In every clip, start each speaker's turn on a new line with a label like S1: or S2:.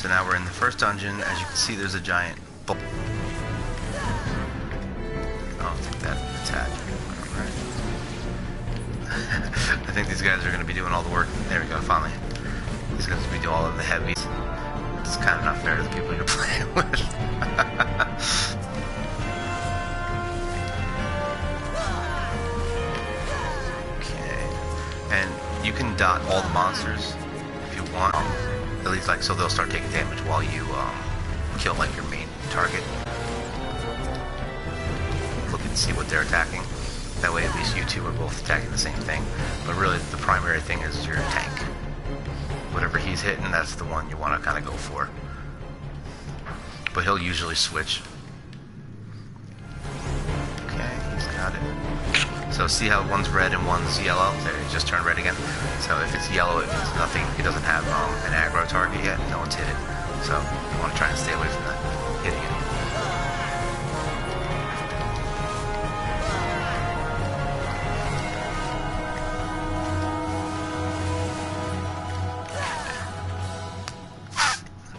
S1: So now we're in the first dungeon. As you can see, there's a giant bull. I'll take that attack. Alright. I think these guys are going to be doing all the work. There we go, finally. These guys will be doing all of the heavies. It's kind of not fair to the people you're playing with. Okay. And you can dot all the monsters if you want. At least, like, so they'll start taking damage while you kill, like, your main target. Look and see what they're attacking. That way, at least you two are both attacking the same thing. But really, the primary thing is your tank. Whatever he's hitting, that's the one you want to kind of go for. But he'll usually switch. Okay, he's got it. So see how one's red and one's yellow? There, he just turned red again. So if it's yellow, it means nothing. He doesn't have an aggro target yet. No one's hit it. So you want to try and stay away from that. Hitting it.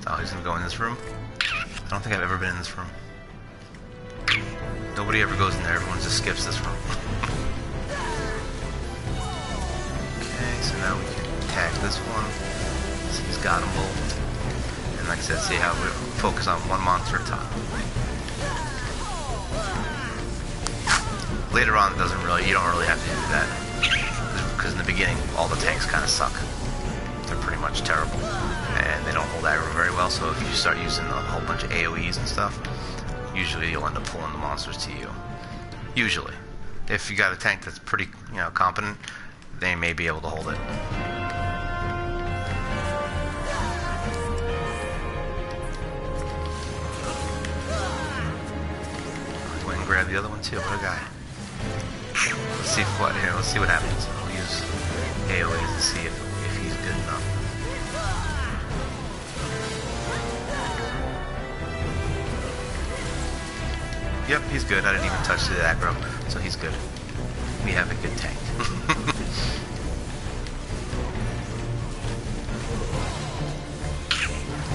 S1: Oh, he's gonna go in this room? I don't think I've ever been in this room. Nobody ever goes in there, everyone just skips this room. Okay, so now we can attack this one. So he's got them both. And like I said, see how we focus on one monster at a time. Later on, you don't really have to do that. Because in the beginning, all the tanks kind of suck. They're pretty much terrible. And they don't hold aggro very well, so if you start using a whole bunch of AoEs and stuff, usually you'll end up pulling the monsters to you. Usually. If you got a tank that's pretty, competent, they may be able to hold it. I'll go ahead and grab the other one too. What a guy. Let's see what happens. I'll use AoEs and see if he's good enough. Yep, he's good. I didn't even touch the aggro, so he's good. We have a good tank.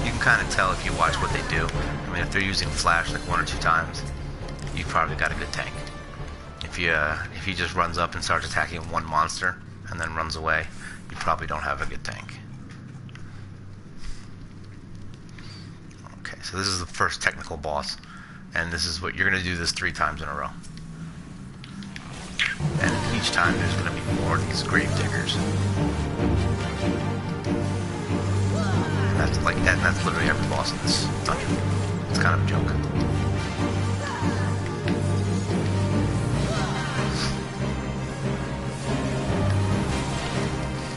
S1: You can kind of tell if you watch what they do. I mean, if they're using flash like 1 or 2 times, you've probably got a good tank. If he just runs up and starts attacking one monster and then runs away, you probably don't have a good tank. Okay, so this is the first technical boss. And this is what you're going to do this 3 times in a row. And each time there's going to be more of these grave diggers. And that's literally every boss in this dungeon. It's kind of a joke.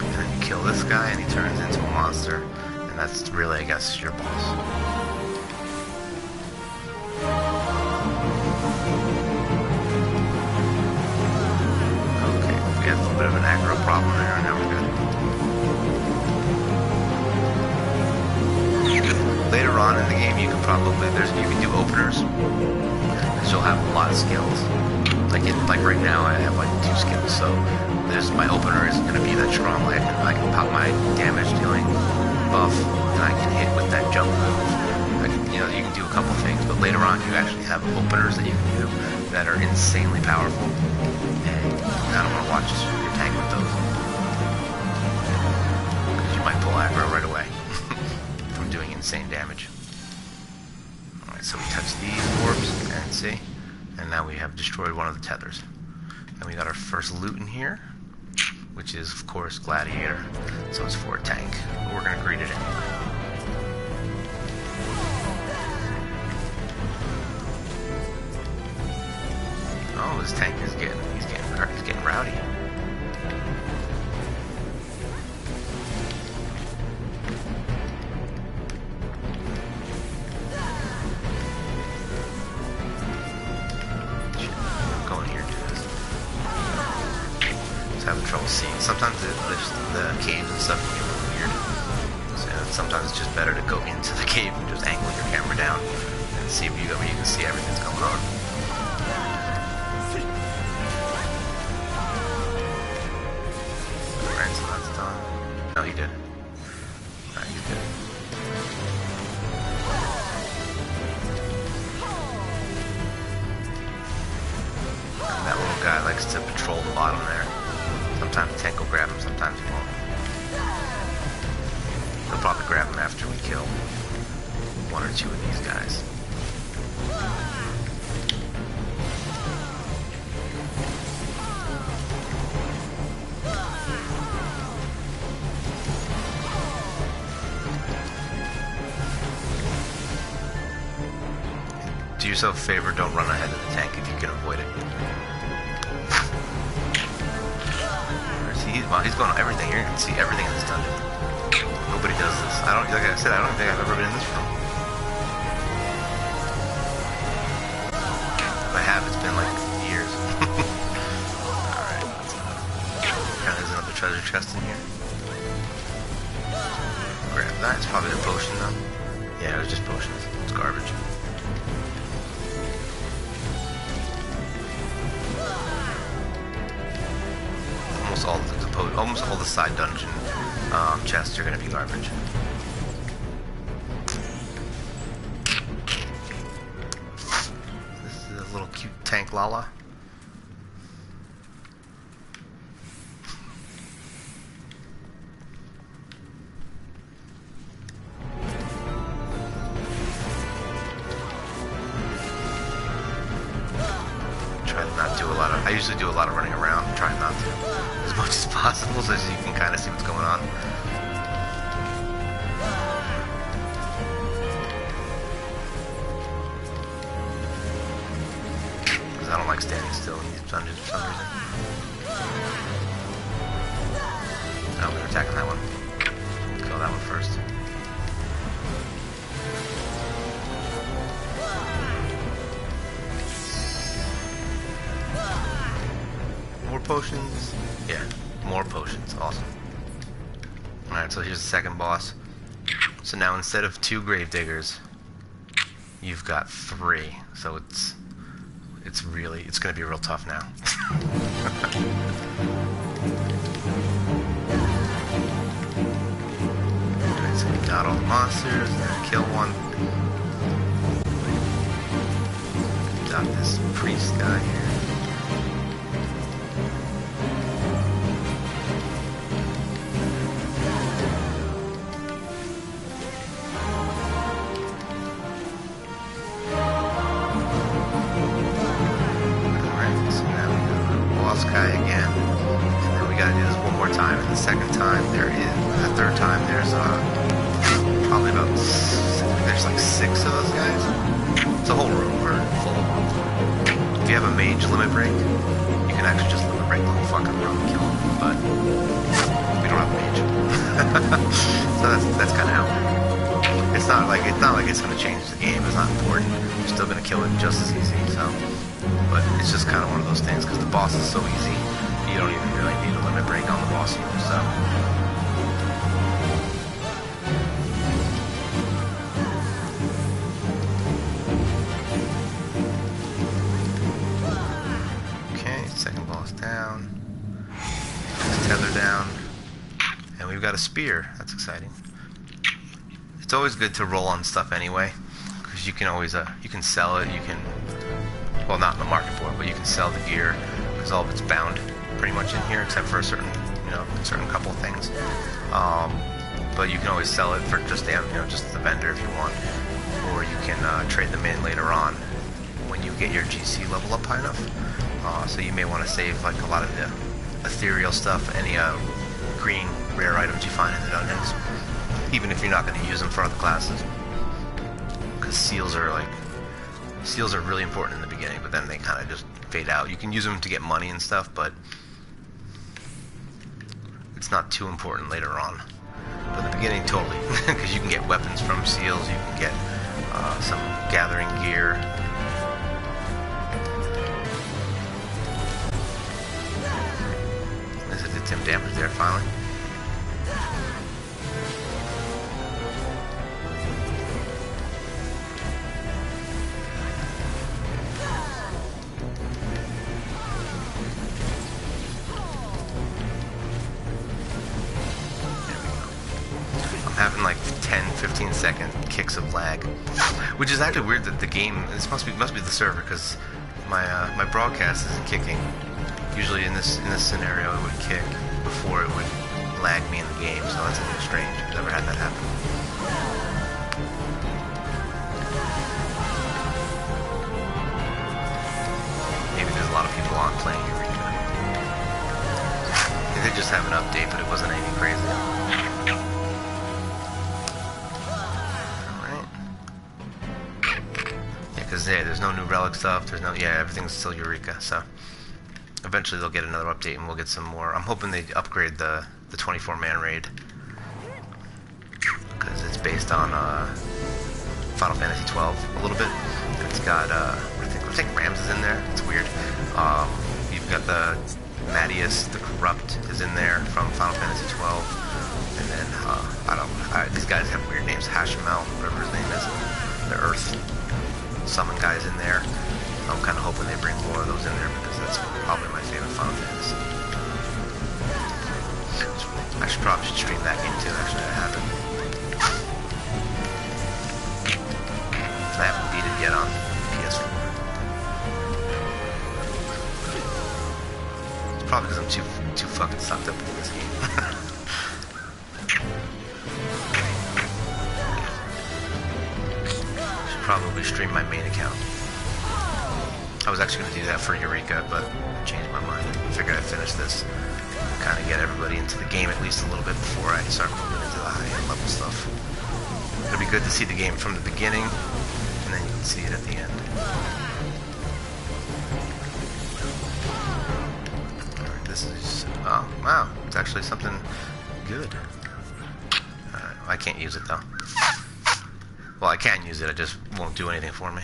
S1: And then you kill this guy and he turns into a monster. And that's really, I guess, your boss. We had a little bit of an aggro problem there, and now we're good. Later on in the game, you can do openers, because you'll have a lot of skills. Like right now, I have like 2 skills, so my opener isn't going to be that strong. I can pop my damage dealing buff, and I can hit with that jump move. You can do a couple things, but later on, you actually have openers that you can do that are insanely powerful. And you kind of want to watch your tank with those. Because you might pull aggro right away from doing insane damage. Alright, so we touch these orbs and see. And now we have destroyed one of the tethers. And we got our first loot in here, which is, of course, Gladiator. So it's for a tank. We're going to greet it anyway. Oh, this tank is getting rowdy. Go in here and do this. Just having trouble seeing. Sometimes the caves and stuff can get a little weird. So sometimes it's just better to go into the cave and just angle your camera down and see where you can see everything's going on. No, he did. Alright, he's good. to patrol the bottom there. Sometimes the tank will grab him, sometimes he won't. He'll probably grab him after we kill one or two of these guys. Do yourself a favor, don't run ahead of the tank if you can avoid it. He's going on everything here. You can see everything in this dungeon. Nobody does this. Like I said, I don't think I've ever been in this room. If I have, it's been like years. Alright, there's another treasure chest in here. Grab that. It's probably a potion though. Yeah, it was just potions. It's garbage. Almost all the side dungeon chests are going to be garbage. This is a little cute tank Lala. Try to not do a lot of. I usually do a lot of running around. Try not to. As much as possible so you can kind of see what's going on. Because I don't like standing still in these dungeons for some reason. Oh, we're attacking that one. Kill that one first. More potions. Yeah, more potions. Awesome. Alright, so here's the second boss. So now instead of 2 gravediggers, you've got 3. So it's gonna be real tough now. Alright, so we got all the monsters, kill one. Got this priest guy here. Guy again, and then we gotta do this one more time, and the second time the third time there's probably about, there's like 6 of those guys. It's a whole room full of them. If you have a mage limit break, you can actually just limit break the whole fucking room and kill them, but we don't have a mage. So that's kind of how it's not like it's gonna change the game. It's not important. You're still gonna kill it just as easy, so. But it's just kind of one of those things because the boss is so easy, you don't even really need a limit break on the boss either, so. Okay, second boss down. Next tether down. And we've got a spear. That's exciting. It's always good to roll on stuff anyway, because you can always, you can sell it, you can... Well, not in the market for it, but you can sell the gear because all of it's bound pretty much in here, except for a certain couple of things. But you can always sell it for just just the vendor if you want, or you can trade them in later on when you get your GC level up high enough. So you may want to save like a lot of the ethereal stuff, any green rare items you find in the dungeons, even if you're not going to use them for other classes, because seals are really important in the beginning, but then they kind of just fade out. You can use them to get money and stuff, but it's not too important later on. But in the beginning, totally, because you can get weapons from seals, you can get some gathering gear. Did some damage there finally. Having like 10-15 second kicks of lag, which is actually weird that the game, this must be the server, because my broadcast isn't kicking Usually in this scenario it would kick before it would lag me in the game, so that's a little strange. I've never had that happen. Maybe there's a lot of people on playing Eureka. They did just have an update, but it wasn't anything crazy. Alright. Yeah, because there's no new relic stuff, there's no, yeah, everything's still Eureka, so eventually they'll get another update and we'll get some more. I'm hoping they upgrade the 24-man raid, because it's based on Final Fantasy 12 a little bit. It's got I think Rams is in there. It's weird. You've got the Mattias the Corrupt is in there from Final Fantasy 12, and then these guys have weird names. Hashimel, whatever his name is, the Earth Summon guys in there. I'm kind of hoping they bring more of those in there because that's probably my favorite Final Fantasy. I probably should stream that game too. Actually, I haven't. I haven't beat it yet on PS4. It's probably because I'm too fucking sucked up into this game. Should probably stream my main account. I was actually going to do that for Eureka, but I changed my mind. I figured I'd finish this. Kind of get everybody into the game at least a little bit before I start moving into the high-end level stuff. It'll be good to see the game from the beginning, and then you can see it at the end. Alright, this is... oh, wow. It's actually something good. Alright, I can't use it, though. Well, I can use it, it just won't do anything for me.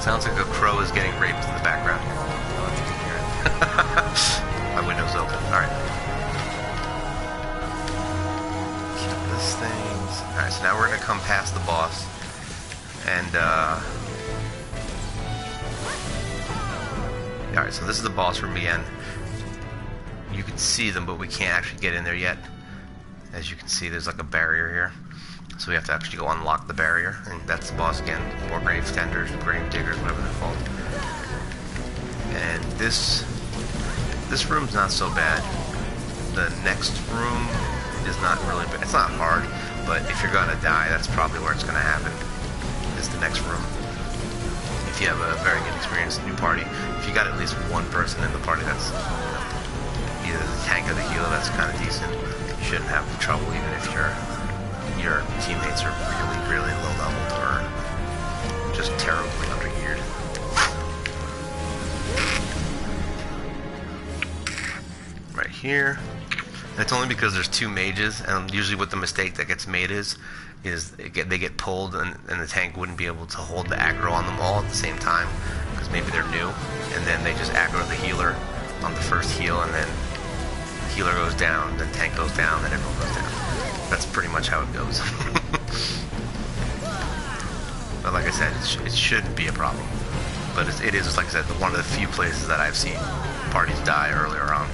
S1: Sounds like a crow is getting raped in the background here. I don't know if you can hear it. My window's open. Alright. Keep this things. Alright, so now we're going to come past the boss. And, alright, so this is the boss room again. You can see them, but we can't actually get in there yet. As you can see, there's like a barrier here. So we have to actually go unlock the barrier, and that's the boss again. More grave tenders, grave diggers, whatever they're called. And this room's not so bad. The next room is not really bad. It's not hard, but if you're gonna die, that's probably where it's gonna happen. Is the next room. If you have a very good experience in your party, if you got at least one person in the party that's either the tank or the healer, that's kind of decent. You shouldn't have trouble even if your teammates are really low leveled or just terribly undergeared. Right here. And it's only because there's two mages, and usually what the mistake that gets made is they get pulled and the tank wouldn't be able to hold the aggro on them all at the same time because maybe they're new, and then they just aggro the healer on the first heal, and then healer goes down, then tank goes down, then everyone goes down. That's pretty much how it goes. But like I said, it shouldn't be a problem. But it is, like I said, one of the few places that I've seen parties die earlier on.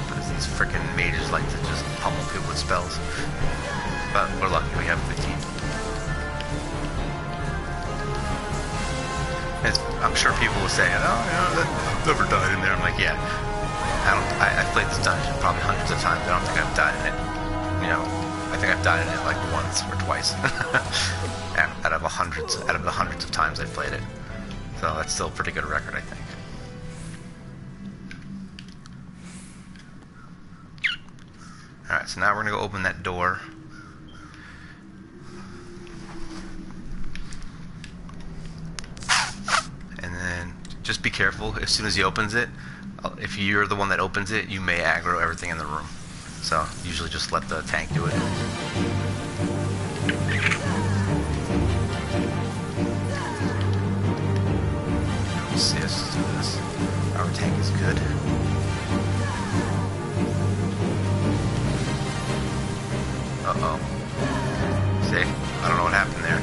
S1: Because these frickin' mages like to just pummel people with spells. But we're lucky we have good team. I'm sure people will say, oh, I've never died in there. I'm like, yeah, I've played this dungeon probably hundreds of times. I don't think I've died in it. You know, I think I've died in it like once or twice out of the hundreds of times I've played it. So that's still a pretty good record, I think. All right, so now we're gonna go open that door. Just be careful. As soon as he opens it, if you're the one that opens it, you may aggro everything in the room. So usually just let the tank do it. Let's see, let's do this. Our tank is good. Uh-oh. See? I don't know what happened there,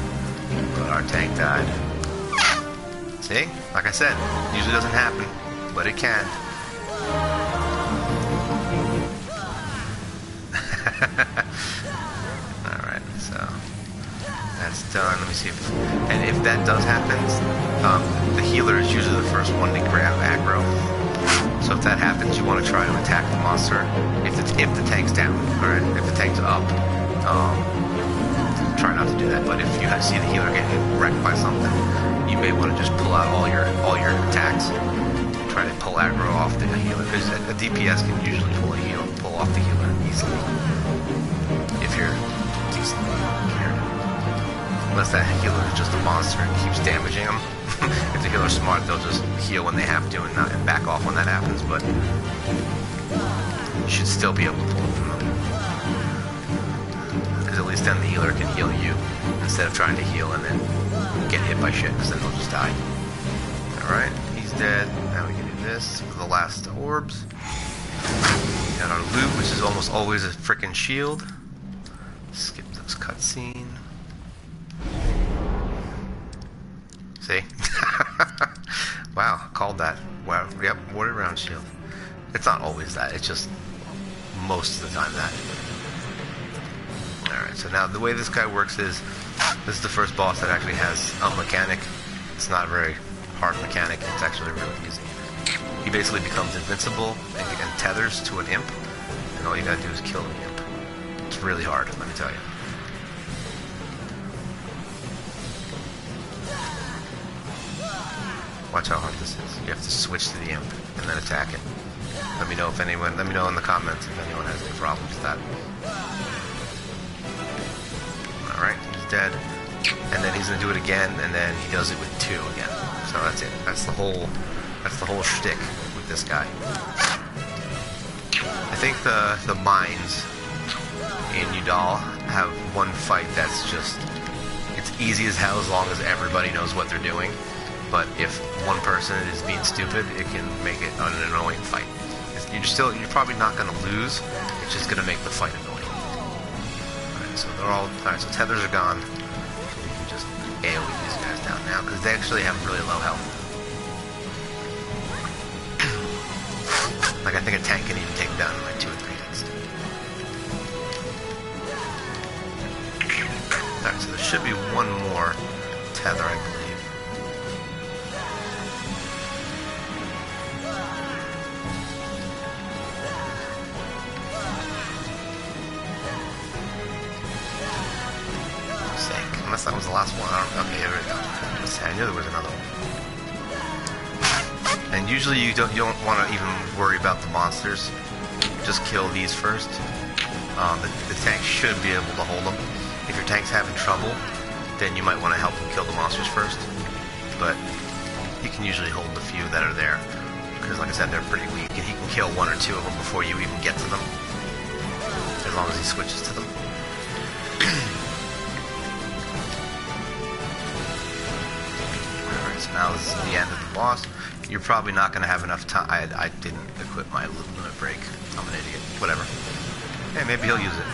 S1: but our tank died. See? Like I said, usually doesn't happen, but it can. Alright, so that's done. Let me see if... And if that does happen, the healer is usually the first one to grab aggro. So if that happens, you want to try to attack the monster if the tank's down, or if the tank's up. Try not to do that, but if you see the healer getting wrecked by something, you may want to just pull out all your attacks. Try to pull aggro off the healer, because a DPS can usually pull off the healer easily. If you're decently geared. Unless that healer is just a monster and keeps damaging them. If the healer's smart, they'll just heal when they have to and back off when that happens, but you should still be able to pull them up. Because at least then the healer can heal you instead of trying to heal and then get hit by shit, because then they'll just die. Alright, he's dead. Now we can do this for the last orbs. We got our loot, which is almost always a freaking shield. Skip this cutscene. See? Wow, called that. Wow, yep, warded round shield. It's not always that, it's just most of the time that. Alright, so now the way this guy works is, this is the first boss that actually has a mechanic. It's not a very hard mechanic, it's actually really easy. He basically becomes invincible and tethers to an imp, and all you gotta do is kill the imp. It's really hard, let me tell you. Watch how hard this is. You have to switch to the imp and then attack it. Let me know in the comments if anyone has any problems with that. Alright, he's dead. And then he's gonna do it again, and then he does it with 2 again. So that's it. That's the whole shtick with this guy. I think the mines in Udall have one fight that's just, it's easy as hell as long as everybody knows what they're doing. But if one person is being stupid, it can make it an annoying fight. You're probably not going to lose. It's just going to make the fight annoying. Alright, so alright, so tethers are gone. So we can just AoE these guys down now, because they actually have really low health. Like, I think a tank can even take them down in like 2 or 3 hits. Alright, so there should be one more tether, I believe. Unless that was the last one. Okay, here we go. I knew there was another one. And usually you don't want to even worry about the monsters. Just kill these first. The tank should be able to hold them. If your tank's having trouble, then you might want to help them kill the monsters first. But you can usually hold the few that are there, because like I said, they're pretty weak, and he can kill 1 or 2 of them before you even get to them, as long as he switches to them. So now this is the end of the boss. You're probably not going to have enough time. I didn't equip my limit break. I'm an idiot. Whatever. Hey, maybe he'll use it.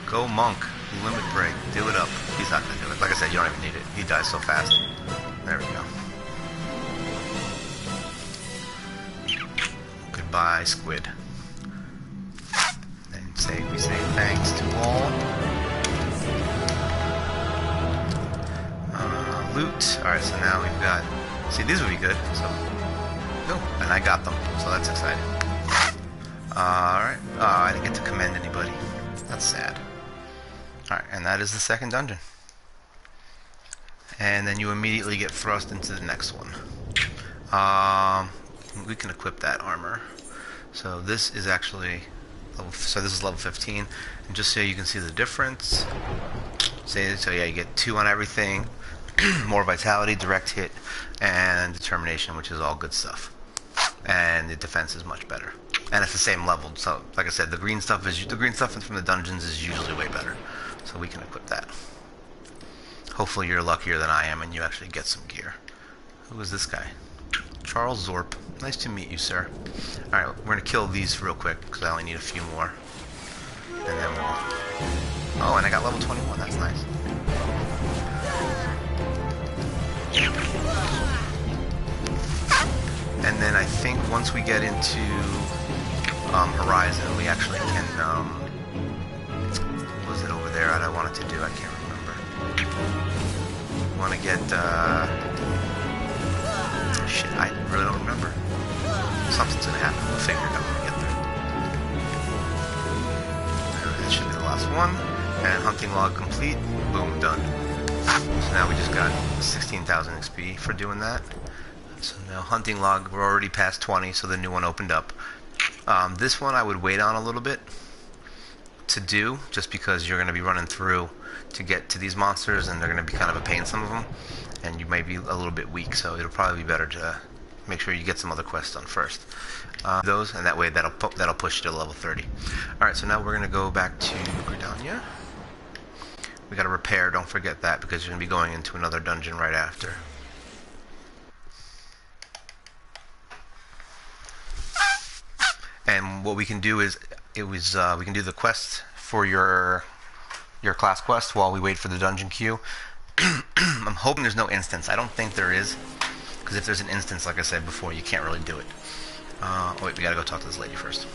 S1: Go monk. Limit break. Do it up. He's not going to do it. Like I said, you don't even need it. He dies so fast. There we go. Goodbye, squid. And we say thanks to all. Loot. Alright, so now we've got... See, these would be good. So, no, and I got them. So that's exciting. Alright. I didn't get to commend anybody. That's sad. Alright, and that is the second dungeon. And then you immediately get thrust into the next one. We can equip that armor. So this is actually... So this is level 15. And just so you can see the difference. So yeah, you get 2 on everything. More vitality, direct hit, and determination, which is all good stuff. And the defense is much better, and it's the same level. So, like I said, the green stuff from the dungeons is usually way better. So we can equip that. Hopefully, you're luckier than I am, and you actually get some gear. Who is this guy? Charles Zorp. Nice to meet you, sir. All right, we're gonna kill these real quick because I only need a few more, and then we'll. Oh, and I got level 21. That's nice. And then I think once we get into Horizon, we actually can, what was it over there that I wanted to do? I can't remember. We want to get, shit, I really don't remember. Something's going to happen. We'll figure it out when we get there. That should be the last one. And hunting log complete. Boom, done. So now we just got 16,000 XP for doing that. So now hunting log, we're already past 20, so the new one opened up. This one I would wait on a little bit to do, just because you're going to be running through to get to these monsters, and they're going to be kind of a pain, some of them, and you may be a little bit weak, so it'll probably be better to make sure you get some other quests done first. Those, and that way that'll push you to level 30. Alright, so now we're going to go back to Gridania. We got to repair, don't forget that, because you're going to be going into another dungeon right after. And what we can do is, we can do the quest for your class quest while we wait for the dungeon queue. I'm hoping there's no instance. I don't think there is, because if there's an instance, like I said before, you can't really do it. Oh wait, we gotta go talk to this lady first.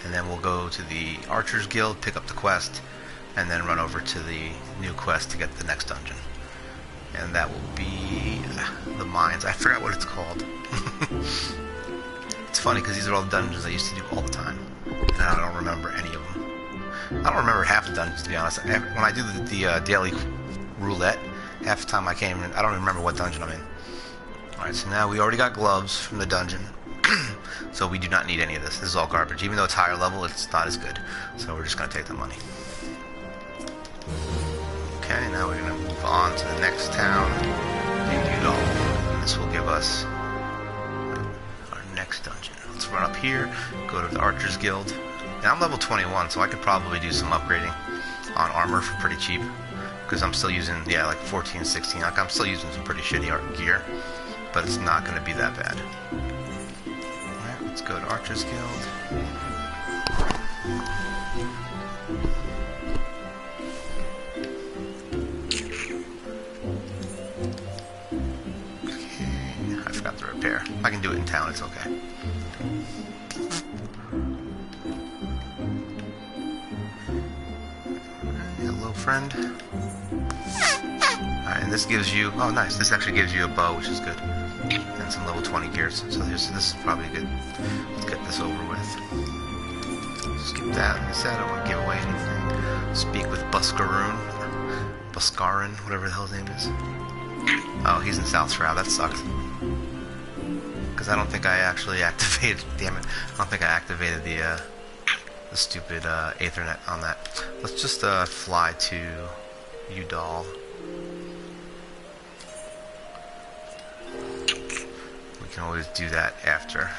S1: And then we'll go to the Archers Guild, pick up the quest, and then run over to the new quest to get the next dungeon. And that will be the mines. I forgot what it's called. It's funny because these are all the dungeons I used to do all the time, and I don't remember any of them. I don't remember half the dungeons, to be honest. When I do the daily roulette, half the time I can't even, I don't even remember what dungeon I'm in. Alright, so now we already got gloves from the dungeon, so we do not need any of this. This is all garbage. Even though it's higher level, it's not as good. So we're just going to take the money. Okay, now we're going to move on to the next town in Udall. This will give us next dungeon. Let's run up here, go to the Archers Guild. Now I'm level 21, so I could probably do some upgrading on armor for pretty cheap, because I'm still using, yeah, like 14, 16. Like, I'm still using some pretty shitty gear, but it's not going to be that bad. Alright, let's go to Archers Guild. To repair. I can do it in town, it's okay. Hello, friend. Alright, and this gives you, oh nice, this actually gives you a bow, which is good. And some level 20 gears, so this is probably good. Let's get this over with. Skip that, like I said, I don't want to give away anything. Speak with Buscarin, whatever the hell his name is. Oh, he's in South Shroud, that sucks. Because I don't think I actually activated, damn it, I don't think I activated the stupid Aethernet on that. Let's just fly to Udall. We can always do that after.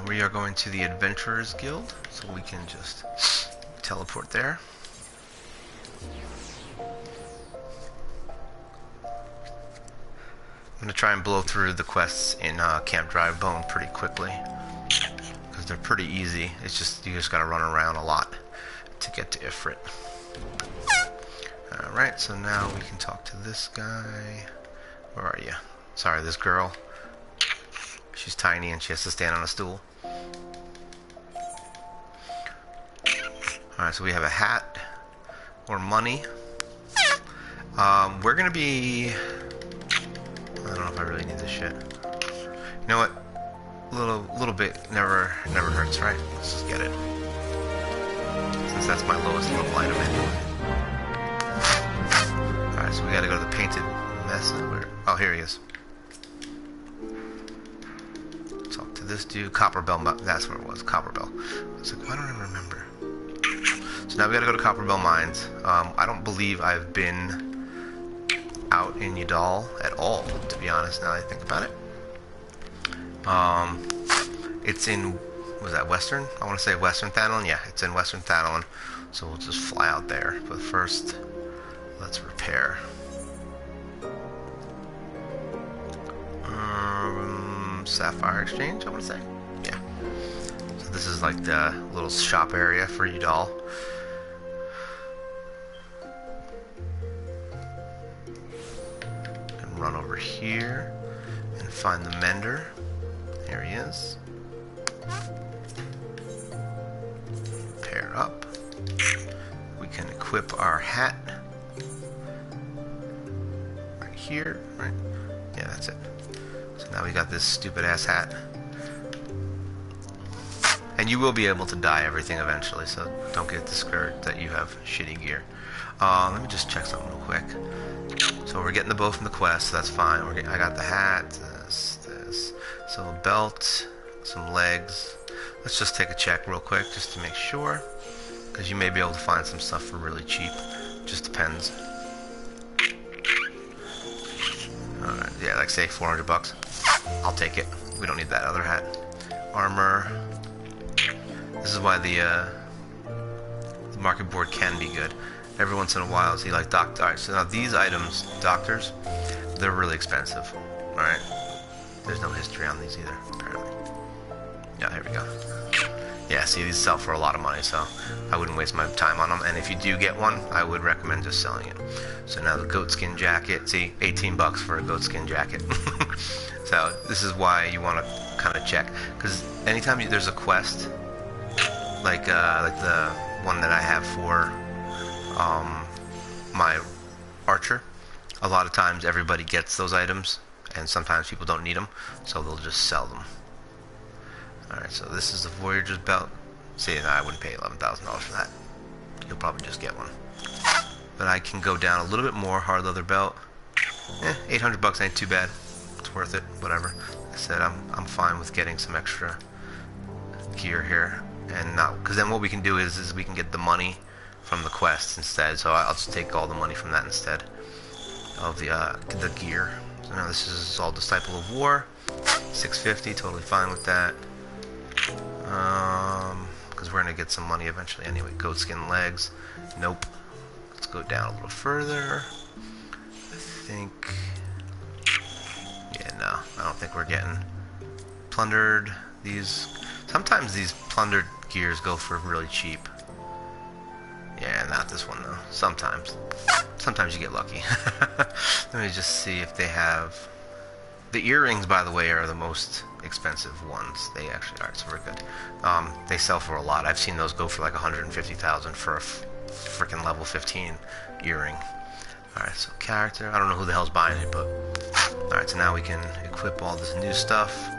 S1: We are going to the Adventurers Guild, so we can just teleport there. I'm going to try and blow through the quests in Camp Drybone pretty quickly, because they're pretty easy. It's just, you just got to run around a lot to get to Ifrit. Alright, so now we can talk to this guy. Where are you? Sorry, this girl. She's tiny and she has to stand on a stool. Alright, so we have a hat or money. We're gonna be, I don't know if I really need this shit. You know what? A little bit never hurts, right? Let's just get it. Since that's my lowest level item anyway. Alright, so we gotta go to the painted mess. Oh, here he is. Talk to this dude. Copperbell, that's where it was. Copperbell. I was like, why don't I remember? So now we gotta go to Copperbell Mines. I don't believe I've been out in Udall at all, to be honest, now that I think about it. It's in, was that Western? I want to say Western Thanolin. Yeah, it's in Western Thanolin. So we'll just fly out there. But first, let's repair. Sapphire Exchange, I want to say. Yeah. So this is like the little shop area for you doll. And run over here and find the mender. There he is. Pair up. We can equip our hat. Right here, right? Yeah, that's it. So now we got this stupid ass hat. And you will be able to dye everything eventually, so don't get discouraged that you have shitty gear. Let me just check something real quick. So we're getting the bow from the quest, so that's fine. I got the hat, this. So a belt, some legs. Let's just take a check real quick just to make sure, because you may be able to find some stuff for really cheap. Just depends. Alright, yeah, like say 400 bucks. I'll take it. We don't need that other hat. Armor. This is why the market board can be good. Every once in a while, see, like doctor. Alright, so now these items, doctors, they're really expensive. Alright? There's no history on these either, apparently. Yeah, here we go. Yeah, see, these sell for a lot of money, so I wouldn't waste my time on them. And if you do get one, I would recommend just selling it. So now the goatskin jacket, see, 18 bucks for a goatskin jacket. So this is why you want to kind of check, because anytime there's a quest, like the one that I have for my archer, a lot of times everybody gets those items, and sometimes people don't need them, so they'll just sell them. Alright, so this is the Voyager's belt. See, no, I wouldn't pay $11,000 for that. You'll probably just get one. But I can go down a little bit more. Hard leather belt. 800 bucks ain't too bad. It's worth it. Whatever. Like I said, I'm fine with getting some extra gear here, and not, because then what we can do is we can get the money from the quest instead. So I'll just take all the money from that instead of the gear. So now this is all Disciple of War. 650, totally fine with that. Because we're gonna get some money eventually anyway. Goatskin legs. Nope. Let's go down a little further. I think. Yeah, no. I don't think we're getting plundered. Sometimes these plundered gears go for really cheap. Yeah, not this one though. Sometimes you get lucky. Let me just see if they have. The earrings, by the way, are the most expensive ones. They actually are, so we're good. They sell for a lot. I've seen those go for like 150,000 for a freaking level 15 earring. Alright, so character. I don't know who the hell's buying it, but... Alright, so now we can equip all this new stuff.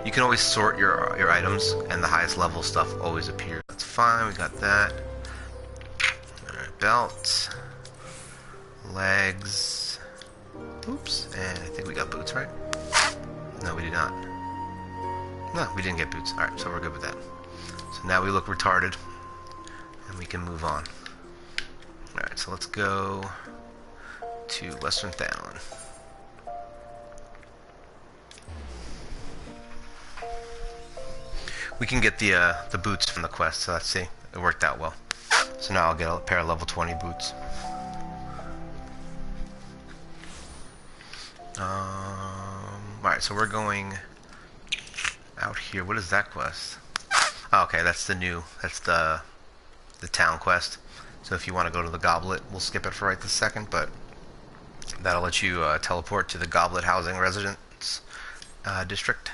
S1: You can always sort your items, and the highest level stuff always appears. That's fine, we got that. Alright, belt. Legs. Oops, and I think we got boots, right? No, we did not. No, we didn't get boots. Alright, so we're good with that. So now we look retarded, and we can move on. Alright, so let's go to Western Thanalan. We can get the boots from the quest, so let's see. It worked out well. So now I'll get a pair of level 20 boots. Alright, so we're going out here. What is that quest? Oh, okay, that's the town quest. So if you want to go to the Goblet, we'll skip it for right this second, but that'll let you teleport to the Goblet Housing Residence District,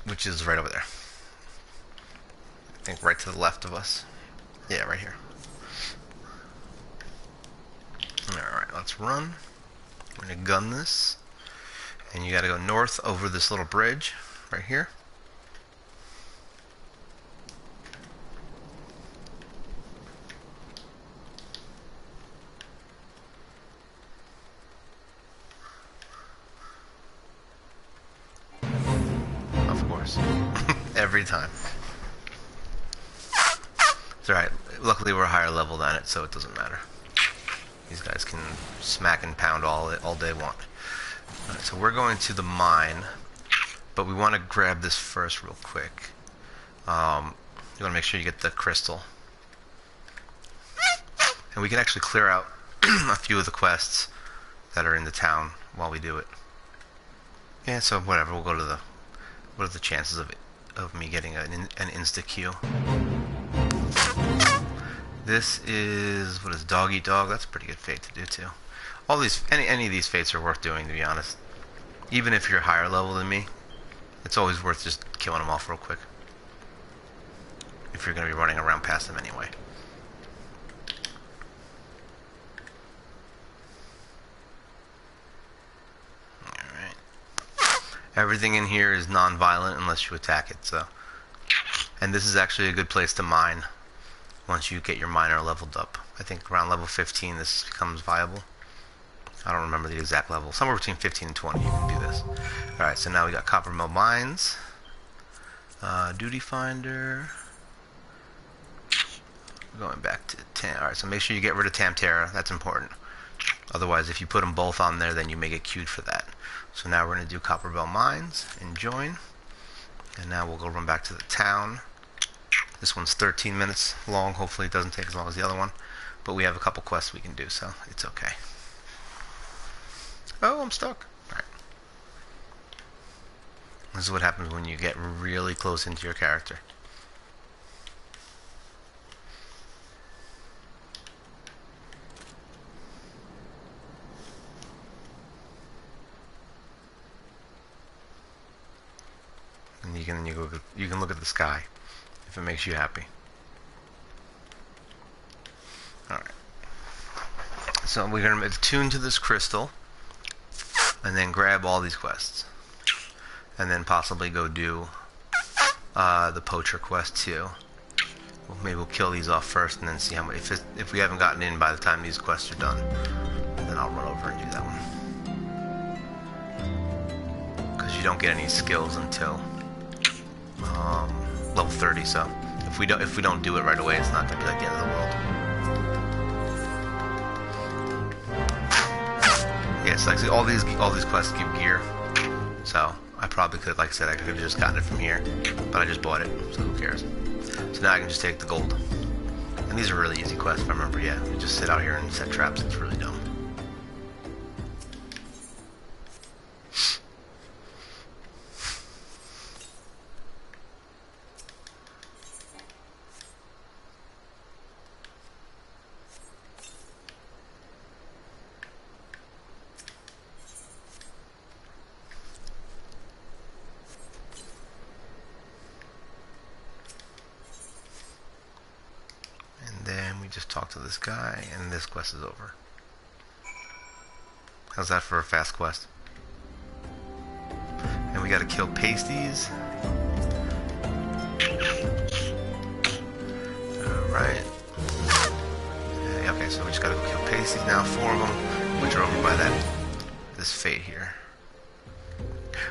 S1: which is right over there. I think right to the left of us. Yeah, right here. Alright, let's run. We're going to gun this. And you got to go north over this little bridge right here. Of course. Every time. It's alright. Luckily we're higher level than it, so it doesn't matter. These guys can smack and pound all they want. Alright, so we're going to the mine, but we want to grab this first real quick. You want to make sure you get the crystal. And we can actually clear out a few of the quests that are in the town while we do it. Yeah, so whatever. We'll go to the. What are the chances of me getting an insta Q? This is what is dog eat dog. That's a pretty good fate to do too. All these, any of these fates are worth doing, to be honest. Even if you're higher level than me, it's always worth just killing them off real quick. If you're going to be running around past them anyway. Alright. Everything in here is non-violent unless you attack it, so. And this is actually a good place to mine once you get your miner leveled up. I think around level 15 this becomes viable. I don't remember the exact level. Somewhere between 15 and 20 you can do this. Alright, so now we got copper mill mines. Duty finder. Going back to 10. Alright, so make sure you get rid of Tamtera. That's important. Otherwise, if you put them both on there, then you may get queued for that. So now we're going to do copper mill mines and join. And now we'll go run back to the town. This one's 13 minutes long. Hopefully it doesn't take as long as the other one. But we have a couple quests we can do, so it's okay. Oh, I'm stuck. Alright. This is what happens when you get really close into your character. And you can look at the sky if it makes you happy. Alright. So we're going to attune to this crystal and then grab all these quests. And then possibly go do the poacher quest too. Well, maybe we'll kill these off first and then see how much. If we haven't gotten in by the time these quests are done, then I'll run over and do that one. Because you don't get any skills until level 30. So if we don't do it right away, it's not going to be like the end of the world. Yes, like all these quests give gear. So I probably could, like I said, I could have just gotten it from here, but I just bought it, so who cares? So now I can just take the gold. And these are really easy quests, if I remember. Yeah, you just sit out here and set traps. It's really dumb. Just talk to this guy, and this quest is over. How's that for a fast quest? And we gotta kill pasties. Alright. Okay, so we just gotta go kill pasties now, 4 of them, which are over by this fate here.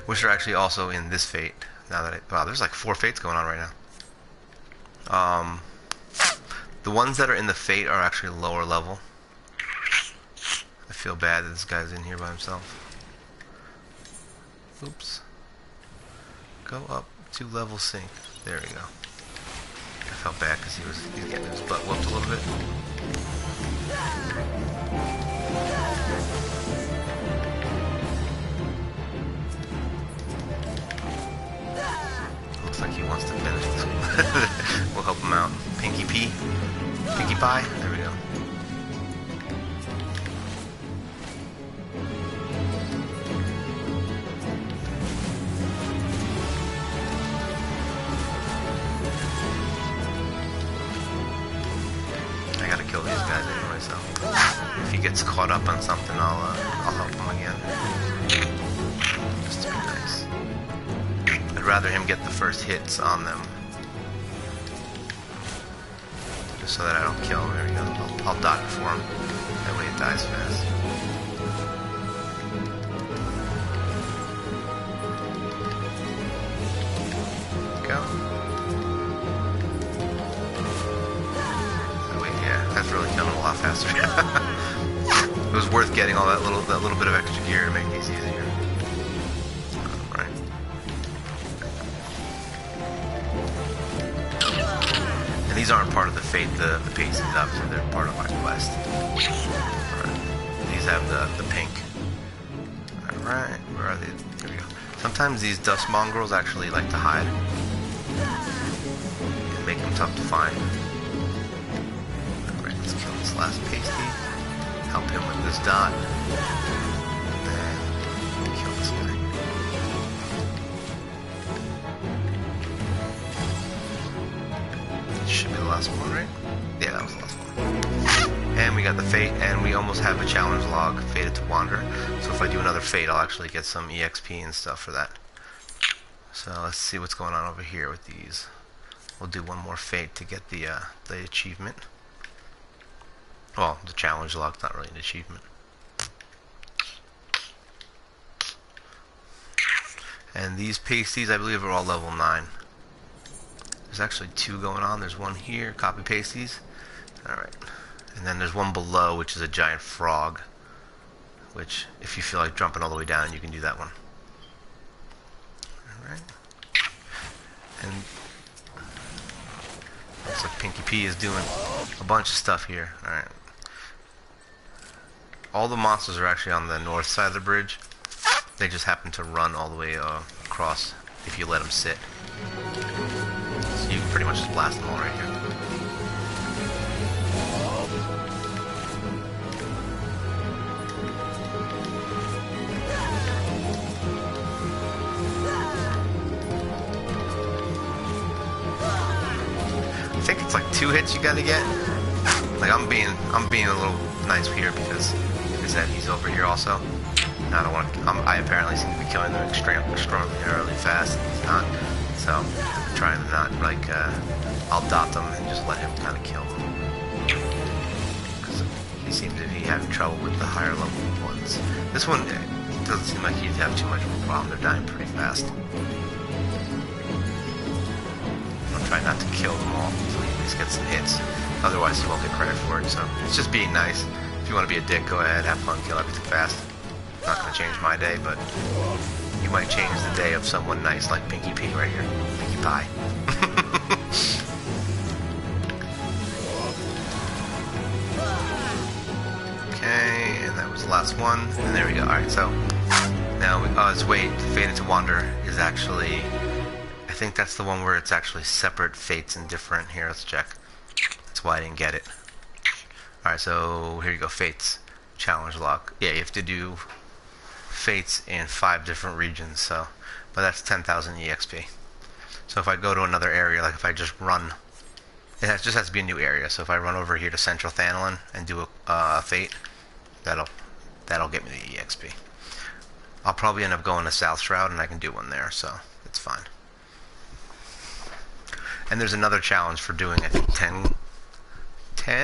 S1: Which are actually also in this fate. Now that wow, there's like 4 fates going on right now. The ones that are in the fate are actually lower level. I feel bad that this guy's in here by himself. Oops. Go up to level sync. There we go. I felt bad because he's getting his butt whooped a little bit. Looks like he wants to finish this one. We'll help him out. Pinky P. Pinkie Pie? There we go. I gotta kill these guys anyway, so if he gets caught up on something, I'll help him again. Just to be nice. I'd rather him get the first hits on them. So that I don't kill him. There we go. I'll dodge for him. That way it dies fast. Go. Oh wait, yeah, that's really killing him a lot faster. It was worth getting all that little bit of extra gear to make these easier. Alright. These aren't part of the fate, the pasties, obviously, they're part of my quest. Right. These have the pink. Alright, where are they? There we go. Sometimes these dust mongrels actually like to hide and make them tough to find. Alright, let's kill this last pasty. Help him with this dot. And kill this guy. Should be the last one, right? Yeah, that was the last one. And we got the fate, and we almost have a challenge log, fated to wander. So if I do another fate, I'll actually get some EXP and stuff for that. So let's see what's going on over here with these. We'll do one more fate to get the achievement. Well, the challenge log's not really an achievement. And these pasties, I believe, are all level 9. There's actually 2 going on. There's one here, copy pasties. Alright. And then there's one below, which is a giant frog. Which, if you feel like jumping all the way down, you can do that one. Alright. And looks like Pinky P is doing a bunch of stuff here. Alright. All the monsters are actually on the north side of the bridge. They just happen to run all the way across if you let them sit. So you can pretty much just blast them all right here. I think it's like 2 hits you gotta get. Like I'm being a little nice here because that he's over here also. I don't want to. I apparently seem to be killing them extraordinarily fast. He's not. So I'm trying to not like. I'll dot them and just let him kind of kill them because he seems to be having trouble with the higher level ones. This one doesn't seem like he'd have too much of a problem. They're dying pretty fast. I'll try not to kill them all until he at least gets some hits. Otherwise, he won't get credit for it. So it's just being nice. If you want to be a dick, go ahead, have fun, kill everything fast. Not going to change my day, but you might change the day of someone nice like Pinky P right here. Pinkie Pie. Okay, and that was the last one. And there we go. Alright, so now let's wait. Fated to Wander is actually, I think that's the one where it's actually separate fates and different. Here, let's check. That's why I didn't get it. Alright, so here you go, fates. Challenge log. Yeah, you have to do fates in 5 different regions, so, but that's 10,000 EXP. So if I go to another area, like if I just run, just has to be a new area. So if I run over here to Central Thanalin and do a fate, that'll get me the EXP. I'll probably end up going to South Shroud, and I can do one there, so it's fine. And there's another challenge for doing, I think 10,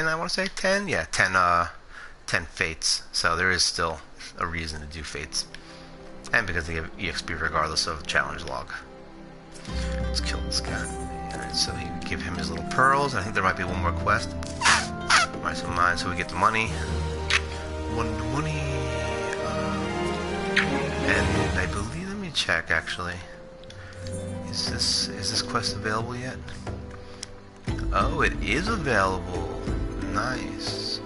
S1: I want to say 10, yeah, 10 fates. So there is still a reason to do fates, and because they give EXP regardless of challenge log. Let's kill this guy. Alright, so you give him his little pearls. I think there might be one more quest. Alright, so mine, so we get the money. Money. And I believe, let me check actually. Is this quest available yet? Oh, it is available. Nice.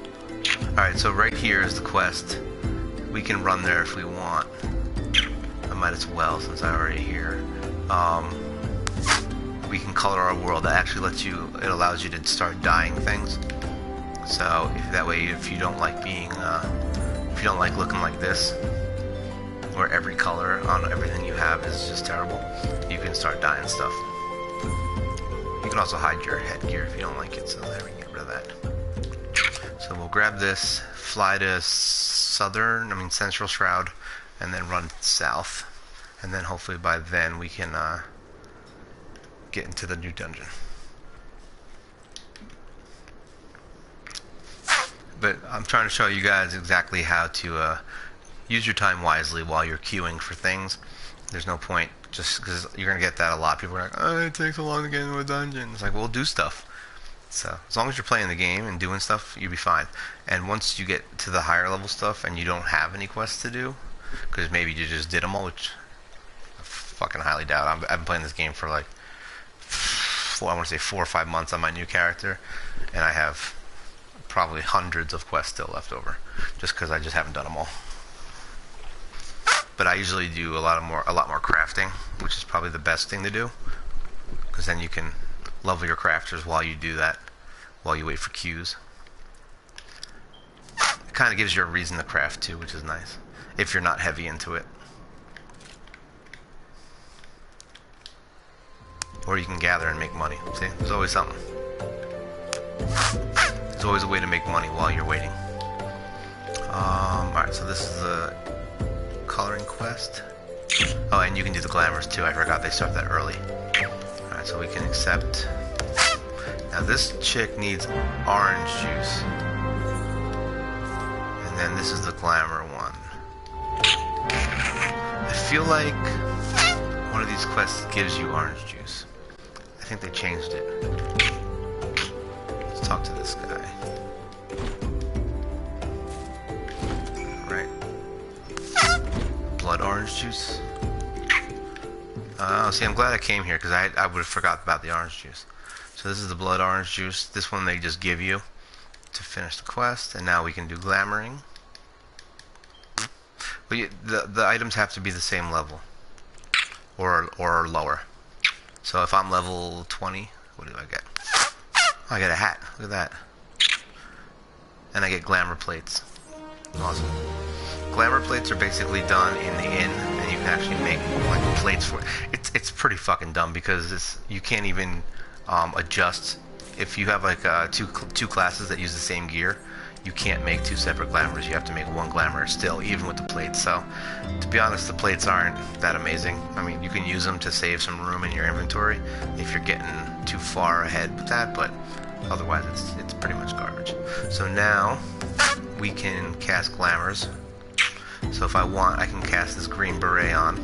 S1: Alright, so right here is the quest. We can run there if we want. I might as well, since I'm already here. We can color our world. That actually lets you, it allows you to start dyeing things. So if that way, if you don't like being, if you don't like looking like this, where every color on everything you have is just terrible, you can start dyeing stuff. You can also hide your headgear if you don't like it, so there we can get rid of that. So we'll grab this, fly to Central Shroud, and then run south. And then hopefully by then we can get into the new dungeon. But I'm trying to show you guys exactly how to use your time wisely while you're queuing for things. There's no point, just because you're going to get that a lot. People are like, oh, it takes so long to get into a dungeon. It's like, well, do stuff. So as long as you're playing the game and doing stuff, you'll be fine. And once you get to the higher level stuff and you don't have any quests to do, because maybe you just did them all, which I fucking highly doubt. I've been playing this game for like, I want to say 4 or 5 months on my new character, and I have probably hundreds of quests still left over, just because I just haven't done them all. but I usually do a lot more crafting, which is probably the best thing to do, because then you can level your crafters while you do that, while you wait for queues. It kind of gives you a reason to craft too, which is nice if you're not heavy into it. Or you can gather and make money. See, there's always something. There's always a way to make money while you're waiting. Alright, so this is the coloring quest. Oh, and you can do the glamours too. I forgot they start that early. Alright, so we can accept. Now this chick needs orange juice. And then this is the glamour one. I feel like one of these quests gives you orange juice. I think they changed it. Let's talk to this guy. Right. Blood orange juice. See, I'm glad I came here because I would have forgot about the orange juice. So this is the blood orange juice. This one they just give you to finish the quest, and now we can do glamoring. But the items have to be the same level, or lower. So if I'm level 20, what do I get? Oh, I get a hat. Look at that. And I get glamour plates. Awesome. Glamour plates are basically done in the inn, and you can actually make like plates for it. It's pretty fucking dumb because you can't even adjust. If you have like two classes that use the same gear, you can't make two separate glamours. You have to make one glamour still, even with the plates. So, to be honest, the plates aren't that amazing. I mean, you can use them to save some room in your inventory if you're getting too far ahead with that, but otherwise it's pretty much garbage. So now we can cast glamours. So if I want, I can cast this green beret on.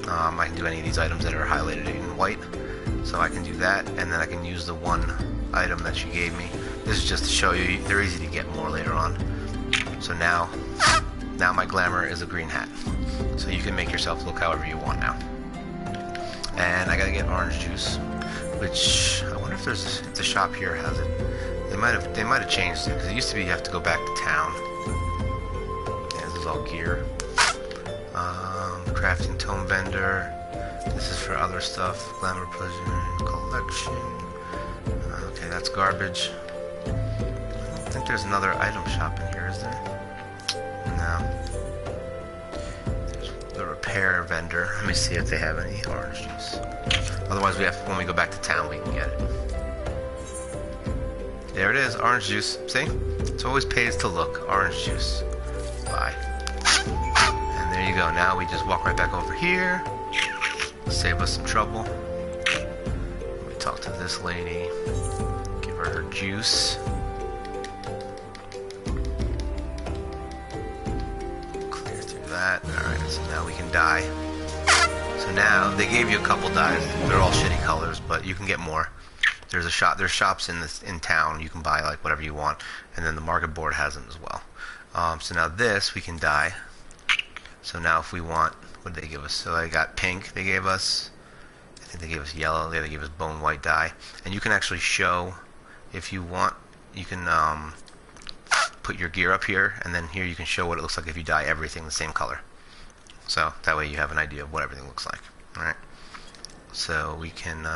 S1: I can do any of these items that are highlighted in white. So I can do that, and then I can use the one item that she gave me. This is just to show you, they're easy to get more later on. So now my glamour is a green hat. So you can make yourself look however you want now. And I gotta get orange juice, which I wonder if the shop here has it. They might have changed it, because it used to be you have to go back to town. Yeah, this is all gear. Crafting tome vendor. This is for other stuff. Glamour pleasure collection. Okay, that's garbage. I think there's another item shop in here, is there? No. There's the repair vendor. Let me see if they have any orange juice. Otherwise, when we go back to town, we can get it. There it is, orange juice. See? It always pays to look. Orange juice. Bye. And there you go. Now we just walk right back over here. Save us some trouble. We talk to this lady. Give her juice. Clear through that. Alright, so now we can dye. So now, they gave you a couple dyes. They're all shitty colors, but you can get more. There's shops in town. You can buy like whatever you want. And then the market board has them as well. So now this, we can dye. So now if we want, what did they give us? So I got pink, they gave us. I think they gave us yellow. They gave us bone white dye. And you can actually show, if you want, you can put your gear up here, and then here you can show what it looks like if you dye everything the same color. So that way you have an idea of what everything looks like. All right. So we can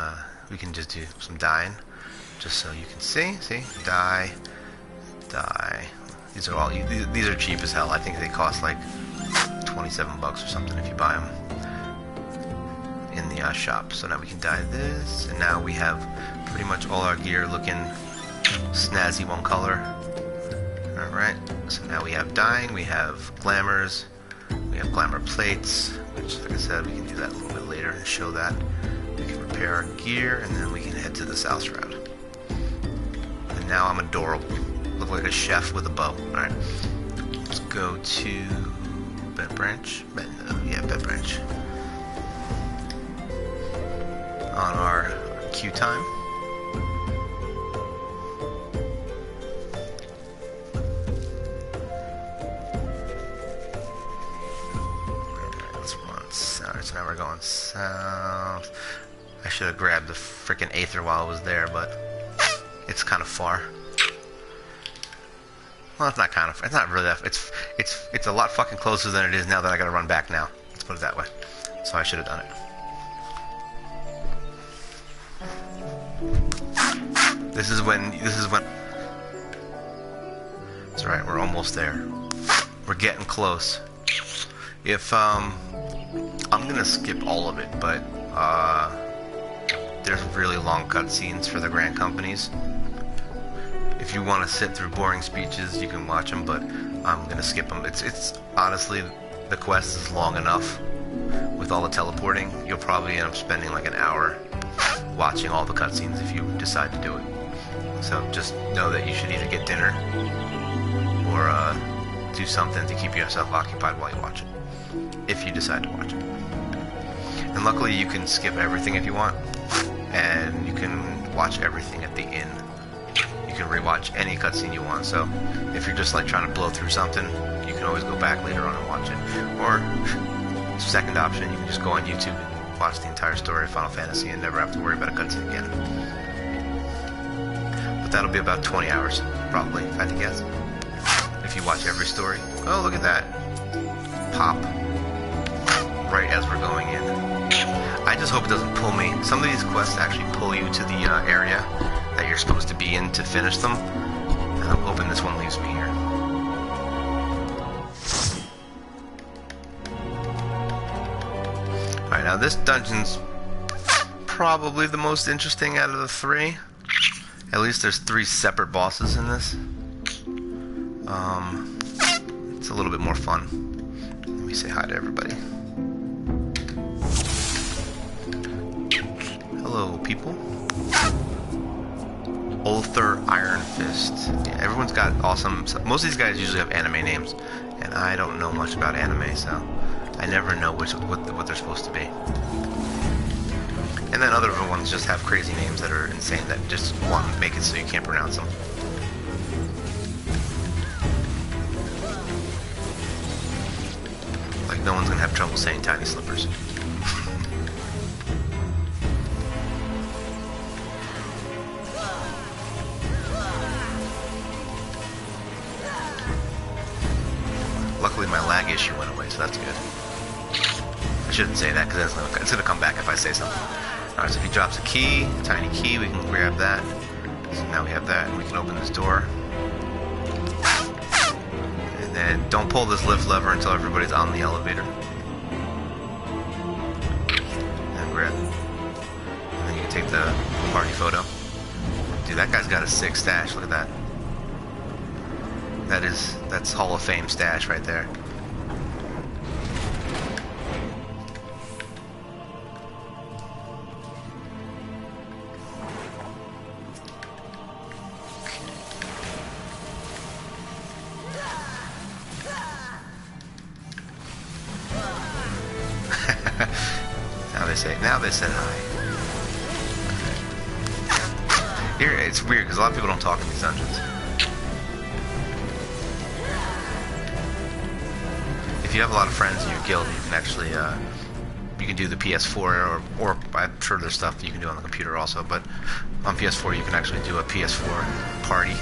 S1: just do some dyeing, just so you can see. See, dye. These are cheap as hell. I think they cost like $27 or something if you buy them in the shop. So now we can dye this, and now we have pretty much all our gear looking snazzy one color. Alright, so now we have dyeing, we have glamours, we have glamour plates, which like I said, we can do that a little bit later and show that. We can repair our gear, and then we can head to the south route. And now I'm adorable. Look like a chef with a bow. Alright, let's go to Bed Branch. Bed Branch. On our queue time. Let's run south. So now we're going south. I should have grabbed the freaking Aether while I was there, but it's kind of far. Well, it's not kind of. It's not really that. It's a lot fucking closer than it is now that I gotta run back now. Let's put it that way. So I should have done it. This is when. It's alright. We're almost there. We're getting close. If I'm gonna skip all of it, but there's really long cutscenes for the Grand Companies. If you want to sit through boring speeches, you can watch them, but I'm gonna skip them. It's honestly, the quest is long enough with all the teleporting. You'll probably end up spending like an hour watching all the cutscenes if you decide to do it. So just know that you should either get dinner or do something to keep yourself occupied while you watch it, if you decide to watch it. And luckily you can skip everything if you want, and you can watch everything at the end. You can rewatch any cutscene you want, so if you're just like trying to blow through something, you can always go back later on and watch it. Or, second option, you can just go on YouTube and watch the entire story of Final Fantasy and never have to worry about a cutscene again. But that'll be about 20 hours, probably, if I had to guess. If you watch every story. Oh, look at that. Pop. Right as we're going in. I just hope it doesn't pull me. Some of these quests actually pull you to the area that you're supposed to be in to finish them. And I'm hoping this one leaves me here. Alright, now this dungeon's probably the most interesting out of the three. At least there's 3 separate bosses in this. It's a little bit more fun. Let me say hi to everybody. Hello, people. Ulthar Iron Fist. Yeah, everyone's got awesome. Most of these guys usually have anime names, and I don't know much about anime, so I never know what they're supposed to be. And then other ones just have crazy names that are insane that just want to make it so you can't pronounce them. Like no one's gonna have trouble saying tiny slippers. Luckily my lag issue went away, so that's good. I shouldn't say that because it's gonna come back if I say something. Alright, so he drops a key, a tiny key, we can grab that. So now we have that, and we can open this door. And then don't pull this lift lever until everybody's on the elevator. And grab. And then you can take the party photo. Dude, that guy's got a sick stash, look at that. That's Hall of Fame stash right there. Now they said hi. Here, it's weird because a lot of people don't talk in these dungeons. If you have a lot of friends in your guild, you can actually you can do the PS4 or I'm sure there's stuff that you can do on the computer also. But on PS4, you can actually do a PS4 party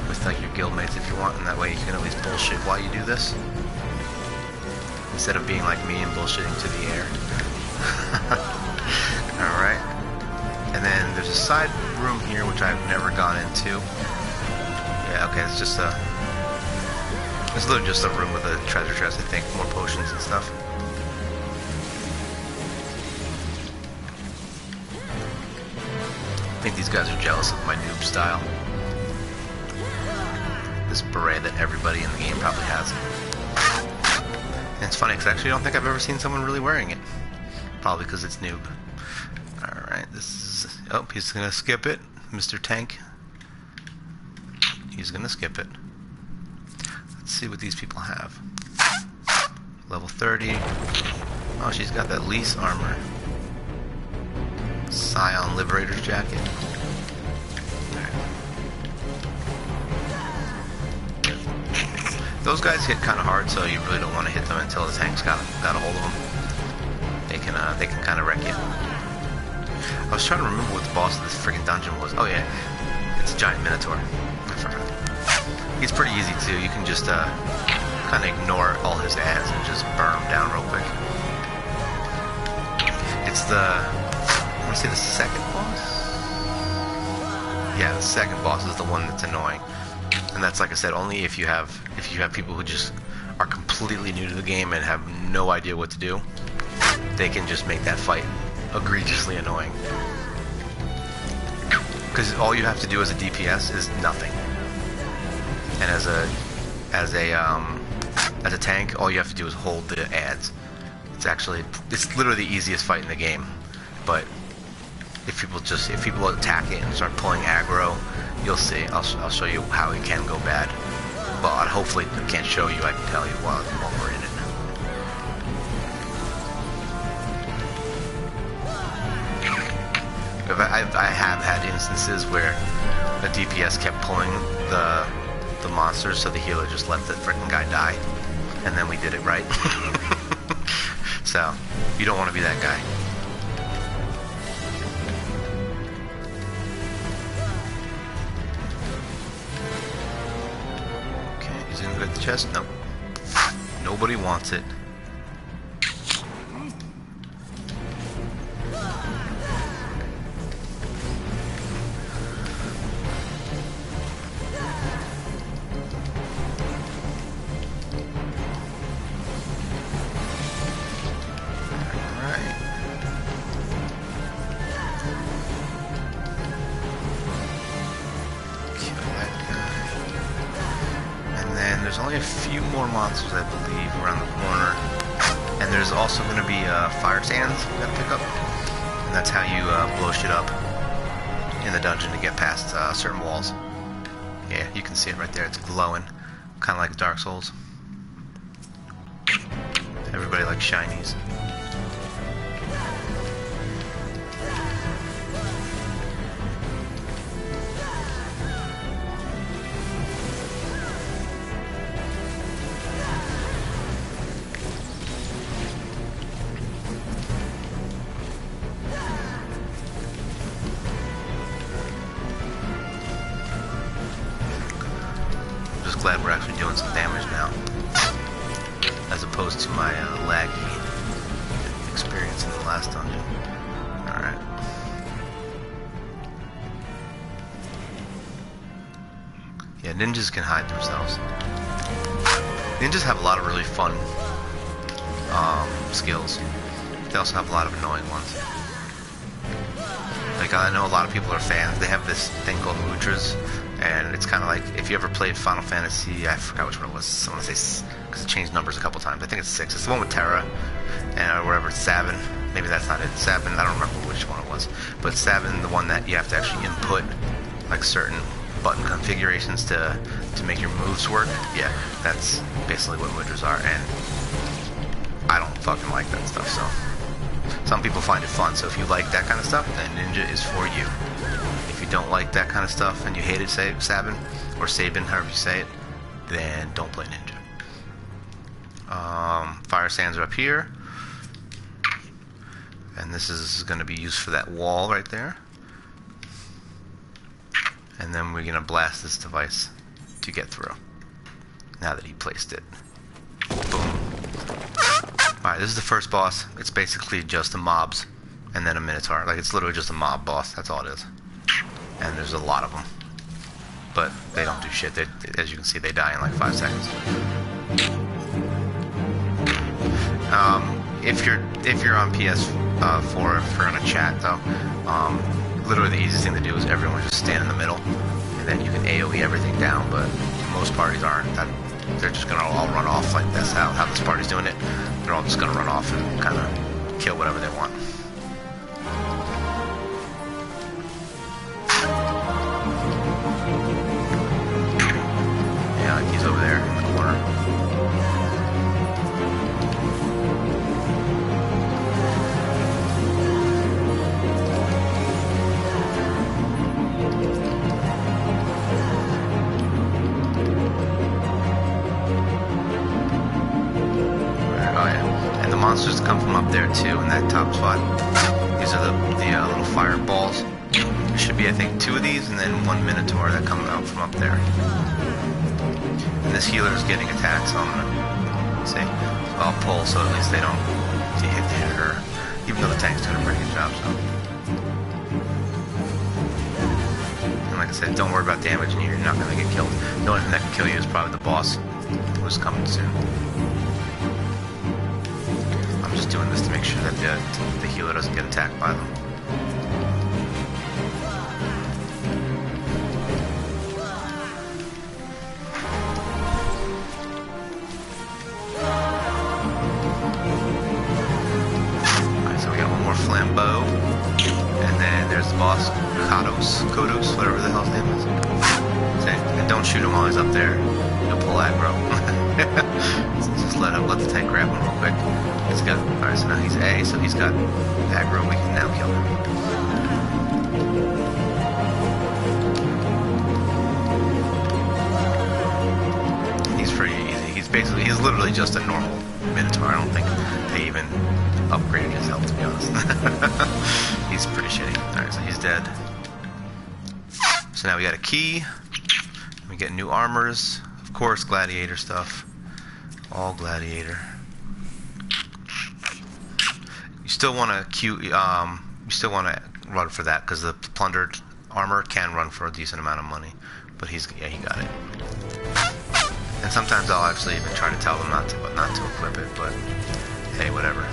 S1: with like your guild mates if you want, and that way you can at least bullshit while you do this instead of being like me and bullshitting to the air. Alright. And then there's a side room here which I've never gone into. Yeah, okay, it's just literally just a room with a treasure chest, I think, more potions and stuff. I think these guys are jealous of my noob style. This beret that everybody in the game probably has. And it's funny because actually I don't think I've ever seen someone really wearing it. Probably because it's noob. Alright, this is... Oh, he's gonna skip it. Mr. Tank. He's gonna skip it. Let's see what these people have. Level 30. Oh, she's got that lease armor. Scion Liberator's jacket. Right. Those guys hit kind of hard, so you really don't want to hit them until the tank's got a hold of them. They can kind of wreck you. I was trying to remember what the boss of this freaking dungeon was. Oh yeah, it's a giant minotaur. I forgot. He's pretty easy too. You can just kind of ignore all his ads and just burn him down real quick. It's the, I want to say the second boss? Yeah, the second boss is the one that's annoying. And that's, like I said, only if you have people who just are completely new to the game and have no idea what to do, they can just make that fight egregiously annoying. Because all you have to do as a DPS is nothing. And as a tank, all you have to do is hold the ads. It's literally the easiest fight in the game. But if people attack it and start pulling aggro, you'll see. I'll show you how it can go bad. But hopefully I can't show you. I can tell you while we're in it. I have had instances where a DPS kept pulling the monsters, so the healer just let the freaking guy die, and then we did it right. So you don't want to be that guy. Okay, he's gonna get the chest. Nope. Nobody wants it. There's only a few more monsters, I believe, around the corner. And there's also going to be fire sands you got to pick up. And that's how you blow shit up in the dungeon to get past certain walls. Yeah, you can see it right there. It's glowing. Kind of like Dark Souls. Everybody likes shinies. Glad we're actually doing some damage now, as opposed to my laggy experience in the last dungeon. Alright. Yeah, ninjas can hide themselves. Ninjas have a lot of really fun skills. They also have a lot of annoying ones. Like, I know a lot of people are fans. They have this thing called Mudras. And it's kind of like, if you ever played Final Fantasy, I forgot which one it was, I want to say, because it changed numbers a couple times, I think it's 6, it's the one with Terra, and wherever it's Sabin, maybe that's not it, Sabin, I don't remember which one it was, but Sabin, the one that you have to actually input, like, certain button configurations to make your moves work, yeah, that's basically what Mudras are, and I don't fucking like that stuff, so, some people find it fun, so if you like that kind of stuff, then Ninja is for you. If you don't like that kind of stuff and you hated Sabin, or Sabin, however you say it, then don't play Ninja. Fire sands are up here. And this is going to be used for that wall right there. And then we're going to blast this device to get through. Now that he placed it. Boom. Alright, this is the first boss. It's basically just the mobs and then a Minotaur. Like, it's literally just a mob boss. That's all it is. And there's a lot of them, but they don't do shit. As you can see, they die in like 5 seconds. If you're on PS4, if you're on a chat though, literally the easiest thing to do is everyone just stand in the middle, and then you can AOE everything down. But most parties aren't. They're just gonna all run off. Like that's how this party's doing it. They're all just gonna run off and kind of kill whatever they want. He's over there in the corner. Oh yeah, and the monsters come from up there too, in that top spot. These are the little fireballs. There should be, I think, 2 of these, and then 1 Minotaur that come out from up there. this healer is getting attacked, so I'm gonna see. I'll pull so at least they don't hit her. Even though the tank's doing a pretty good job, so. And like I said, don't worry about damage and you're not gonna get killed. The only thing that can kill you is probably the boss who's coming soon. I'm just doing this to make sure that the healer doesn't get attacked by them. Flambeau, and then there's the boss, Kodos, whatever the hell his name is. And don't shoot him while he's up there. He'll pull aggro. Just let the tank grab him real quick. He's got. All right, so now he's A, so he's got aggro. We can now kill him. He's pretty easy. He's literally just a normal Minotaur. I don't think they even upgraded his health, to be honest. He's pretty shitty. Alright, so he's dead. So now we got a key. We get new armors. Of course, gladiator stuff. All gladiator. You still want to run for that, because the plundered armor can run for a decent amount of money. But he got it. And sometimes I'll actually even try to tell them not to equip it, but hey, whatever.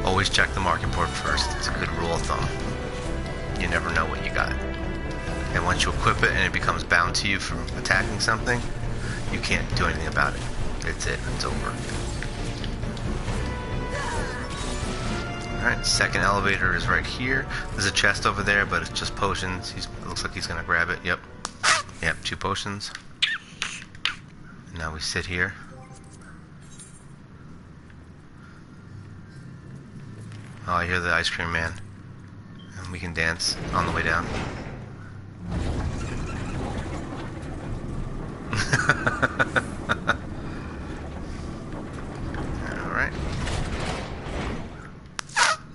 S1: Always check the marking board first. It's a good rule of thumb. You never know what you got. And once you equip it and it becomes bound to you for attacking something, you can't do anything about it. It's it. It's over. Alright, second elevator is right here. There's a chest over there, but it's just potions. It looks like he's going to grab it. Yep. Yep, 2 potions. And now we sit here. Oh, I hear the ice cream man. And we can dance on the way down. Alright.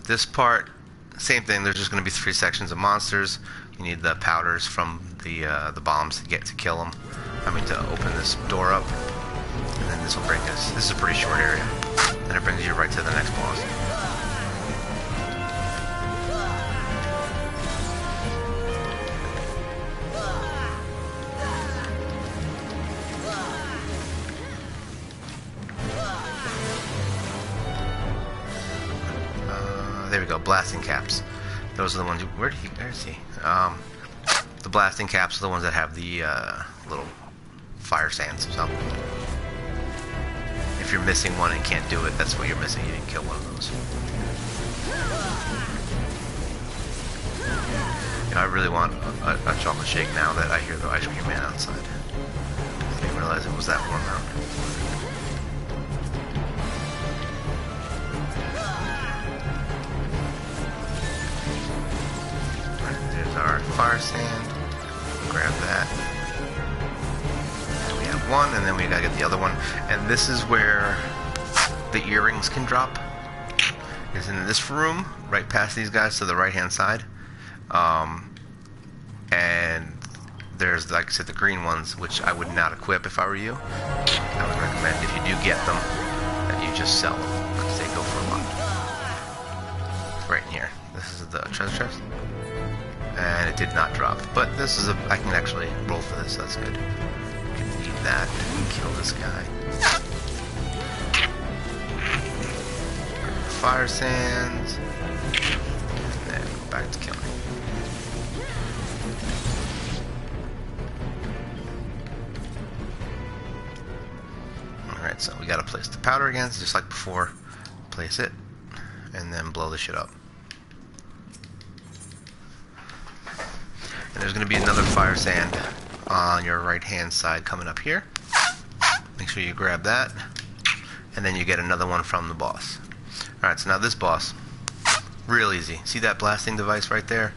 S1: This part, same thing. There's just going to be 3 sections of monsters. You need the powders from the bombs to kill them. To open this door up. And then this will bring us. This is a pretty short area. Then it brings you right to the next boss. There we go, blasting caps. Those are the ones. Where is he? The blasting caps are the ones that have the little fire sands. So if you're missing one and can't do it, that's what you're missing. You didn't kill one of those. You know, I really want a chocolate shake now that I hear the ice cream man outside. I didn't realize it was that warm out. Our fire sand, grab that. And we have one, and then we gotta get the other one. And this is where the earrings can drop. It's in this room, right past these guys to the right-hand side. And there's, like I said, the green ones, which I would not equip if I were you. I would recommend, if you do get them, that you just sell them, because they go for a lot. Right in here. This is the treasure chest. And it did not drop. But this is I can actually roll for this, that's good. You can need that and kill this guy. Fire sands. And then go back to killing. Alright, so we gotta place the powder again, just like before. Place it. And then blow this shit up. And there's going to be another fire sand on your right hand side coming up here. Make sure you grab that. And then you get another one from the boss. Alright, so now this boss, real easy. See that blasting device right there?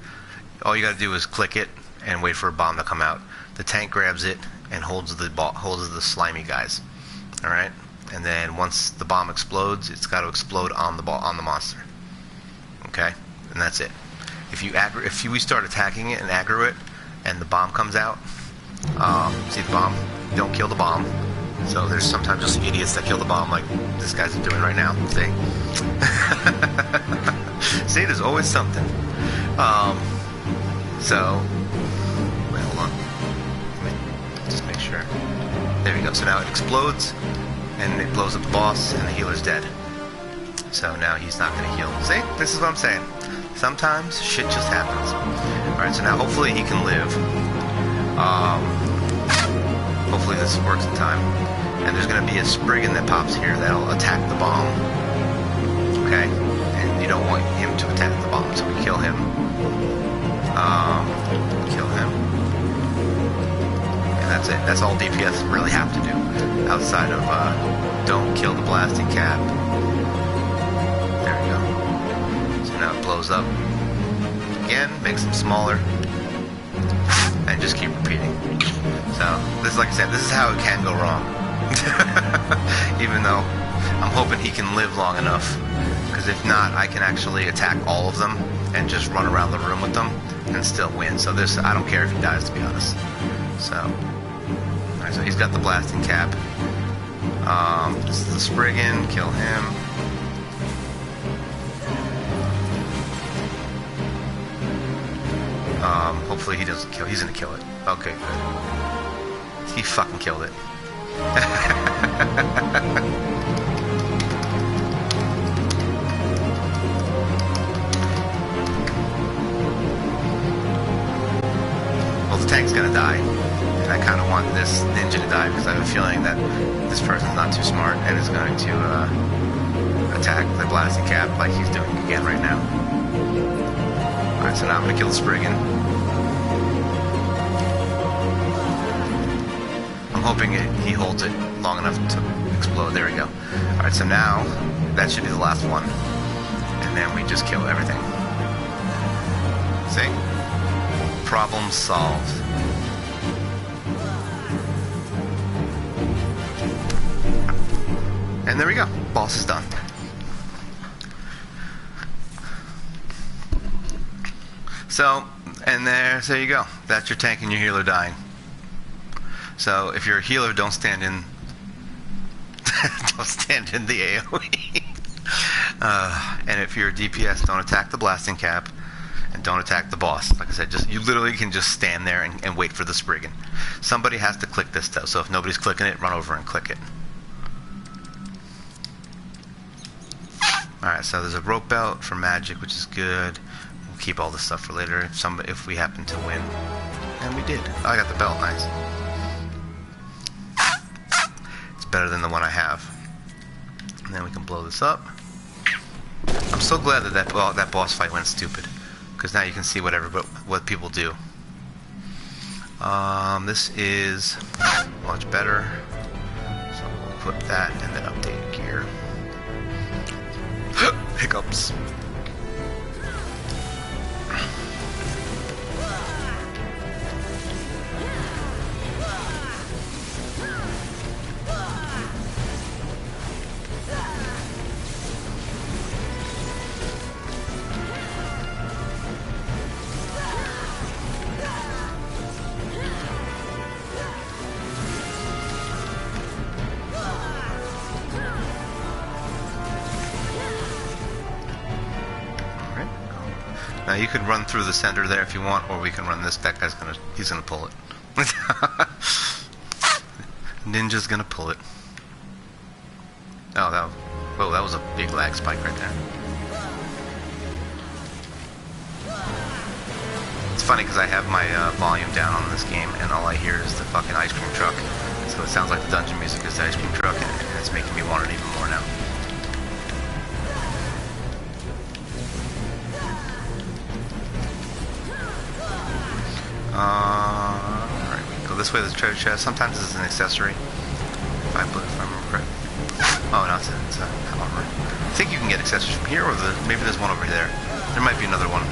S1: All you got to do is click it and wait for a bomb to come out. The tank grabs it and holds the slimy guys. Alright? And then once the bomb explodes, it's got to explode on the monster. Okay? And that's it. If we start attacking it and aggro it, and the bomb comes out, see the bomb? don't kill the bomb. So there's sometimes just idiots that kill the bomb, like this guy's doing right now. See? See, there's always something. So, wait, hold on. Just make sure. There we go. So now it explodes, and it blows up the boss, and the healer's dead. So now he's not going to heal. See? This is what I'm saying. Sometimes shit just happens. Alright, so now hopefully he can live. Hopefully this works in time. And there's going to be a Spriggan that pops here that'll attack the bomb. Okay? And you don't want him to attack the bomb, so we kill him. Kill him. And that's it. That's all DPS really have to do. Outside of, don't kill the blasting cap. There we go. So now it blows up. Again, makes them smaller. And just keep repeating. So, this is, like I said, this is how it can go wrong. Even though I'm hoping he can live long enough. Because if not, I can actually attack all of them and just run around the room with them and still win. So this, I don't care if he dies, to be honest. So, alright, so he's got the blasting cap. This is the Spriggan, kill him. Hopefully he doesn't kill, he's gonna kill it. Okay, good. He fucking killed it. Well, the tank's gonna die, and I kind of want this ninja to die because I have a feeling that this person's not too smart and is going to attack the blasting cap like he's doing again right now. Alright, so now I'm gonna kill the Spriggan. I'm hoping he holds it long enough to explode. There we go. Alright, so now that should be the last one. And then we just kill everything. See? Problem solved. And there we go. Boss is done. So, and so you go. That's your tank and your healer dying. So, if you're a healer, don't stand in the AoE. And if you're a DPS, don't attack the blasting cap and don't attack the boss. Like I said, you literally can just stand there and wait for the Spriggan. Somebody has to click this though, so if nobody's clicking it, run over and click it. Alright, so there's a rope belt for magic, which is good. We'll keep all this stuff for later if we happen to win. And we did. Oh, I got the belt, nice. It's better than the one I have. And then we can blow this up. I'm so glad that that boss fight went stupid, because now you can see what people do. This is much better. So we'll equip that and then update gear. Hiccups. Now you could run through the center there if you want, or we can run this. That guy's he's gonna pull it. Ninja's gonna pull it. Oh, that was a big lag spike right there. It's funny because I have my volume down on this game, and all I hear is the fucking ice cream truck. So it sounds like the dungeon music is the ice cream truck, and it's making me want it even more now. Alright, we go this way, there's a treasure chest. Sometimes this is an accessory. If I remember correctly. Oh, no, it's a armor. I think you can get accessories from here, or maybe there's one over there. There might be another one.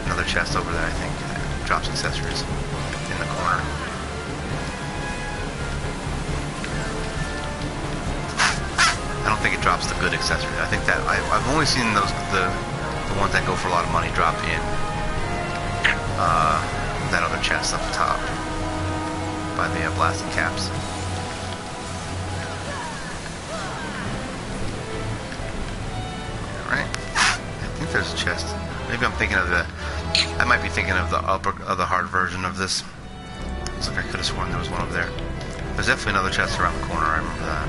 S1: Another chest over there, I think. That drops accessories in the corner. I don't think it drops the good accessories. I think that I've only seen the ones that go for a lot of money drop in that other chest up the top. by the blasted caps. Alright. I think there's a chest. Maybe I'm thinking of the... I might be thinking of the the hard version of this. Looks like I could have sworn there was one over there. There's definitely another chest around the corner, I remember that.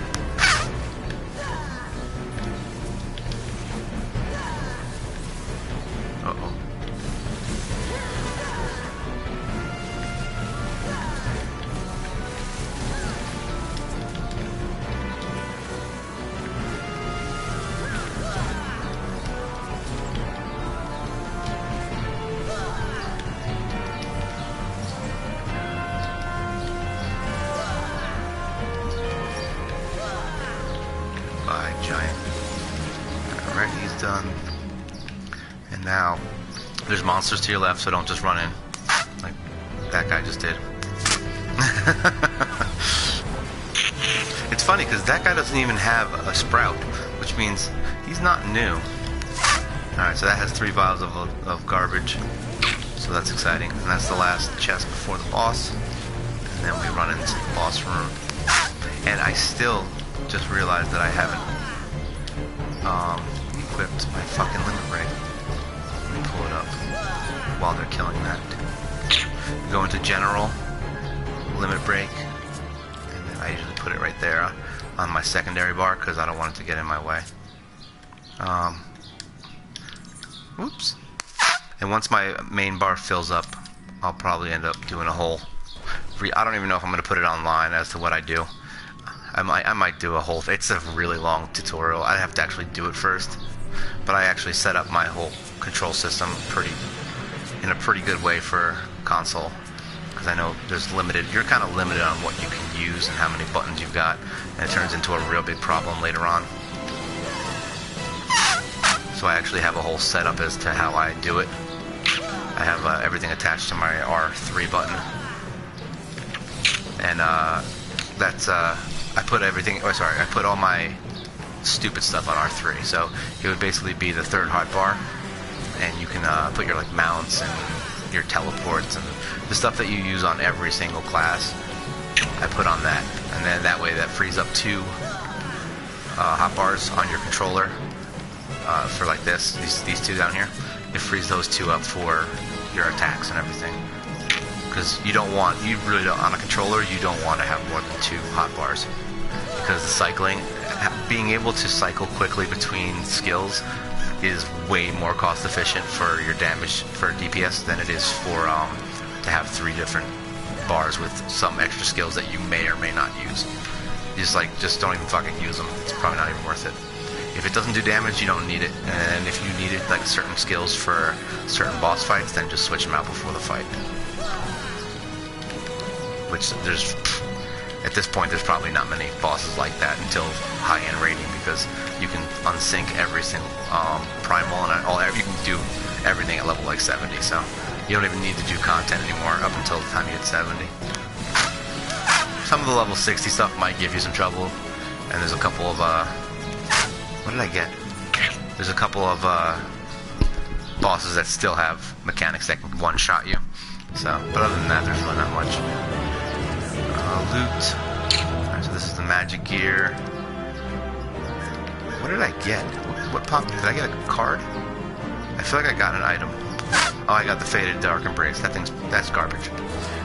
S1: Uh-oh. Giant. Alright, he's done. And now, there's monsters to your left, so don't just run in. Like that guy just did. It's funny, because that guy doesn't even have a sprout, which means he's not new. Alright, so that has 3 vials of garbage. So that's exciting. And that's the last chest before the boss. And then we run into the boss room. And I still just realized that I haven't equipped my fucking limit break. Let me pull it up while they're killing that. Go into general, limit break, and then I usually put it right there on my secondary bar because I don't want it to get in my way. Whoops. And once my main bar fills up, I'll probably end up doing a whole... I don't even know if I'm going to put it online as to what I do. I might do a whole... It's a really long tutorial. I'd have to actually do it first. But I actually set up my whole control system in a pretty good way for console. Because I know there's limited... You're kind of limited on what you can use and how many buttons you've got. And it turns into a real big problem later on. So I actually have a whole setup as to how I do it. I have everything attached to my R3 button. And that's... I put everything... Oh, sorry. I put all my stupid stuff on R3. So it would basically be the third hotbar. And you can put your like mounts and your teleports and the stuff that you use on every single class. I put on that. And then that way that frees up 2 hotbars on your controller for like these 2 down here. It frees those 2 up for your attacks and everything. Because you really don't, on a controller, you don't want to have more than 2 hotbars. Because the cycling, being able to cycle quickly between skills is way more cost efficient for your damage for DPS than it is for to have 3 different bars with some extra skills that you may or may not use. Just don't even fucking use them. It's probably not even worth it. If it doesn't do damage, you don't need it. And if you need it, like certain skills for certain boss fights, then just switch them out before the fight. Which at this point, there's probably not many bosses like that until high-end rating, because you can unsync every single primal and you can do everything at level like 70. So you don't even need to do content anymore up until the time you hit 70. Some of the level 60 stuff might give you some trouble, and there's a couple of what did I get? There's a couple of bosses that still have mechanics that can one-shot you. So, but other than that, there's really not much. Loot. Alright, so this is the magic gear. What did I get? What popped? Did I get a card? I feel like I got an item. Oh, I got the Faded Dark Embrace. That's garbage.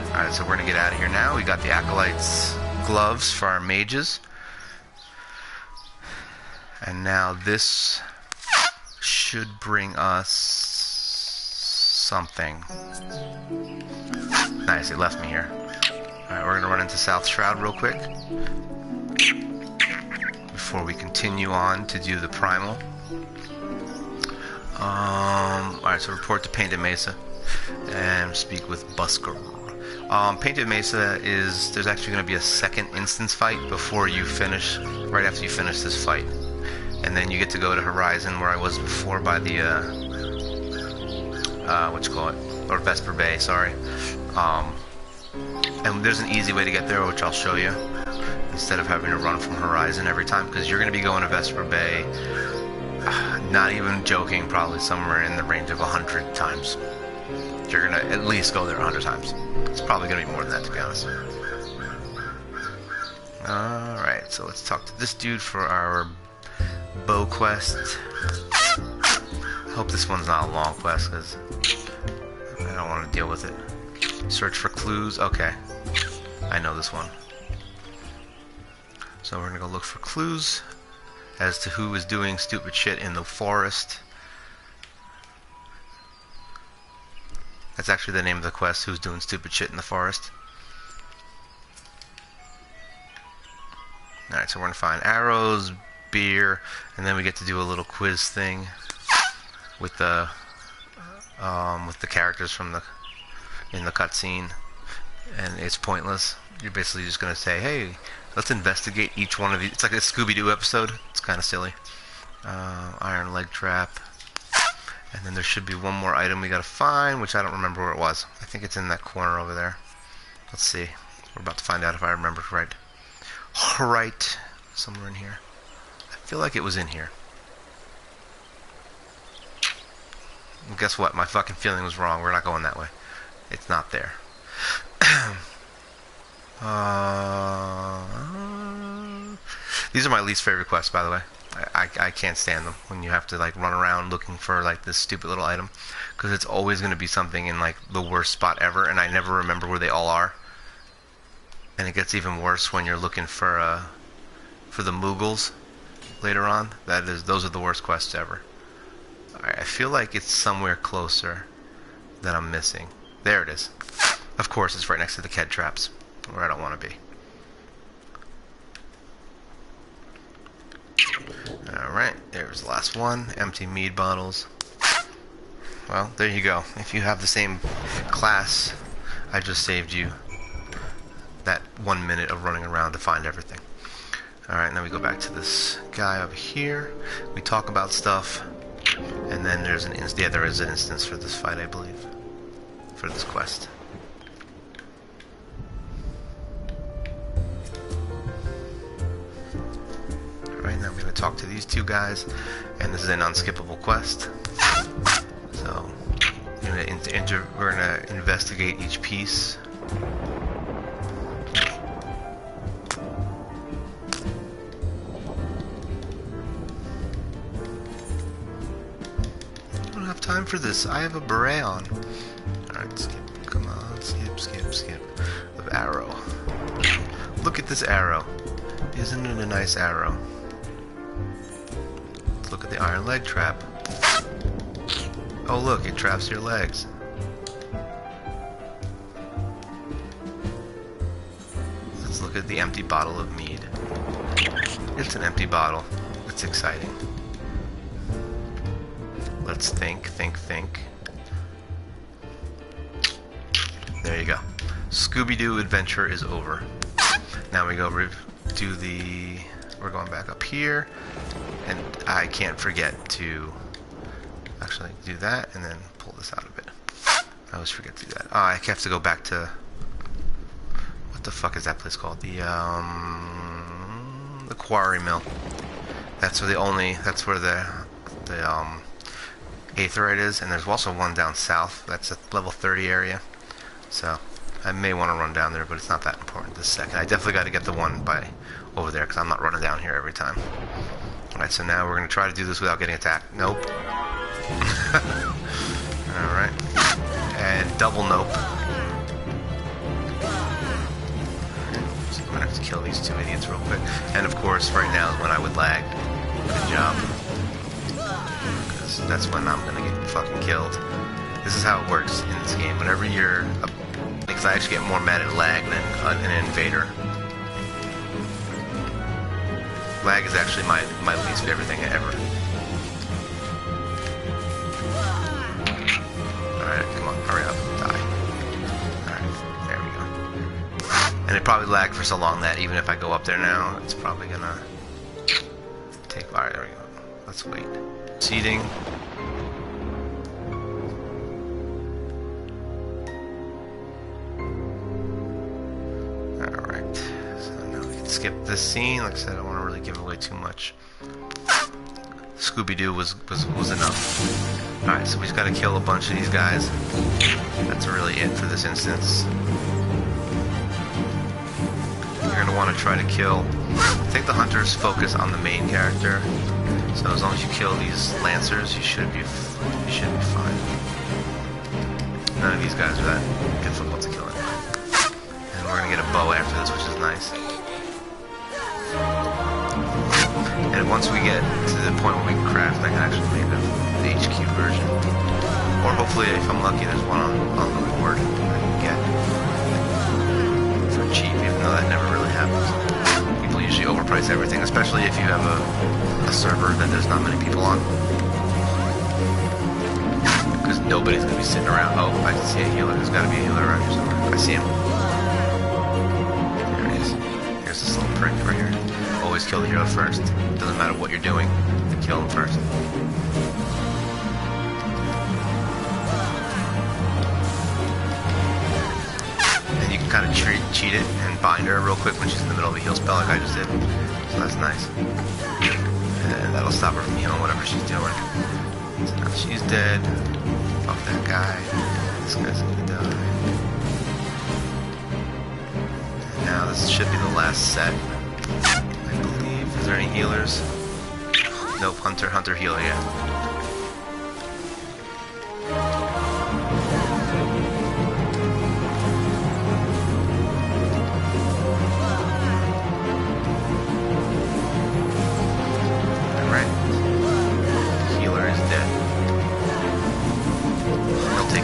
S1: Alright, so we're gonna get out of here now. We got the Acolyte's gloves for our mages. And now this should bring us something. Nice, it left me here. Alright, we're going to run into South Shroud real quick before we continue on to do the primal. Alright, so report to Painted Mesa and speak with Busker. Painted Mesa there's actually going to be a second instance fight before you finish, right after you finish this fight. And then you get to go to Horizon, where I was before by the, or Vesper Bay, sorry. And there's an easy way to get there, which I'll show you, instead of having to run from Horizon every time, because you're going to be going to Vesper Bay, not even joking, probably somewhere in the range of 100 times. You're going to at least go there 100 times. It's probably going to be more than that, to be honest. Alright, so let's talk to this dude for our bow quest. I hope this one's not a long quest, because I don't want to deal with it. Search for clues. Okay. I know this one. So we're going to go look for clues as to who is doing stupid shit in the forest. That's actually the name of the quest, who's doing stupid shit in the forest. Alright, so we're going to find arrows, beer, and then we get to do a little quiz thing with the characters from in the cutscene, and it's pointless. You're basically just going to say, hey, let's investigate each one of these. It's like a Scooby-Doo episode. It's kind of silly. Iron leg trap. And then there should be one more item we got to find, which I don't remember where it was. I think it's in that corner over there. Let's see. We're about to find out if I remember right. Right, somewhere in here. I feel like it was in here. And guess what? My fucking feeling was wrong. We're not going that way. It's not there. These are my least favorite quests, by the way. I can't stand them when you have to like run around looking for like this stupid little item, because it's always going to be something in like the worst spot ever, and I never remember where they all are. And it gets even worse when you're looking for the Moogles later on. Those are the worst quests ever. Alright, I feel like it's somewhere closer that I'm missing. There it is. Of course, it's right next to the Ked traps, where I don't want to be. Alright, there's the last one. Empty mead bottles. Well, there you go. If you have the same class, I just saved you that 1 minute of running around to find everything. Alright, now we go back to this guy over here. We talk about stuff, and then there's an instance. Yeah, there is an instance for this fight, I believe. For this quest. Alright, now I'm going to talk to these two guys, and this is an unskippable quest. So, we're going to investigate each piece. I don't have time for this. I have a beret on. Alright, skip. Come on, skip, skip, skip. The arrow. Look at this arrow. Isn't it a nice arrow? Let's look at the iron leg trap. Oh look, it traps your legs. Let's look at the empty bottle of mead. It's an empty bottle. It's exciting. Let's think, think, think. There you go. Scooby-Doo adventure is over. Now we go do the... We're going back up here. And I can't forget to actually do that and then pull this out a bit. I always forget to do that. Oh, I have to go back to... What the fuck is that place called? The quarry mill. That's where the aetherite is, and there's also one down south. That's a level 30 area. So I may want to run down there, but it's not that important this second. I definitely got to get the one by over there, because I'm not running down here every time. Alright, so now we're going to try to do this without getting attacked. Nope. Alright. And double nope. So I'm going to have to kill these two idiots real quick. And of course, right now is when I would lag. Good job. Because that's when I'm going to get fucking killed. This is how it works in this game. Whenever you're... Because I actually get more mad at lag than an invader. Lag is actually my least favorite thing ever. Alright, come on, hurry up, die. Alright, there we go. And it probably lagged for so long that even if I go up there now, it's probably gonna take... Alright, there we go. Let's wait. Seating. Alright, so now we can skip this scene. Like I said, I don't want to really give away too much. Scooby-Doo was enough. Alright, so we just gotta kill a bunch of these guys. That's really it for this instance. You're gonna to want to try to kill. I think the hunters focus on the main character, so as long as you kill these lancers, you should be fine. None of these guys are that difficult to kill anyway. And we're gonna get a bow after this, which is nice. And once we get to the point where we can craft, I can actually make the HQ version. Or hopefully, if I'm lucky, there's one on the board I can get for cheap, even though that never really happens. People usually overprice everything, especially if you have a server that there's not many people on. Because nobody's going to be sitting around. Oh, I can see a healer. There's got to be a healer around here somewhere. I see him. There he is. Here's this little prick right here. Always kill the hero first. Doesn't matter what you're doing, kill him first. And you can kind of cheat it and bind her real quick when she's in the middle of a heal spell like I just did. So that's nice. And that'll stop her from healing whatever she's doing. So now she's dead. Fuck that guy. This guy's gonna die. And now this should be the last set. I believe. Is there any healers? Nope, Hunter healer, yeah.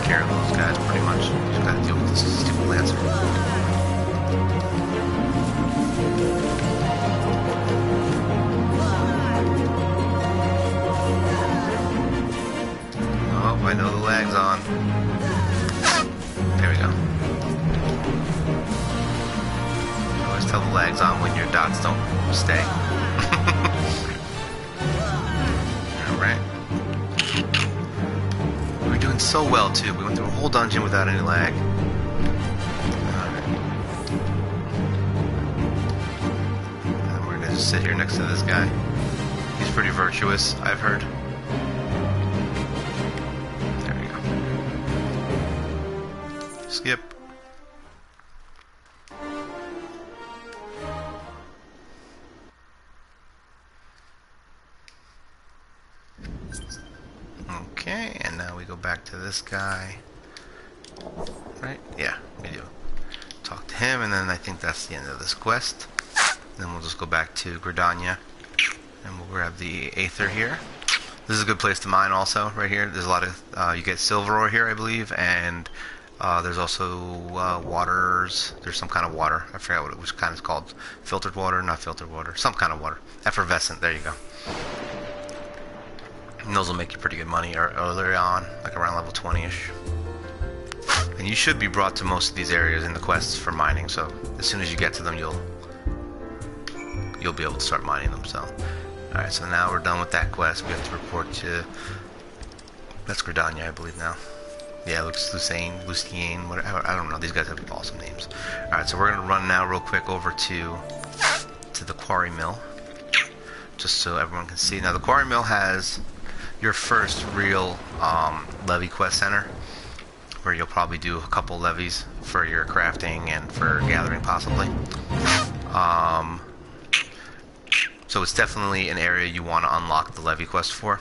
S1: Care of those guys pretty much. You just gotta deal with this stupid lancer. Oh, I know the lag's on. There we go. I always tell the lag's on when your dots don't stay. Alright. We're doing so well too. We went through a whole dungeon without any lag. And we're gonna just sit here next to this guy. He's pretty virtuous, I've heard. There we go. Skip. Okay, and now we go back to this guy. Right? Yeah, we do. Talk to him, and then I think that's the end of this quest. Then we'll just go back to Gridania, and we'll grab the Aether here. This is a good place to mine also, right here. There's a lot of, you get silver ore here, I believe, and there's also waters. There's some kind of water. I forgot which kind it's called. Filtered water? Not filtered water. Some kind of water. Effervescent, there you go. And those will make you pretty good money earlier on, like around level 20-ish. And you should be brought to most of these areas in the quests for mining, so as soon as you get to them, you'll be able to start mining them. So, alright, so now we're done with that quest. We have to report to... That's Gridania, I believe now. Yeah, Lucien, whatever. I don't know. These guys have awesome names. Alright, so we're going to run now real quick over to the quarry mill, just so everyone can see. Now, the quarry mill has your first real levy quest center, where you'll probably do a couple levies for your crafting and for gathering possibly. So it's definitely an area you want to unlock the levy quest for.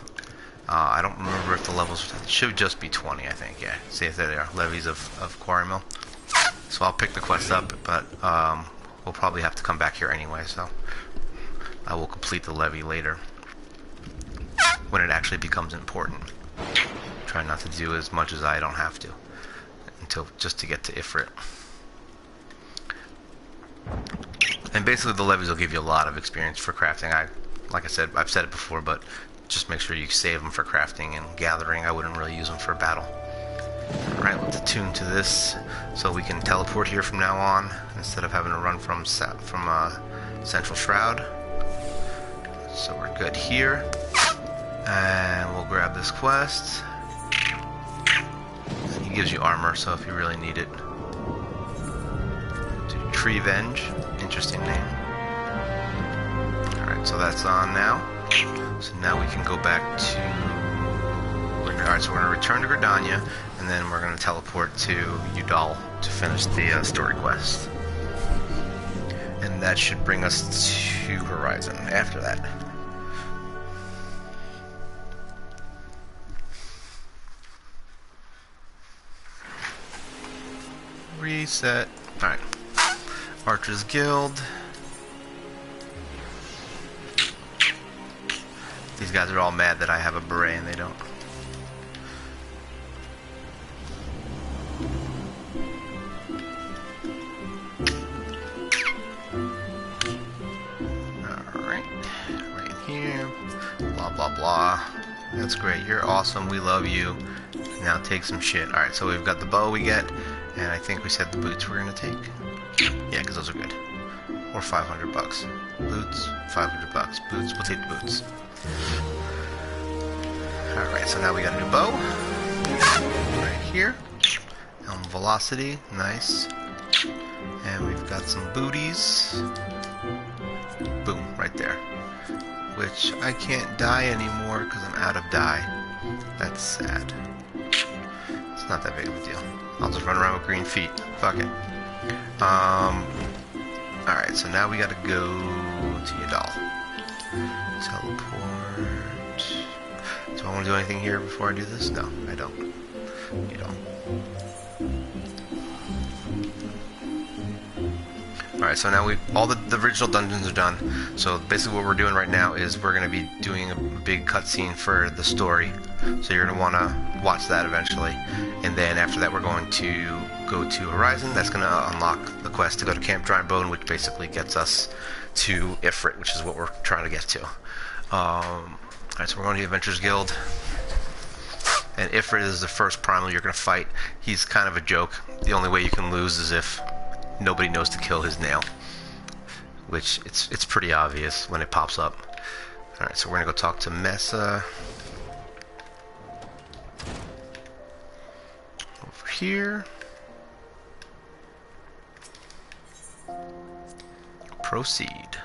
S1: I don't remember if the levels should just be 20, I think. Yeah, see if there they are, levies of quarry mill. So I'll pick the quest up, but we'll probably have to come back here anyway, so I will complete the levy later when it actually becomes important. Try not to do as much as I don't have to, just to get to Ifrit. And basically the levies will give you a lot of experience for crafting. Like I said, I've said it before, but just make sure you save them for crafting and gathering. I wouldn't really use them for battle. Alright, let's attune to this so we can teleport here from now on instead of having to run from Central Shroud. So we're good here. And we'll grab this quest. And he gives you armor, so if you really need it. Tree Venge. Interesting name. Alright, so that's on now. So now we can go back to... Alright, so we're going to return to Gridania, and then we're going to teleport to Udal to finish the story quest. And that should bring us to Horizon after that. Reset. Alright. Archer's Guild. These guys are all mad that I have a beret and they don't. Alright. Right here. Blah blah blah. That's great. You're awesome. We love you. Now take some shit. Alright, so we've got the bow we get. And I think we said the boots we're gonna take. Yeah, because those are good. Or 500 bucks. Boots, 500 bucks. Boots, we'll take the boots. Alright, so now we got a new bow. Right here. Elm velocity, nice. And we've got some booties. Boom, right there. Which I can't dye anymore because I'm out of dye. That's sad. It's not that big of a deal. I'll just run around with green feet. Fuck it. Alright, so now we gotta go to Yadal. Teleport. Do I want to do anything here before I do this? No, I don't. You don't. Alright, so now all the original dungeons are done. So basically what we're doing right now is we're going to be doing a big cutscene for the story. So you're going to want to watch that eventually. And then after that we're going to go to Horizon. That's going to unlock the quest to go to Camp Dry Bone, which basically gets us to Ifrit, which is what we're trying to get to. Alright, so we're going to the Adventurers Guild. And Ifrit is the first primal you're going to fight. He's kind of a joke. The only way you can lose is if nobody knows to kill his nail, which it's pretty obvious when it pops up. Alright, so we're gonna go talk to Mesa over here. Proceed.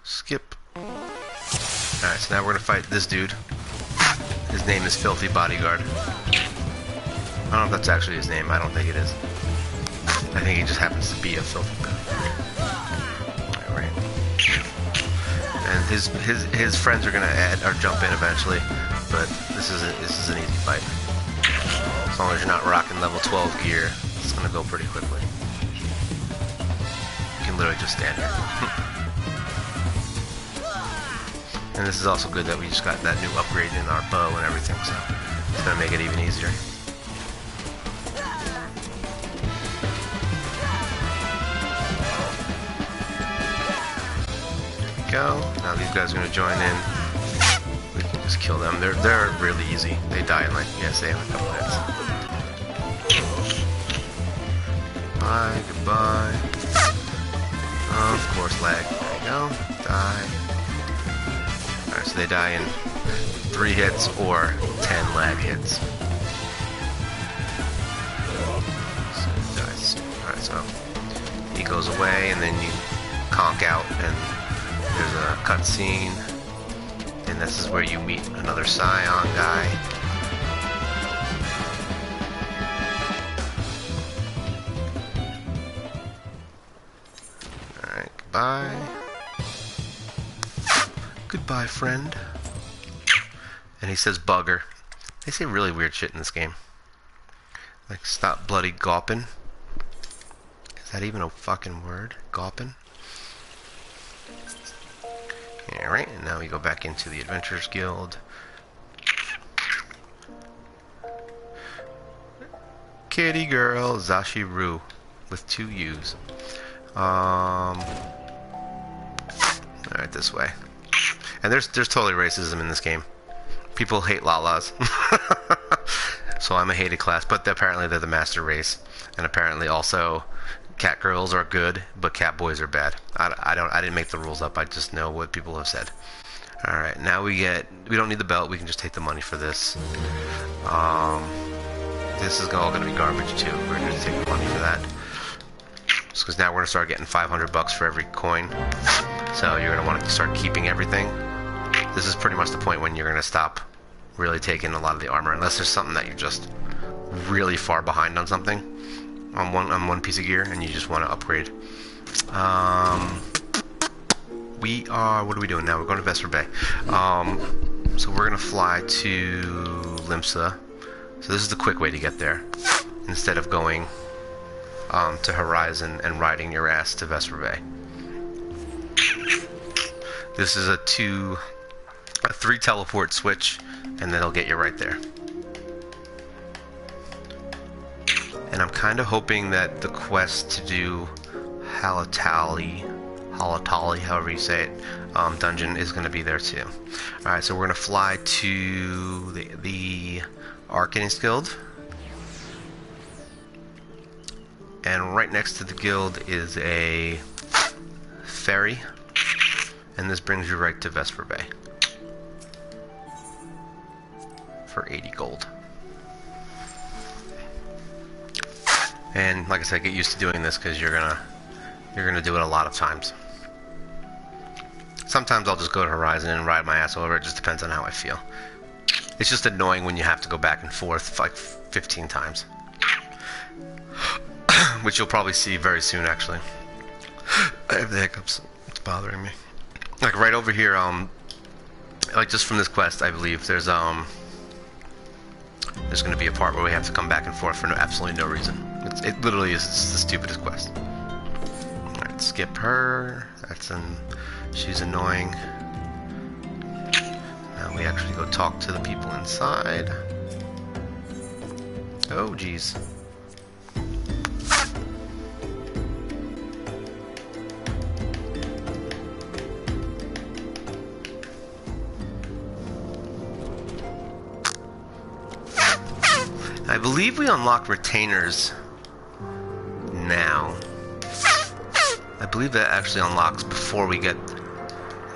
S1: Skip. Alright, so now we're gonna fight this dude. His name is Filthy Bodyguard. I don't know if that's actually his name. I don't think it is. I think he just happens to be a filthy bodyguard. Alright. And his friends are gonna add or jump in eventually, but this is an easy fight. As long as you're not rocking level 12 gear, it's gonna go pretty quickly. You can literally just stand here. And this is also good that we just got that new upgrade in our bow and everything, so it's going to make it even easier. There we go. Now these guys are going to join in. We can just kill them. They're really easy. They die in like, yes, they have a couple hits. Goodbye, goodbye. Of course, lag. There you go. Die. Alright, so they die in 3 hits or 10 lag hits. So he dies. Alright, so he goes away and then you conk out and there's a cutscene. And this is where you meet another Scion guy. Alright, goodbye. Goodbye, friend. And he says bugger. They say really weird shit in this game. Like, stop bloody gawping. Is that even a fucking word? Gawping? Alright, and now we go back into the Adventurers Guild. Kitty girl, Zashiru. With 2 U's. Alright, this way. And there's totally racism in this game. People hate Lalas. So I'm a hated class, but apparently they're the master race. And apparently also cat girls are good, but cat boys are bad. I didn't make the rules up. I just know what people have said. Alright, now we don't need the belt. We can just take the money for this. This is all going to be garbage too. We're going to take the money for that. Just because now we're going to start getting 500 bucks for every coin. So you're going to want to start keeping everything. This is pretty much the point when you're going to stop really take in a lot of the armor, unless there's something that you're just really far behind on something, on one piece of gear, and you just want to upgrade. What are we doing now? We're going to Vesper Bay. So we're gonna fly to Limsa. So this is the quick way to get there, instead of going to Horizon and riding your ass to Vesper Bay. This is a 3 teleport switch, and then it'll get you right there. And I'm kind of hoping that the quest to do Halatali, however you say it, dungeon is going to be there too. Alright, so we're going to fly to the Arcanist Guild. And right next to the guild is a ferry. And this brings you right to Vesper Bay. For 80 gold. And like I said, get used to doing this because you're gonna do it a lot of times. Sometimes I'll just go to Horizon and ride my ass over. It just depends on how I feel. It's just annoying when you have to go back and forth like 15 times. Which you'll probably see very soon, actually. I have the hiccups. It's bothering me. Like right over here, like just from this quest, I believe there's going to be a part where we have to come back and forth for absolutely no reason. It literally is the stupidest quest. Alright, skip her. She's annoying. Now we actually go talk to the people inside. Oh, geez. I believe we unlock retainers now. I believe that actually unlocks before we get...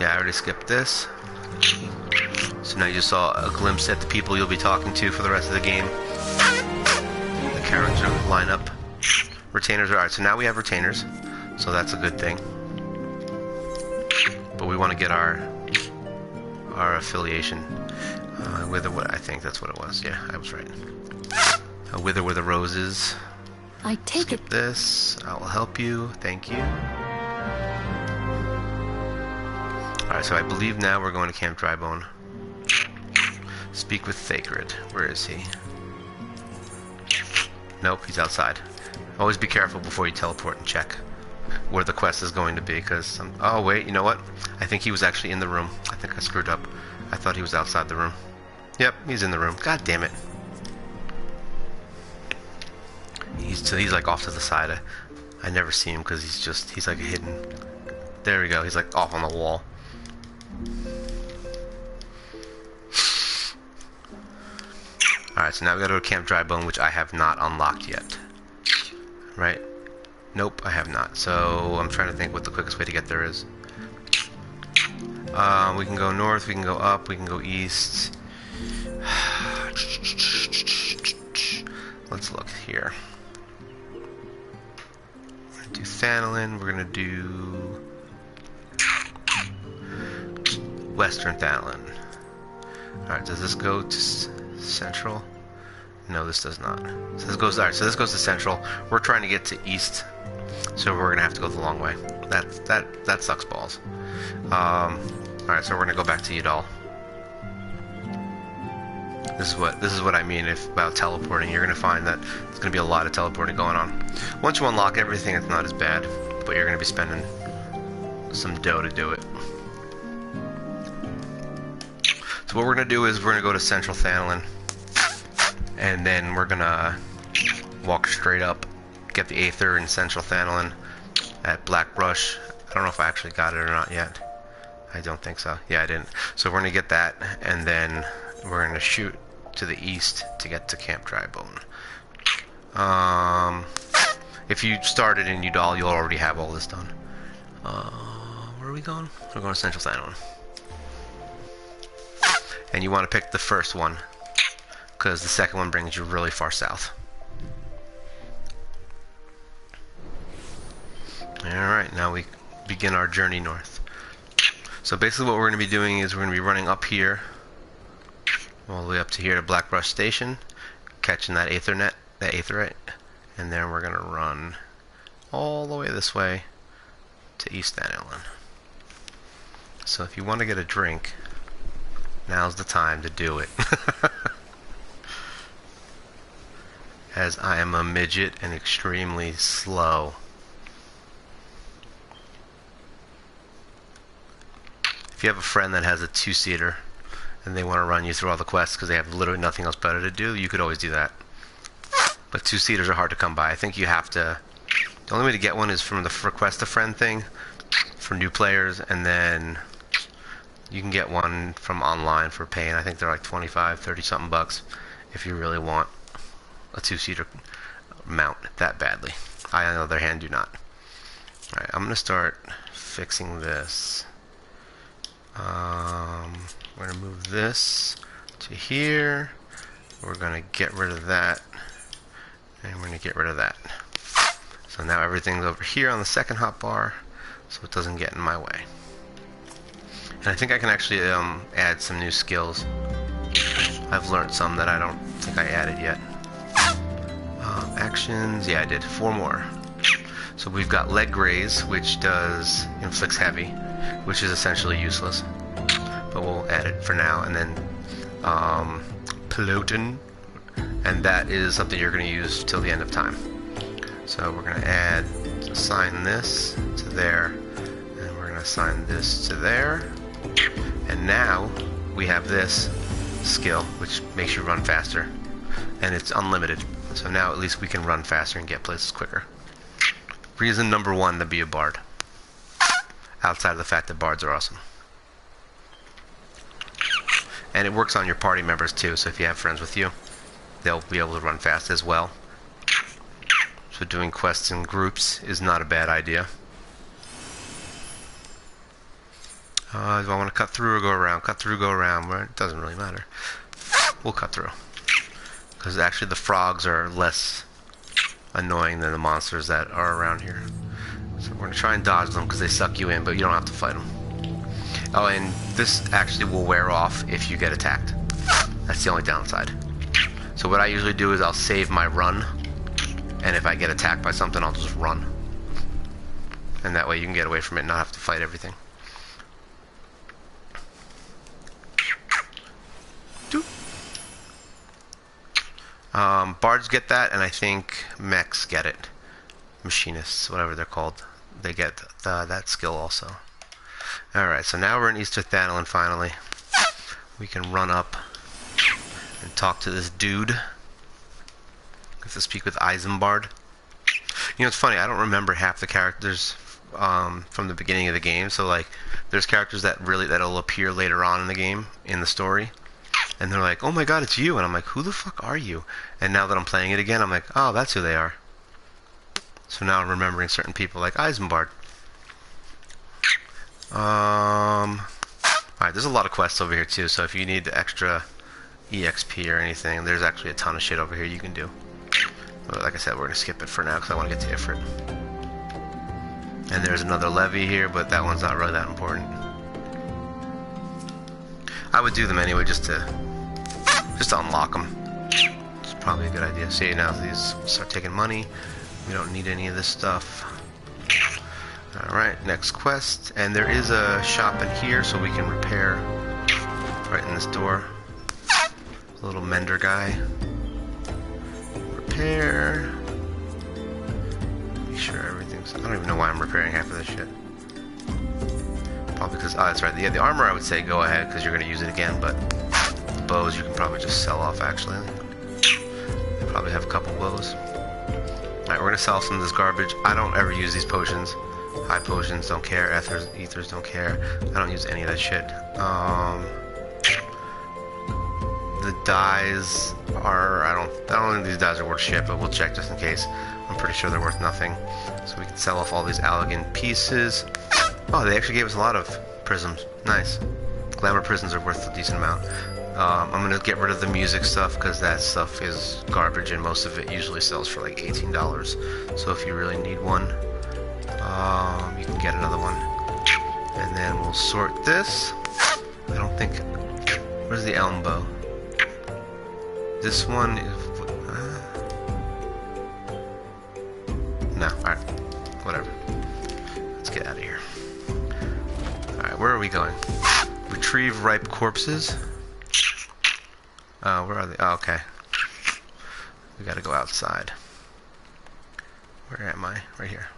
S1: Yeah, I already skipped this. So now you just saw a glimpse at the people you'll be talking to for the rest of the game. The character lineup. Retainers are... Alright, so now we have retainers. So that's a good thing. But we want to get our affiliation. Wither, I think that's what it was. Yeah, I was right. A wither with the roses.
S2: I take
S1: Skip this. I will help you. Thank you. Alright, so I believe now we're going to Camp Drybone. Speak with Thacred. Where is he? Nope, he's outside. Always be careful before you teleport and check where the quest is going to be, because... Oh, wait, you know what? I think he was actually in the room. I think I screwed up. I thought he was outside the room. Yep, he's in the room. God damn it. He's like off to the side. I never see him because he's like hidden. There we go. He's like off on the wall. Alright, so now we gotta go to Camp Drybone, which I have not unlocked yet. Right? Nope, I have not. So I'm trying to think what the quickest way to get there is. We can go north, we can go up, we can go east. Let's look here. We're gonna do Thanalin, we're gonna do Western Thanalin. Alright, does this go to Central? No, this does not. So this goes alright, so this goes to Central. We're trying to get to East, so we're gonna have to go the long way. That sucks balls. Alright, so we're gonna go back to Udal. This is what I mean about teleporting. You're gonna find that there's gonna be a lot of teleporting going on. Once you unlock everything, it's not as bad, but you're gonna be spending some dough to do it. So what we're gonna do is we're gonna go to Central Thanalin, and then we're gonna walk straight up, get the Aether in Central Thanalin at Blackbrush. I don't know if I actually got it or not yet. I don't think so. Yeah, I didn't. So we're gonna get that, and then we're gonna shoot to the east to get to Camp Drybone. If you started in Udal, you'll already have all this done. Where are we going? We're going to Central Thanalin. And you want to pick the first one, because the second one brings you really far south. Alright, now we begin our journey north. So basically what we're going to be doing is we're going to be running up here all the way up to here to Blackbrush Station, catching that aetherite, and then we're gonna run all the way this way to East Van Allen. So if you want to get a drink, now's the time to do it. As I am a midget and extremely slow. If you have a friend that has a two-seater and they want to run you through all the quests because they have literally nothing else better to do, you could always do that. But two-seaters are hard to come by. I think you have to... The only way to get one is from the request a friend thing for new players, and then you can get one from online for paying. I think they're like 25, 30 something bucks if you really want a two-seater mount that badly. I, on the other hand, do not. Alright, I'm going to start fixing this. We're going to move this to here. We're going to get rid of that. And we're going to get rid of that. So now everything's over here on the second hotbar, so it doesn't get in my way. And I think I can actually add some new skills. I've learned some that I don't think I added yet. Actions, yeah, I did 4 more. So we've got leg graze, which does inflicts heavy, which is essentially useless, but we'll add it for now. And then Peloton, and that is something you're going to use till the end of time. So we're going to assign this to there, and we're going to assign this to there. And now we have this skill, which makes you run faster, and it's unlimited. So now at least we can run faster and get places quicker. Reason number 1 to be a bard, outside of the fact that bards are awesome. And it works on your party members too, so if you have friends with you, they'll be able to run fast as well. So doing quests in groups is not a bad idea. Do I want to cut through or go around? Cut through, go around. Well, it doesn't really matter. We'll cut through. Because actually the frogs are less annoying than the monsters that are around here. So we're going to try and dodge them because they suck you in, but you don't have to fight them. Oh, and this actually will wear off if you get attacked. That's the only downside. So what I usually do is I'll save my run, and if I get attacked by something, I'll just run. And that way you can get away from it and not have to fight everything. Bards get that, and I think mechs get it. Machinists, whatever they're called. They get that skill also. Alright, so now we're in East Van Allen finally. We can run up and talk to this dude. I have to speak with Isambard. You know, it's funny, I don't remember half the characters from the beginning of the game, so like, there's characters that'll appear later on in the game, in the story. And they're like, oh my god, it's you. And I'm like, who the fuck are you? And now that I'm playing it again, I'm like, oh, that's who they are. So now I'm remembering certain people like Isambard. Alright, there's a lot of quests over here too, so if you need extra EXP or anything, there's actually a ton of shit over here you can do. But like I said, we're going to skip it for now because I want to get to Ifrit. And there's another levy here, but that one's not really that important. I would do them anyway just to unlock them. It's probably a good idea. See, now these start taking money. We don't need any of this stuff. Alright, next quest. And there is a shop in here, so we can repair right in this door. A little mender guy. Repair. Make sure everything's... I don't even know why I'm repairing half of this shit. Probably because... Oh, that's right. Yeah, the armor I would say go ahead, because you're going to use it again, but the bows you can probably just sell off, actually. They probably have a couple bows. Alright, we're going to sell some of this garbage. I don't ever use these potions. High potions, don't care. Ethers, don't care. I don't use any of that shit. The dyes are... I don't think these dyes are worth shit, but we'll check just in case. I'm pretty sure they're worth nothing. So we can sell off all these Allegan pieces. Oh, they actually gave us a lot of prisms. Nice. Glamour prisms are worth a decent amount. I'm going to get rid of the music stuff because that stuff is garbage and most of it usually sells for like $18. So if you really need one, you can get another one. And then we'll sort this. I don't think... Where's the elm bow? This one is... no, alright. Whatever. Let's get out of here. Alright, where are we going? Retrieve ripe corpses. Where are they? Oh, okay. We gotta go outside. Where am I? Right here.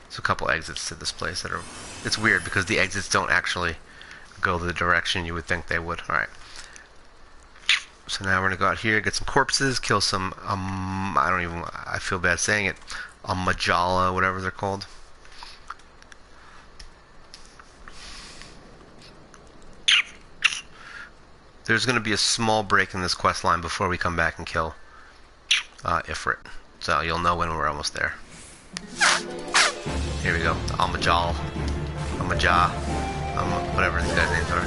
S1: There's a couple exits to this place that are... It's weird because the exits don't actually go the direction you would think they would. Alright. So now we're gonna go out here, get some corpses, kill some, I feel bad saying it, Majala, whatever they're called. There's gonna be a small break in this quest line before we come back and kill Ifrit. So you'll know when we're almost there. Here we go, Amajal, Amajah, whatever these guys' names are.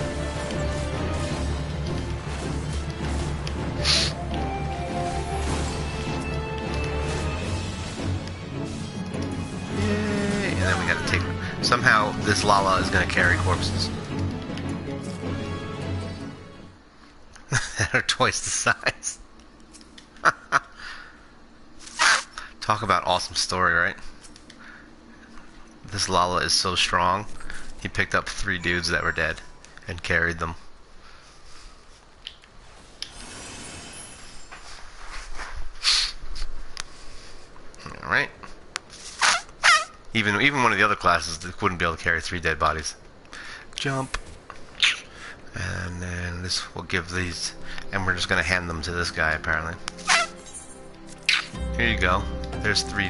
S1: Yay, and then we gotta take... Somehow this Lala is gonna carry corpses. That are twice the size. Talk about awesome story, right? This Lala is so strong. He picked up 3 dudes that were dead and carried them. Alright. Even one of the other classes wouldn't be able to carry 3 dead bodies. Jump. And then this will give these, and we're just going to hand them to this guy apparently. Here you go. There's 3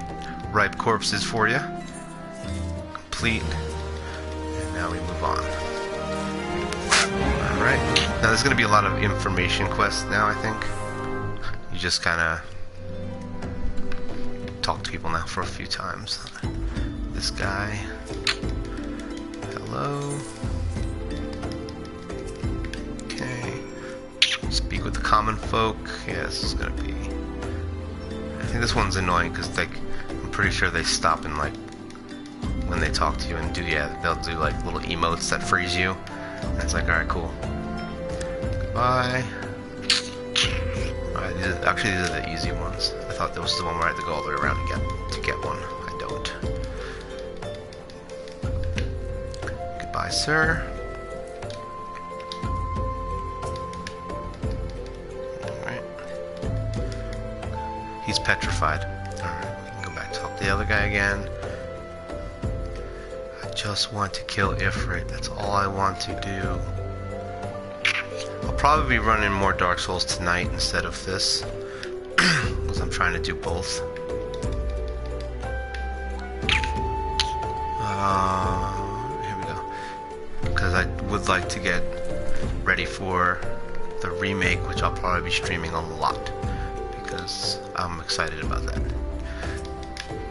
S1: ripe corpses for you. Complete. And now we move on. Alright. Now there's going to be a lot of information quests now, I think. You just kind of talk to people now for a few times. This guy. Hello. Okay. Speak with the common folk. Yeah, this is gonna be... I think this one's annoying because, like, I'm pretty sure they stop and, like, when they talk to you and do, yeah, they'll do, like, little emotes that freeze you. And it's like, alright, cool. Goodbye. Alright, actually, these are the easy ones. I thought there was the one where I had to go all the way around to get one. I don't. Goodbye, sir. Alright. He's petrified. Alright, we can go back and talk to the other guy again. I just want to kill Ifrit. That's all I want to do. I'll probably be running more Dark Souls tonight instead of this. Because I'm trying to do both. Here we go. Because I would like to get ready for the remake, which I'll probably be streaming a lot. Because I'm excited about that.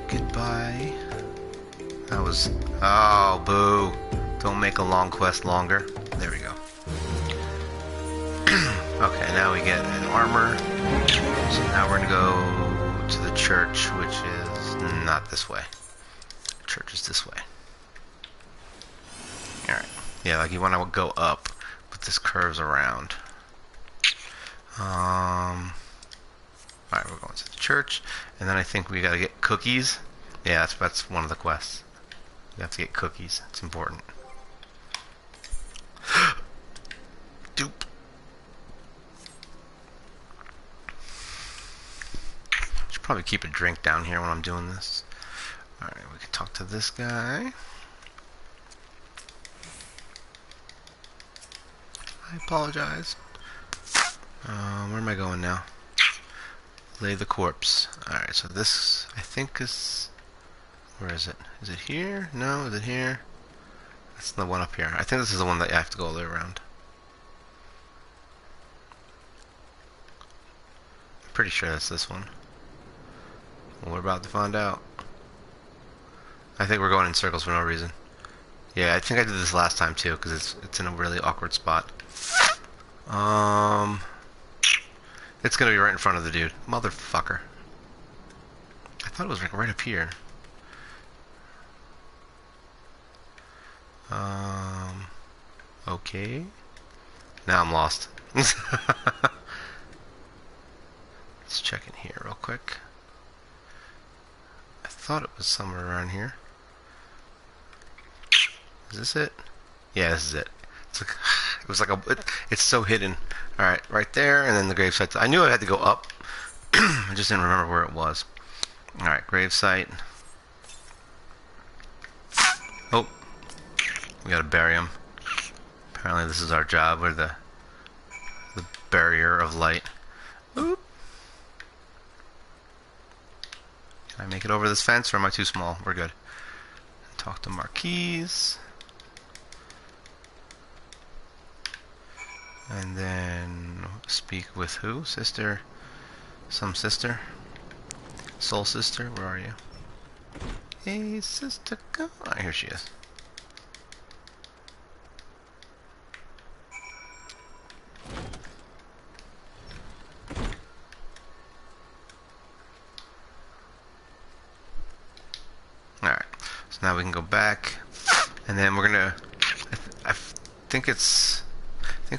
S1: Goodbye. That was... Oh, boo. Don't make a long quest longer. There we go. Okay, now we get an armor. So now we're gonna go to the church, which is not this way. The church is this way. Alright. Yeah, like you want to go up, but this curves around. Alright, we're going to the church, and then I think we gotta get cookies. Yeah, that's one of the quests. You have to get cookies. It's important. Dupe. Should probably keep a drink down here when I'm doing this. Alright, we can talk to this guy. I apologize. Where am I going now? Lay the corpse. Alright, so this, I think is... Where is it? Is it here? No, is it here? That's the one up here. I think this is the one that I have to go all the way around. I'm pretty sure that's this one. Well, we're about to find out. I think we're going in circles for no reason. Yeah, I think I did this last time too, because it's in a really awkward spot. It's gonna be right in front of the dude. Motherfucker. I thought it was like right up here. Okay. Now I'm lost. check in here real quick. I thought it was somewhere around here. Is this it? Yeah, this is it. It's so hidden. Alright, right there, and then the gravesite. I knew I had to go up. I just didn't remember where it was. Alright, gravesite. Oh, we gotta bury him. Apparently this is our job. We're the barrier of light. Oop. Can I make it over this fence, or am I too small? We're good. Talk to Marquise. And then speak with who? Sister? Some sister? Soul sister? Where are you? Hey, sister, come on. Here she is. Alright, so now we can go back, and then we're gonna, I think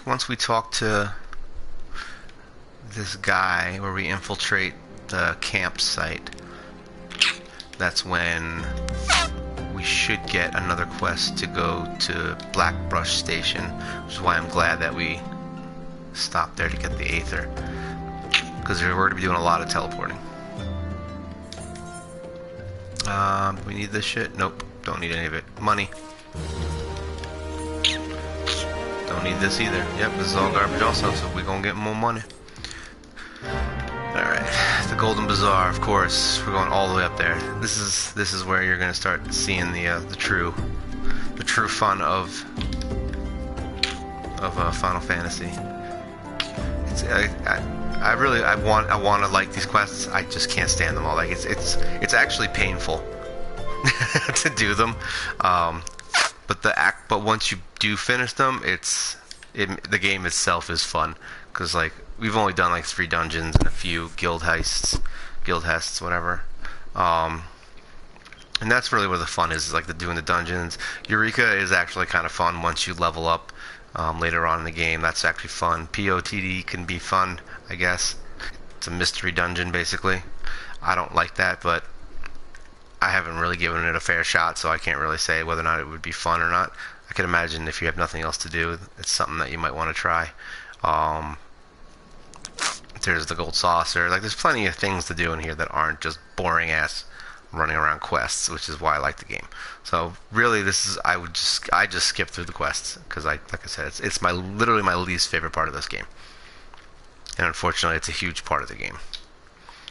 S1: once we talk to this guy, where we infiltrate the campsite, that's when we should get another quest to go to Blackbrush Station, which is why I'm glad that we stopped there to get the Aether, because we're going to be doing a lot of teleporting. Do we need this shit? Nope, don't need any of it. Money. Don't need this either. Yep, this is all garbage also, so we're gonna get more money. Alright, the Golden Bazaar, of course. We're going all the way up there. This is where you're gonna start seeing the true fun of Final Fantasy. I want to like these quests. I just can't stand them all. Like it's actually painful to do them. But once you do finish them, the game itself is fun, because like we've only done like 3 dungeons and a few guild heists, whatever. And that's really where the fun is like doing the dungeons. Eureka is actually kind of fun once you level up later on in the game. That's actually fun. POTD can be fun, I guess. It's a mystery dungeon basically. I don't like that, but I haven't really given it a fair shot, so I can't really say whether or not it would be fun or not. I can imagine if you have nothing else to do, it's something that you might want to try. There's the gold saucer. Like, there's plenty of things to do in here that aren't just boring ass running around quests, which is why I like the game. So really, I just skip through the quests because like I said, it's literally my least favorite part of this game, and unfortunately, it's a huge part of the game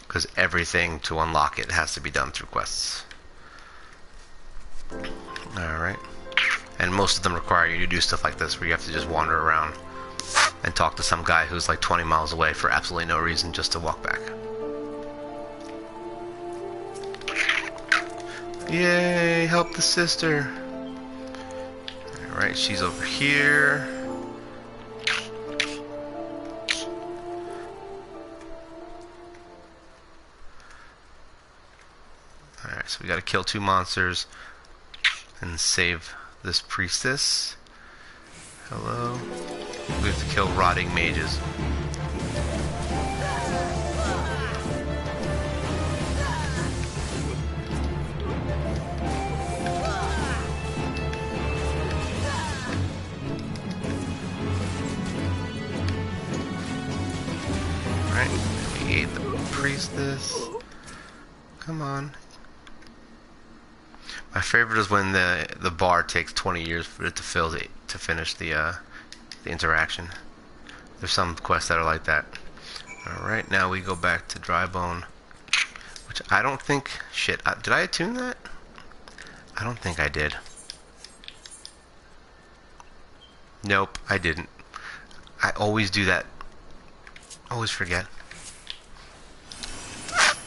S1: because everything to unlock it has to be done through quests. All right, and most of them require you to do stuff like this, where you have to just wander around and talk to some guy who's like 20 miles away for absolutely no reason, just to walk back. Yay, help the sister. Alright, she's over here. Alright, so we gotta kill 2 monsters and save this priestess. Hello. We have to kill rotting mages. Priestess. Come on. My favorite is when the bar takes 20 years for it to finish the interaction. There's some quests that are like that. Alright, now we go back to Drybone, which I don't think... Shit, did I attune that? I don't think I did. Nope, I didn't. I always do that. Always forget.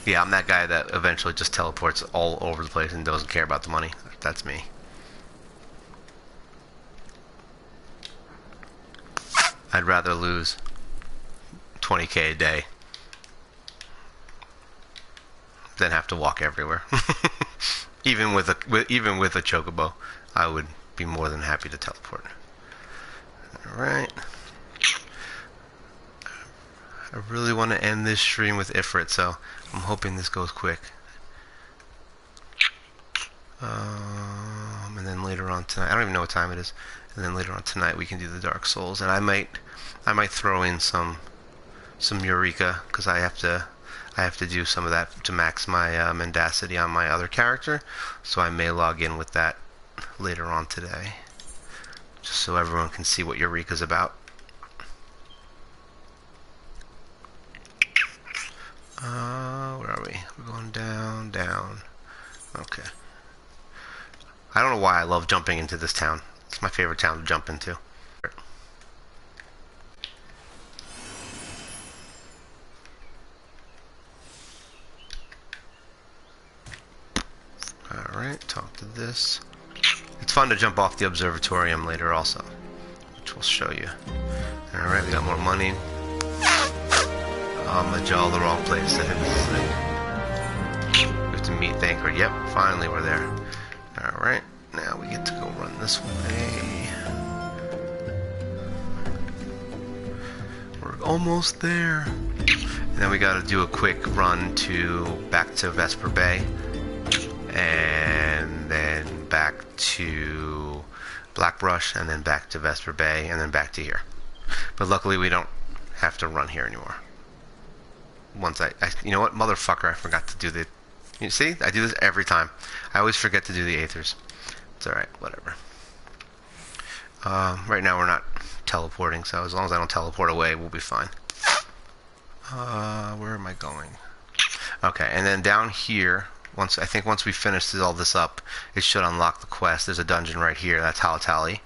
S1: Yeah, I'm that guy that eventually just teleports all over the place and doesn't care about the money. That's me. I'd rather lose 20k a day than have to walk everywhere. even with a chocobo, I would be more than happy to teleport. All right. I really want to end this stream with Ifrit, so I'm hoping this goes quick. And then later on tonight, I don't even know what time it is. And then later on tonight we can do the Dark Souls, and I might throw in some Eureka, because I have to do some of that to max my mendacity on my other character, so I may log in with that later on today, just so everyone can see what Eureka's about. Where are we? We're going down, down. Okay. I don't know why I love jumping into this town. It's my favorite town to jump into. Alright, talk to this. It's fun to jump off the observatorium later also, which we'll show you. Alright, we got more money. I'm gonna jaw the wrong place. We have to meet Thancred. Yep, finally we're there. Alright, now we get to go run this way. We're almost there. And then we gotta do a quick run back to Vesper Bay. And then back to Blackbrush, and then back to Vesper Bay, and then back to here. But luckily we don't have to run here anymore. Once you know what, motherfucker, I forgot to do the... You see, I do this every time. I always forget to do the Aethers. It's alright, whatever. Right now we're not teleporting, so as long as I don't teleport away, we'll be fine. Where am I going? Okay, and then down here, once we finish all this up, it should unlock the quest. There's a dungeon right here, that's Halatali.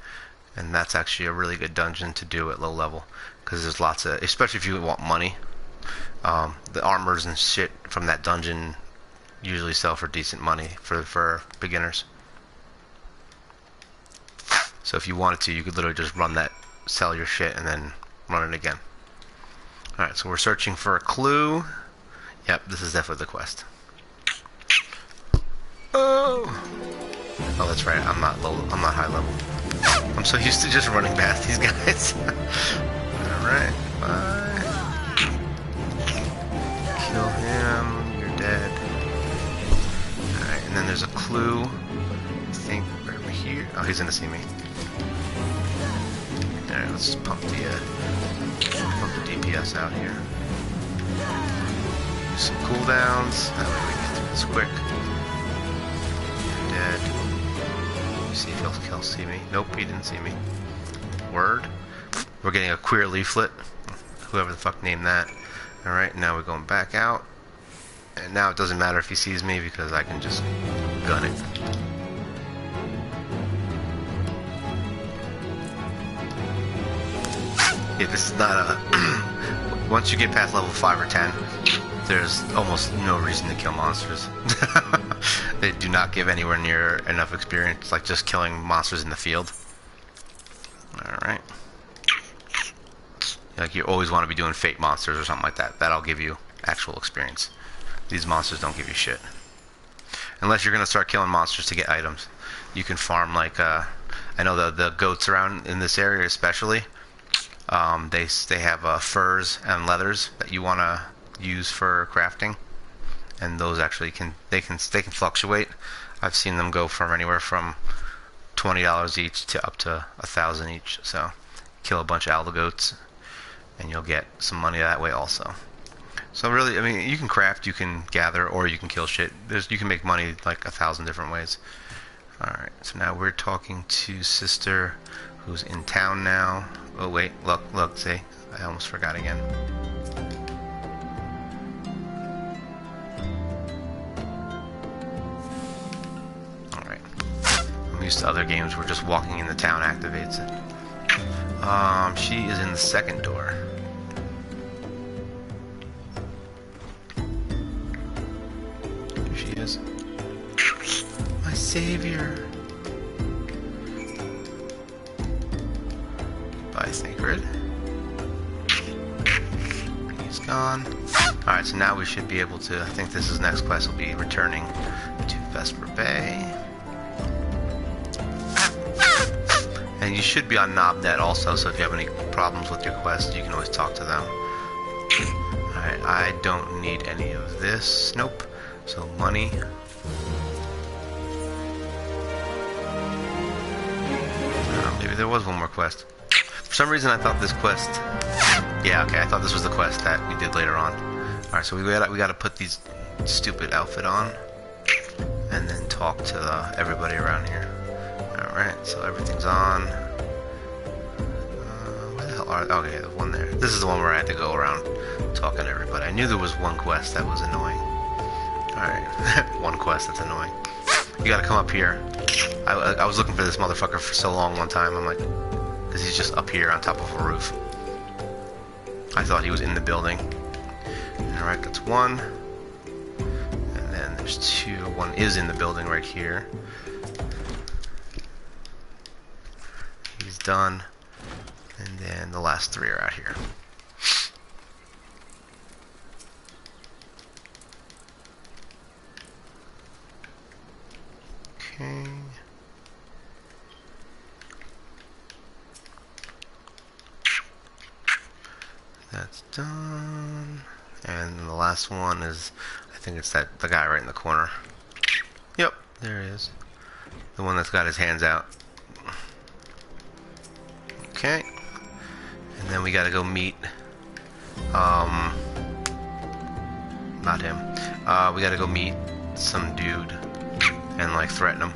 S1: And that's actually a really good dungeon to do at low level, because there's lots of... Especially if you want money. The armors and shit from that dungeon usually sell for decent money for beginners. So if you wanted to, you could literally just run that, sell your shit, and then run it again. Alright, so we're searching for a clue. Yep, this is definitely the quest. Oh, that's right, I'm not high level. I'm so used to just running past these guys. Alright, bye. Kill him, you're dead. Alright, and then there's a clue. I think right over here. Oh, he's gonna see me. Alright, let's pump the DPS out here. Do some cooldowns. That way we can get through this quick. You're dead. See if he'll see me. Nope, he didn't see me. Word. We're getting a queer leaflet. Whoever the fuck named that. Alright, now we're going back out. And now it doesn't matter if he sees me because I can just gun it. Yeah, this is not a... Once you get past level 5 or 10, there's almost no reason to kill monsters. They do not give anywhere near enough experience, like just killing monsters in the field. Alright. Like you always want to be doing fate monsters or something like that. That'll give you actual experience. These monsters don't give you shit. Unless you're going to start killing monsters to get items. You can farm like, I know the goats around in this area especially, they have furs and leathers that you want to use for crafting. And those actually can fluctuate. I've seen them go from anywhere from $20 each to up to $1,000 each. So kill a bunch of alligoats and you'll get some money that way also. So really, I mean, you can craft, you can gather, or you can kill shit. You can make money like 1,000 different ways. Alright, so now we're talking to Sister, who's in town now. Oh wait, look, see, I almost forgot again. Alright. I'm used to other games where just walking in the town activates it. She is in the second door. Here she is. My savior. Bye, Thancred. He's gone. Alright, so now we should be able to, I think this is next quest, will be returning to Vesper Bay. And you should be on Knobnet also, so if you have any problems with your quest, you can always talk to them. I don't need any of this. Nope. So money. Maybe there was one more quest. For some reason I thought this quest... Yeah, okay, I thought this was the quest that we did later on. Alright, so we gotta put these stupid outfit on. And then talk to everybody around here. Alright, so everything's on. Where the hell are... Okay, there's one there. This is the one where I had to go around talking to everybody. I knew there was one quest that was annoying. Alright, one quest that's annoying. You gotta come up here. I was looking for this motherfucker for so long one time. I'm like... Because he's just up here on top of a roof. I thought he was in the building. Alright, that's one. And then there's two. One is in the building right here. He's done. And then the last three are out here. Okay. That's done. And the last one is, I think it's the guy right in the corner. Yep, there he is. The one that's got his hands out. Okay. And then we gotta go meet, not him. We gotta go meet some dude and like threaten him.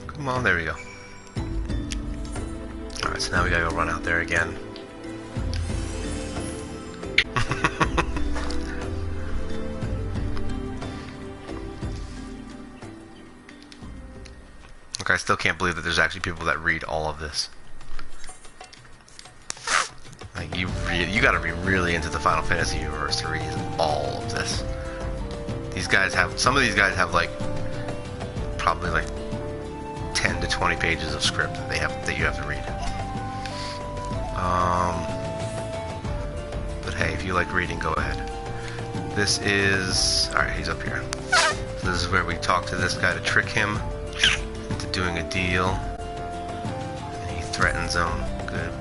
S1: Come on, there we go. Alright, so now we gotta go run out there again. Look, I still can't believe that there's actually people that read all of this. Like, you gotta be really into the Final Fantasy universe to read all of this. These guys have, some of these guys have like, probably like 10 to 20 pages of script that you have to read. But hey, if you like reading, go ahead. This is... Alright, he's up here. So this is where we talk to this guy to trick him into doing a deal. And he threatens him. Good.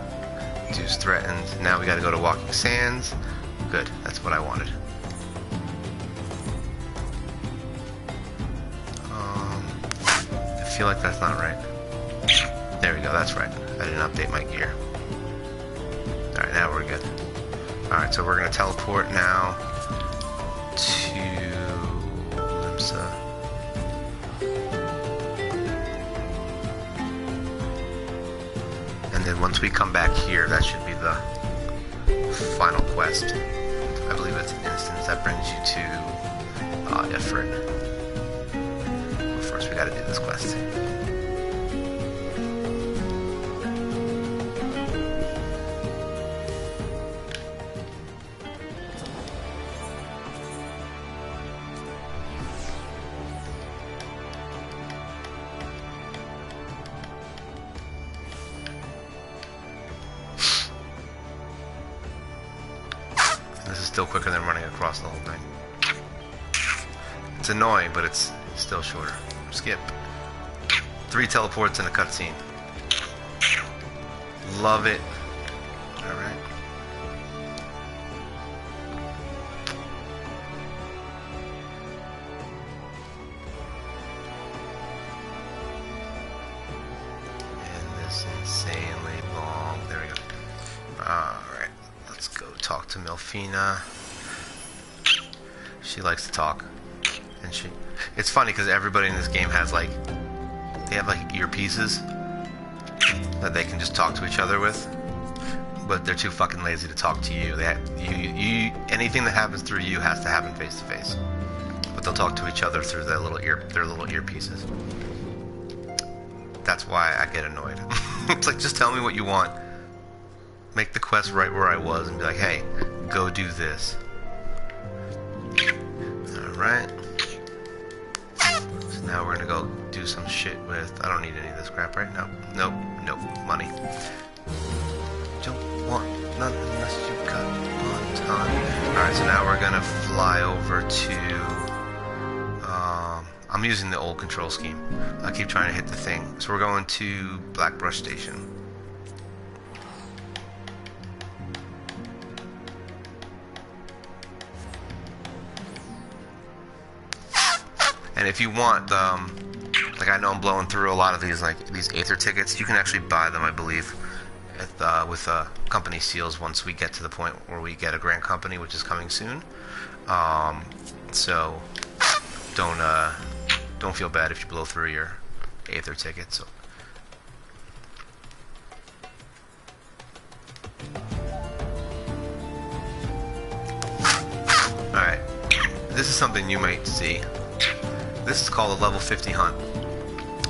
S1: Dude's threatened. Now we gotta go to Walking Sands. Good, that's what I wanted. I feel like that's not right. There we go, that's right. I didn't update my gear. Alright, now we're good. Alright, so we're gonna teleport now to Limsa. And then once we come back here, that should be the final quest. I believe it's an instance that brings you to Ifrit. But first we gotta do this quest. This is still quicker than running across the whole thing. It's annoying, but it's still shorter. Skip. 3 teleports in a cutscene. Love it. Alright. And this insanely long. There we go. Alright. Let's go talk to Melfina. She likes to talk. And it's funny because everybody in this game has like, they have like earpieces that they can just talk to each other with, but they're too fucking lazy to talk to you. Anything that happens through you has to happen face to face, but they'll talk to each other through their little earpieces. That's why I get annoyed. It's like, just tell me what you want. Make the quest right where I was and be like, hey, go do this. Alright. So now we're gonna go do some shit with... I don't need any of this crap, right? No. Nope. Nope. Money. Don't want none unless you got one ton. Alright, so now we're gonna fly over to... I'm using the old control scheme. I keep trying to hit the thing. So we're going to Black Brush Station. And if you want, like I know I'm blowing through a lot of these, like these Aether tickets. You can actually buy them, I believe, with company seals once we get to the point where we get a Grand Company, which is coming soon. So don't feel bad if you blow through your Aether tickets. So. Alright, this is something you might see. This is called a level 50 hunt.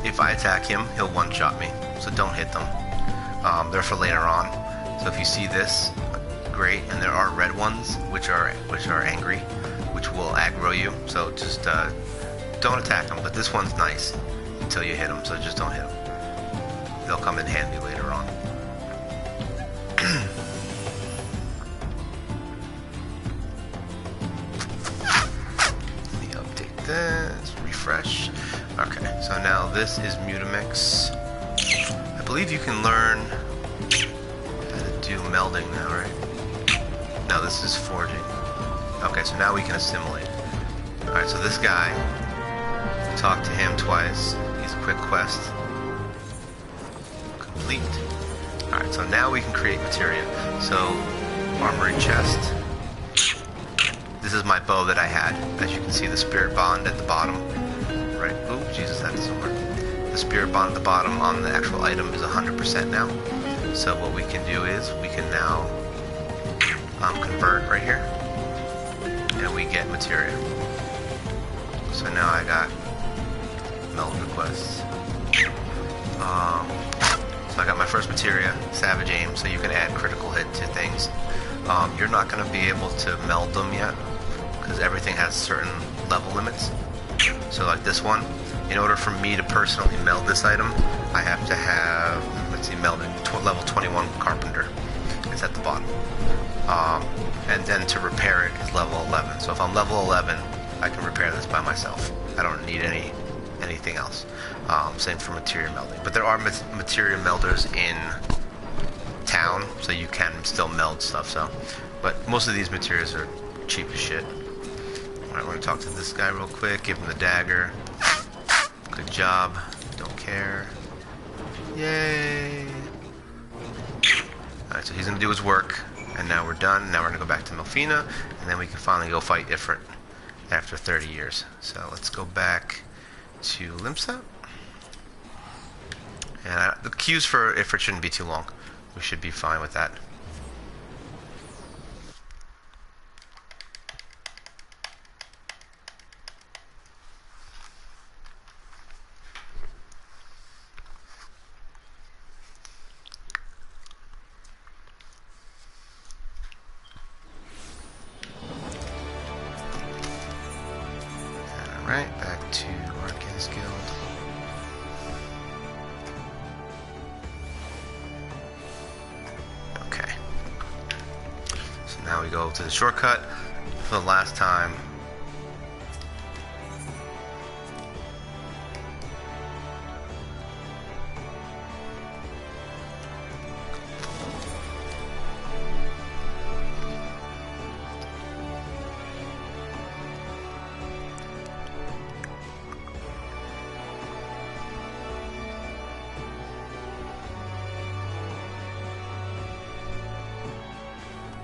S1: If I attack him, he'll one-shot me, so don't hit them. They're for later on. So if you see this, great, and there are red ones, which are angry, which will aggro you, so just don't attack them. But this one's nice until you hit them, so just don't hit them. They'll come in handy later on. Let me update this, refresh. Okay, so now this is Mutamix. I believe you can learn how to do melding now, right? No, this is forging. Okay, so now we can assimilate. Alright, so this guy, talk to him twice. He's a quick quest. Complete. Alright, so now we can create materia. So, armory chest. This is my bow that I had. As you can see, the spirit bond at the bottom. Right. Oh, Jesus, that doesn't work. The spirit bond at the bottom on the actual item is 100% now. So what we can do is we can now convert right here, and we get materia. So now I got meld requests. So I got my first materia, Savage Aim, so you can add critical hit to things. You're not going to be able to meld them yet because everything has certain level limits. So like this one, in order for me to personally meld this item, I have to have, let's see, melded level 21 Carpenter. It's at the bottom. And then to repair it is level 11. So if I'm level 11, I can repair this by myself. I don't need anything else. Same for materia melding. But there are materia melders in town, so you can still meld stuff. So, but most of these materials are cheap as shit. Alright, we're gonna talk to this guy real quick, give him the dagger. Good job. Don't care. Yay! Alright, so he's gonna do his work, and now we're done. Now we're gonna go back to Melfina, and then we can finally go fight Ifrit after 30 years. So let's go back to Limsa. And the queues for Ifrit shouldn't be too long. We should be fine with that. Alright, back to Arcane's Guild. Okay. So now we go to the shortcut for the last time.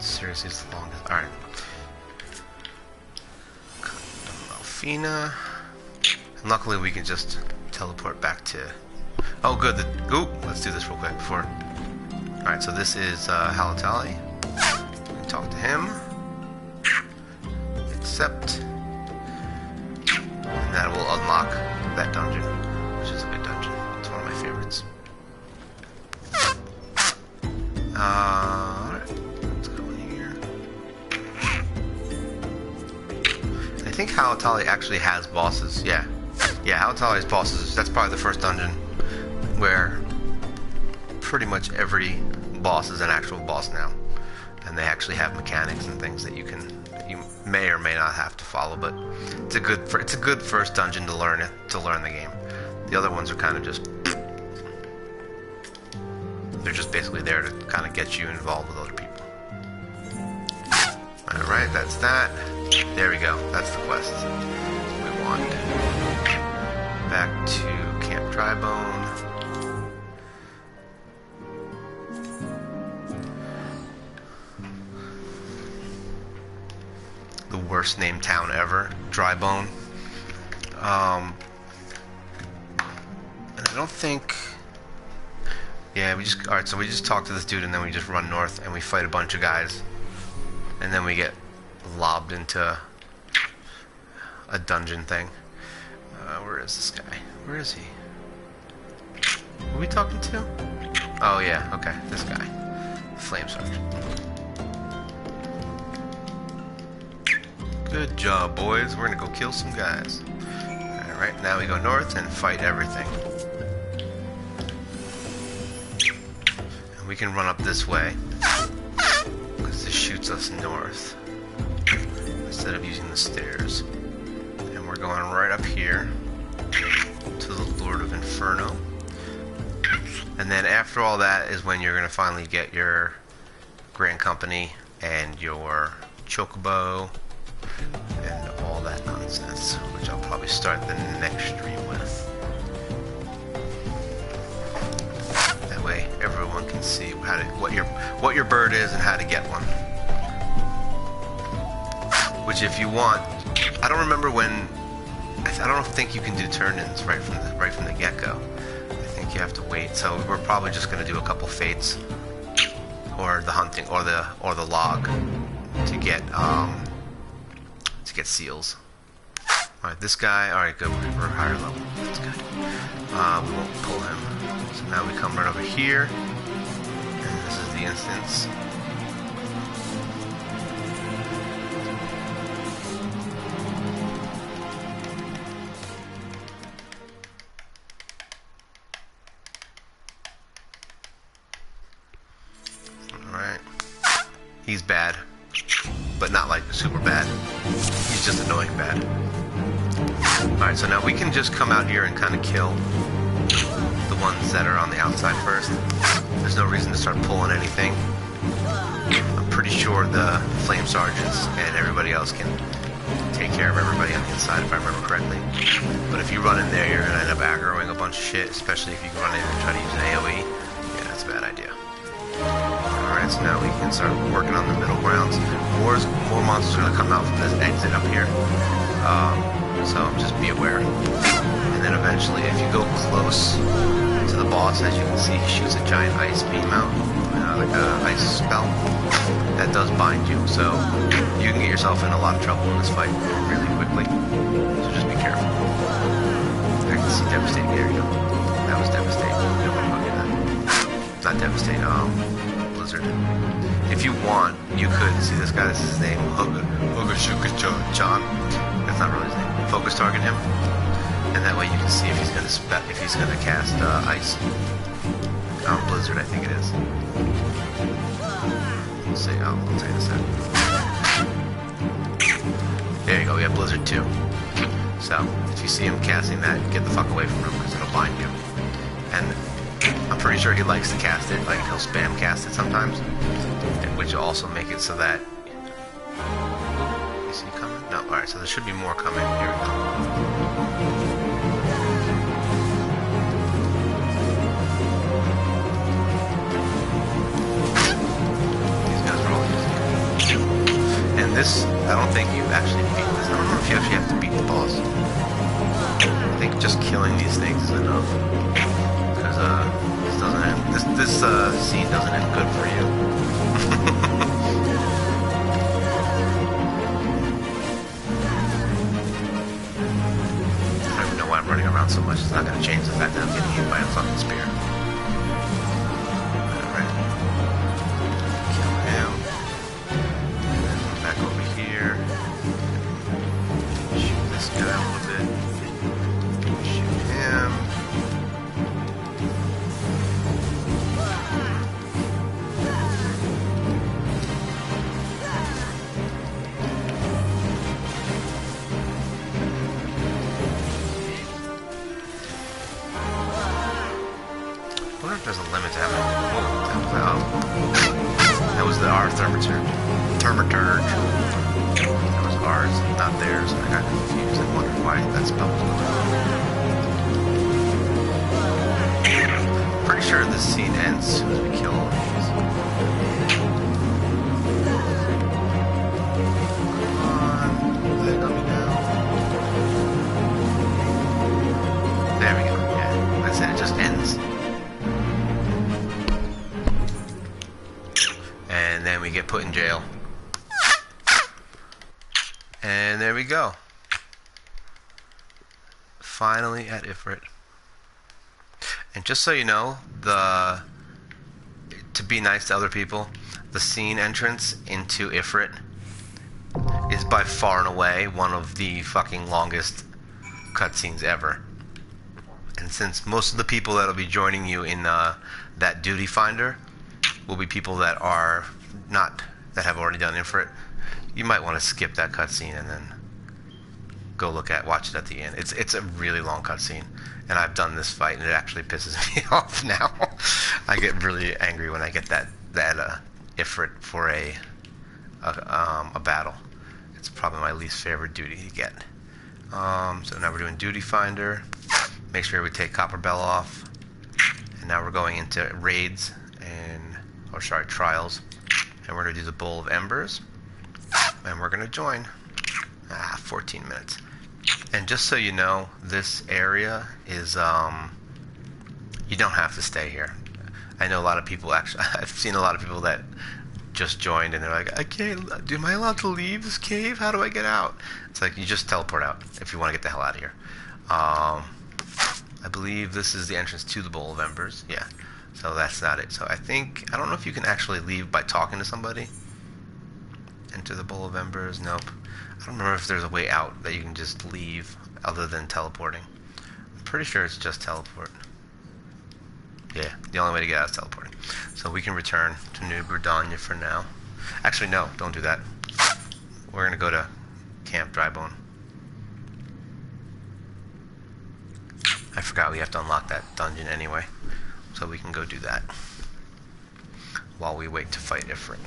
S1: Seriously, it's the longest. Alright. Melfina. And luckily we can just teleport back to... Oh good, ooh, let's do this real quick before... Alright, so this is Halatali. Talk to him. Accept. And that will unlock that dungeon, which is a good dungeon. It's one of my favorites. Alright. I think Halatali actually has bosses. Yeah, Halatali has bosses. That's probably the first dungeon where pretty much every boss is an actual boss now, and they actually have mechanics and things that you can you may or may not have to follow, but it's a good first dungeon to learn the game. The other ones are kind of just they're just basically there to kind of get you involved with other people. All right, that's that. There we go. That's the quest we want. Back to Camp Drybone. The worst named town ever, Drybone. And I don't think. Yeah, alright, so we just talk to this dude and then we just run north and we fight a bunch of guys. And then we get lobbed into a dungeon thing. Where is this guy? Where is he? Who are we talking to? Oh yeah, okay, this guy. Flame Sergeant. Good job, boys. We're gonna go kill some guys. Alright, now we go north and fight everything. And we can run up this way, because this shoots us north, instead of using the stairs. And we're going right up here, to the Lord of Inferno. And then after all that is when you're gonna finally get your Grand Company and your Chocobo, and all that nonsense, which I'll probably start the next stream with. That way, everyone can see what your bird is and how to get one. Which, if you want, I don't remember when. I don't think you can do turn-ins right from the get-go. I think you have to wait. So we're probably just going to do a couple fates, or the hunting, or the log to get seals. Alright, this guy, alright, good, we're higher level. That's good. We won't pull him. So now we come right over here. And this is the instance. Alright. He's bad. But not like super bad. He's just annoying bad. Alright, so now we can just come out here and kind of kill the ones that are on the outside first. There's no reason to start pulling anything. I'm pretty sure the Flame Sergeants and everybody else can take care of everybody on the inside, if I remember correctly. But if you run in there, you're going to end up aggroing a bunch of shit, especially if you run in and try to use an AoE. Yeah, that's a bad idea. Alright, so now we can start working on the middle grounds. More monsters are going to come out from this exit up here. So just be aware. And then eventually, if you go close to the boss, as you can see, he shoots a giant ice beam out, like an ice spell. That does bind you, so you can get yourself in a lot of trouble in this fight really quickly. So just be careful. There you can see Devastate. There you go. That was Devastate. We don't want to go near that. Not Devastate, Blizzard. If you want, you could see this guy. This is his name, John. That's not really his name. Focus target him, and that way you can see if he's gonna cast ice. Blizzard, I think it is. We'll see. I'll tell you in a second. There you go. We have Blizzard too. So if you see him casting that, get the fuck away from him because it'll bind you. And I'm pretty sure he likes to cast it. Like he'll spam cast it sometimes, which will also make it so that. Is he coming? No. All right. So there should be more coming. Here we go. This, I don't think you actually beat this. I don't know if you actually have to beat the boss. I think just killing these things is enough. Because this doesn't end. This scene doesn't end good for you. I don't even know why I'm running around so much. It's not going to change the fact that I'm getting hit by a fucking spear. wonder if there's a limit to how many. That was the R thermaturge. Thermaturge. That was ours, not theirs. I got confused and wondered why that spell was going on. Pretty sure this scene ends as soon as we kill all these. There we go. Yeah, that's it. It just ends. And then we get put in jail. And there we go. Finally at Ifrit. And just so you know, to be nice to other people, the scene entrance into Ifrit is by far and away one of the fucking longest cutscenes ever. And since most of the people that'll be joining you in that duty finder will be people that are not, that have already done Ifrit, you might want to skip that cutscene and then go watch it at the end. It's a really long cutscene, and I've done this fight, and it actually pisses me off now. I get really angry when I get that Ifrit for a battle. It's probably my least favorite duty to get. So now we're doing duty finder. Make sure we take Copper Bell off, and now we're going into raids trials, and we're going to do the Bowl of Embers, and we're going to join. 14 minutes. And just so you know, this area is you don't have to stay here. I know a lot of people actually. I've seen a lot of people that just joined and they're like, am I allowed to leave this cave? How do I get out? It's like, you just teleport out if you want to get the hell out of here. I believe this is the entrance to the Bowl of Embers. Yeah, so that's not it. So I don't know if you can actually leave by talking to somebody. Enter the Bowl of Embers. Nope. I don't remember if there's a way out that you can just leave other than teleporting. I'm pretty sure it's just teleport. Yeah, the only way to get out is teleporting. So we can return to New Gridania for now. Actually, no, don't do that. We're going to go to Camp Drybone. I forgot we have to unlock that dungeon anyway. So we can go do that while we wait to fight Ifrit.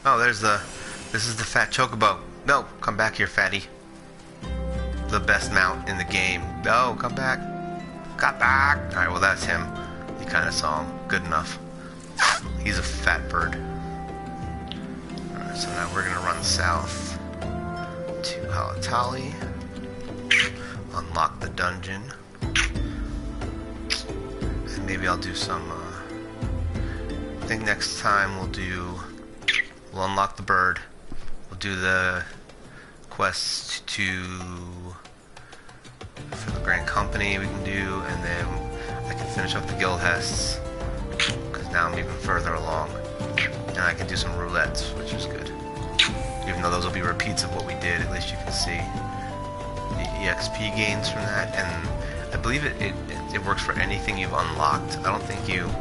S1: Oh, this is the fat chocobo. No, come back here, fatty. The best mount in the game. No, come back. Got back. Alright, well that's him. You kind of saw him. Good enough. He's a fat bird. Alright, so now we're going to run south to Halatali. Unlock the dungeon. And maybe I'll do some, I think next time we'll unlock the bird. We'll do the quest for the Grand Company we can do, and then I can finish up the guild hests, because now I'm even further along. And I can do some roulettes, which is good. Even though those will be repeats of what we did, at least you can see the EXP gains from that. And I believe it works for anything you've unlocked. I don't think you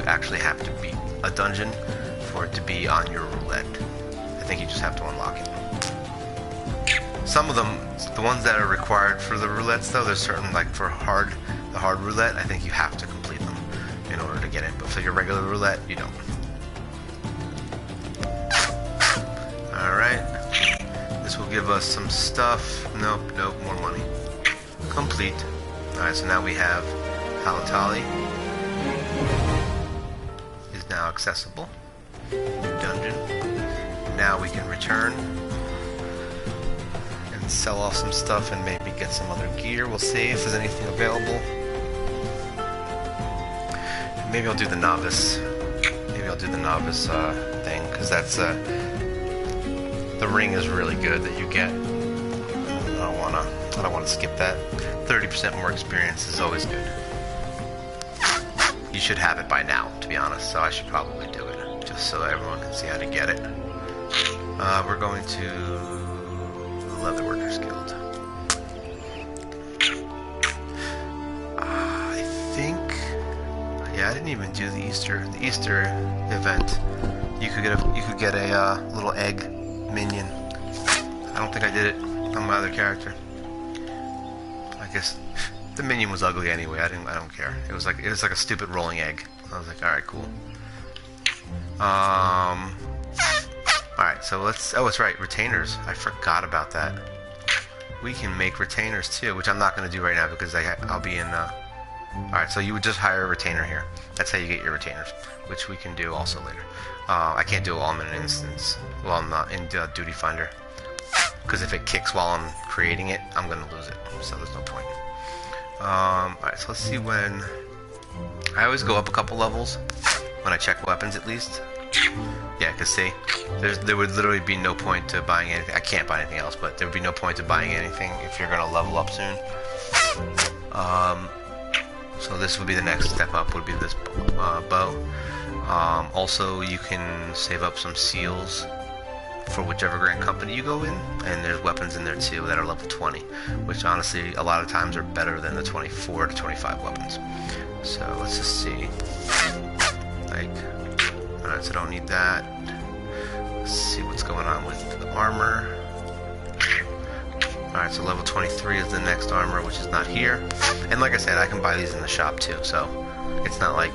S1: actually have to beat a dungeon for it to be on your roulette. I think you just have to unlock it. Some of them, the ones that are required for the roulettes though, there's certain, like for the hard roulette, I think you have to complete them in order to get it. But for your regular roulette, you don't. Alright. This will give us some stuff. Nope, more money. Complete. Alright, so now we have Halatali is now accessible. Dungeon. Now we can return and sell off some stuff and maybe get some other gear. We'll see if there's anything available. Maybe I'll do the novice. Thing, because that's the ring is really good that you get. I don't wanna skip that. 30% more experience is always good. You should have it by now, to be honest. So I should probably do it, just so everyone can see how to get it. We're going to the Leatherworkers Guild. yeah, I didn't even do the Easter event. You could get a little egg minion. I don't think I did it on my other character. I guess the minion was ugly anyway. I don't care. It was like a stupid rolling egg. I was like, all right, cool. All right, so let's. Oh, it's right, retainers. I forgot about that. We can make retainers too, which I'm not going to do right now because I'll be in. Alright, so you would just hire a retainer here. That's how you get your retainers, which we can do also later. I can't do it while I'm in an instance. Well, I'm not in Duty Finder. Because if it kicks while I'm creating it, I'm going to lose it. So there's no point. Alright, so let's see when... I always go up a couple levels when I check weapons at least. Yeah, because see, there would literally be no point to buying anything. I can't buy anything else, but there would be no point to buying anything if you're going to level up soon. So this would be the next step up, would be this bow. Also, you can save up some seals for whichever Grand Company you go in, and there's weapons in there too that are level 20, which honestly a lot of times are better than the 24 to 25 weapons. So let's just see. Like, alright, so I don't need that. Let's see what's going on with the armor. Alright, so level 23 is the next armor, which is not here. And like I said, I can buy these in the shop too, so it's not like...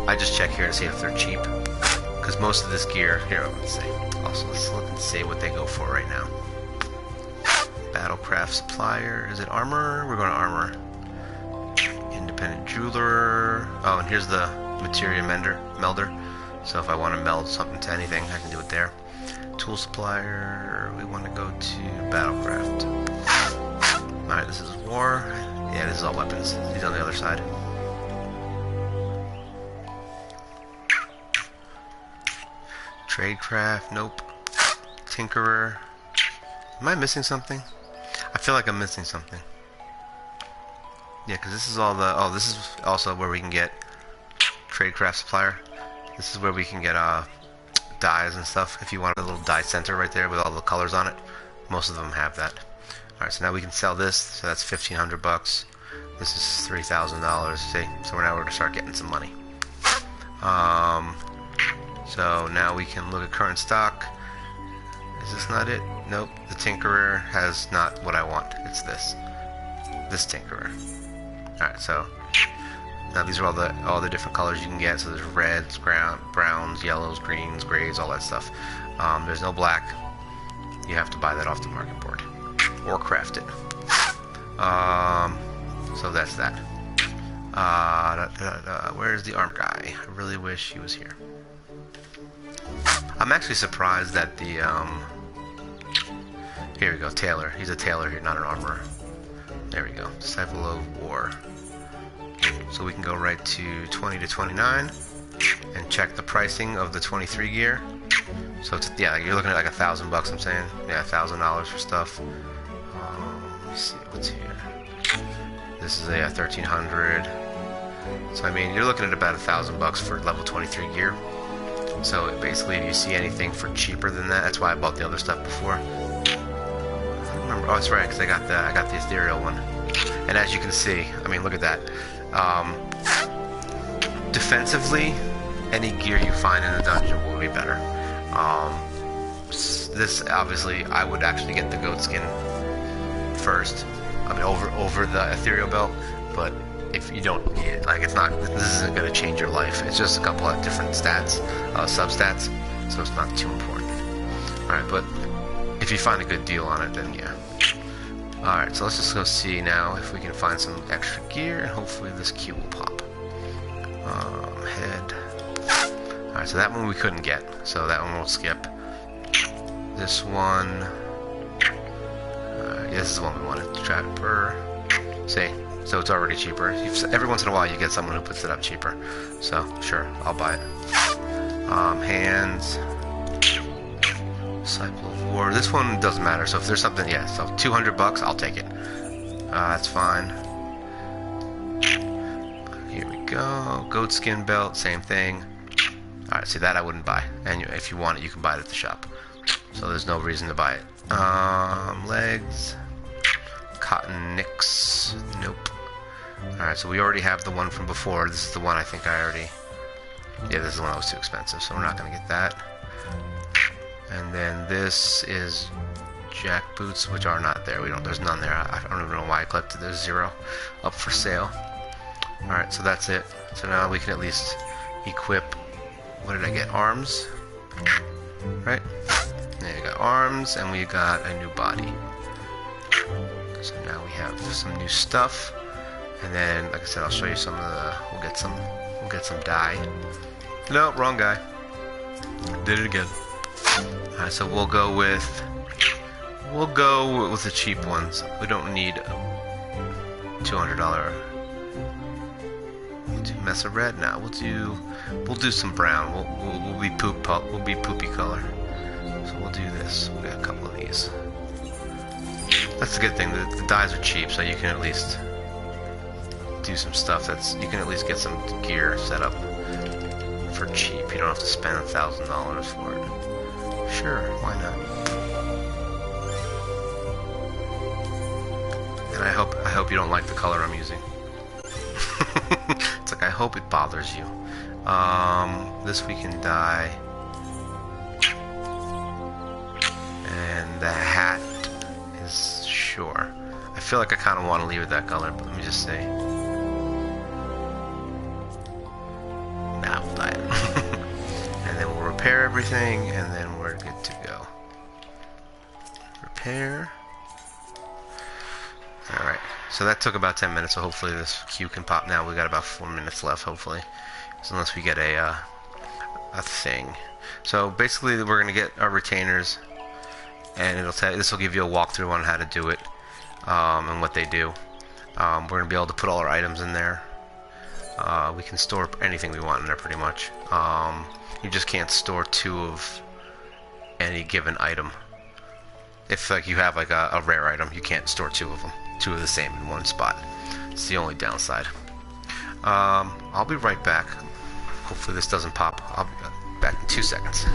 S1: I just check here to see if they're cheap. Because most of this gear... Here, let's see. Also, let's look and see what they go for right now. Battlecraft supplier. Is it armor? We're going to armor. Independent jeweler. Oh, and here's the materia melder. So if I want to meld something to anything, I can do it there. Tool supplier. We want to go to battlecraft. Alright, this is war. Yeah, this is all weapons. He's on the other side. Tradecraft, nope. Tinkerer. Am I missing something? I feel like I'm missing something. Yeah, because this is all the... Oh, this is also where we can get Tradecraft supplier. This is where we can get dyes and stuff. If you want a little dye center right there with all the colors on it. Most of them have that. Alright, so now we can sell this. So that's $1,500. This is $3,000. See? So now we're going to start getting some money. So now we can look at current stock. Is this not it? Nope. The Tinkerer has not what I want. It's this. This Tinkerer. Alright, so now these are all the different colors you can get. So there's reds, browns, yellows, greens, grays, all that stuff. There's no black. You have to buy that off the market board. Or craft it. So that's that. Where's the armor guy? I really wish he was here. I'm actually surprised that the here we go, tailor. He's a tailor here, not an armorer. There we go. Disciple of War. So we can go right to 20 to 29 and check the pricing of the 23 gear. So it's, yeah, you're looking at like $1,000. I'm saying, yeah, $1,000 for stuff. Let me see what's here. This is a 1,300. So I mean, you're looking at about $1,000 for level 23 gear. So basically, if you see anything for cheaper than that, that's why I bought the other stuff before. I don't remember. Oh, that's right, because I got the ethereal one. And as you can see, I mean, look at that. Defensively, any gear you find in the dungeon will be better. This obviously, I would actually get the goat skin first. I mean, over the ethereal belt, but if you don't need it, like, it's not, this isn't going to change your life. It's just a couple of different stats, substats, so it's not too important. Alright, but if you find a good deal on it, then yeah. Alright, so let's just go see now if we can find some extra gear, and hopefully this key will pop. Head. Alright, so that one we couldn't get, so that one we'll skip. This one, yeah, this is the one we wanted. Trapper. See? So it's already cheaper. Every once in a while you get someone who puts it up cheaper. So, sure, I'll buy it. Hands. Disciple of War. This one doesn't matter. So if there's something, yeah, so $200, I'll take it. That's fine. Here we go. Goat skin belt, same thing. Alright, see, that I wouldn't buy. And if you want it, you can buy it at the shop. So there's no reason to buy it. Legs. Cotton nicks. Nope. Alright, so we already have the one from before. This is the one I think I already this is one that was too expensive, so we're not going to get that. And then this is jack boots, which are not there. There's none there. I don't even know why I clicked it. There's 0 up for sale. Alright, so that's it. So now we can at least equip, what did I get? Arms? Right? There you go, arms, and we got a new body. So now we have some new stuff. And then, like I said, I'll show you some of the, we'll get some dye. No, wrong guy. Did it again. Alright, so we'll go with the cheap ones. We don't need $200. We'll do mess of red now. We'll do some brown. We'll be poopy color. So we'll do this. We'll get a couple of these. That's the good thing. The dyes are cheap, so you can at least do some stuff. You can at least get some gear set up for cheap. You don't have to spend $1,000 for it. Sure, why not? And I hope you don't like the color I'm using. It's like, I hope it bothers you. This we can dye. And the hat is sure. I feel like I kind of want to leave it that color, but let me just say. Nah, we'll dye it. And then we'll repair everything, and then we're good to go. Repair. Alright, so that took about 10 minutes, so hopefully this queue can pop now. We got about 4 minutes left, hopefully. So unless we get a thing. So basically we're going to get our retainers, and it'll tell you, this will give you a walkthrough on how to do it, and what they do. We're going to be able to put all our items in there. We can store anything we want in there pretty much. You just can't store 2 of any given item. If like you have like a rare item, you can't store 2 of them. 2 of the same in one spot. It's the only downside. I'll be right back. Hopefully this doesn't pop. I'll be back in 2 seconds.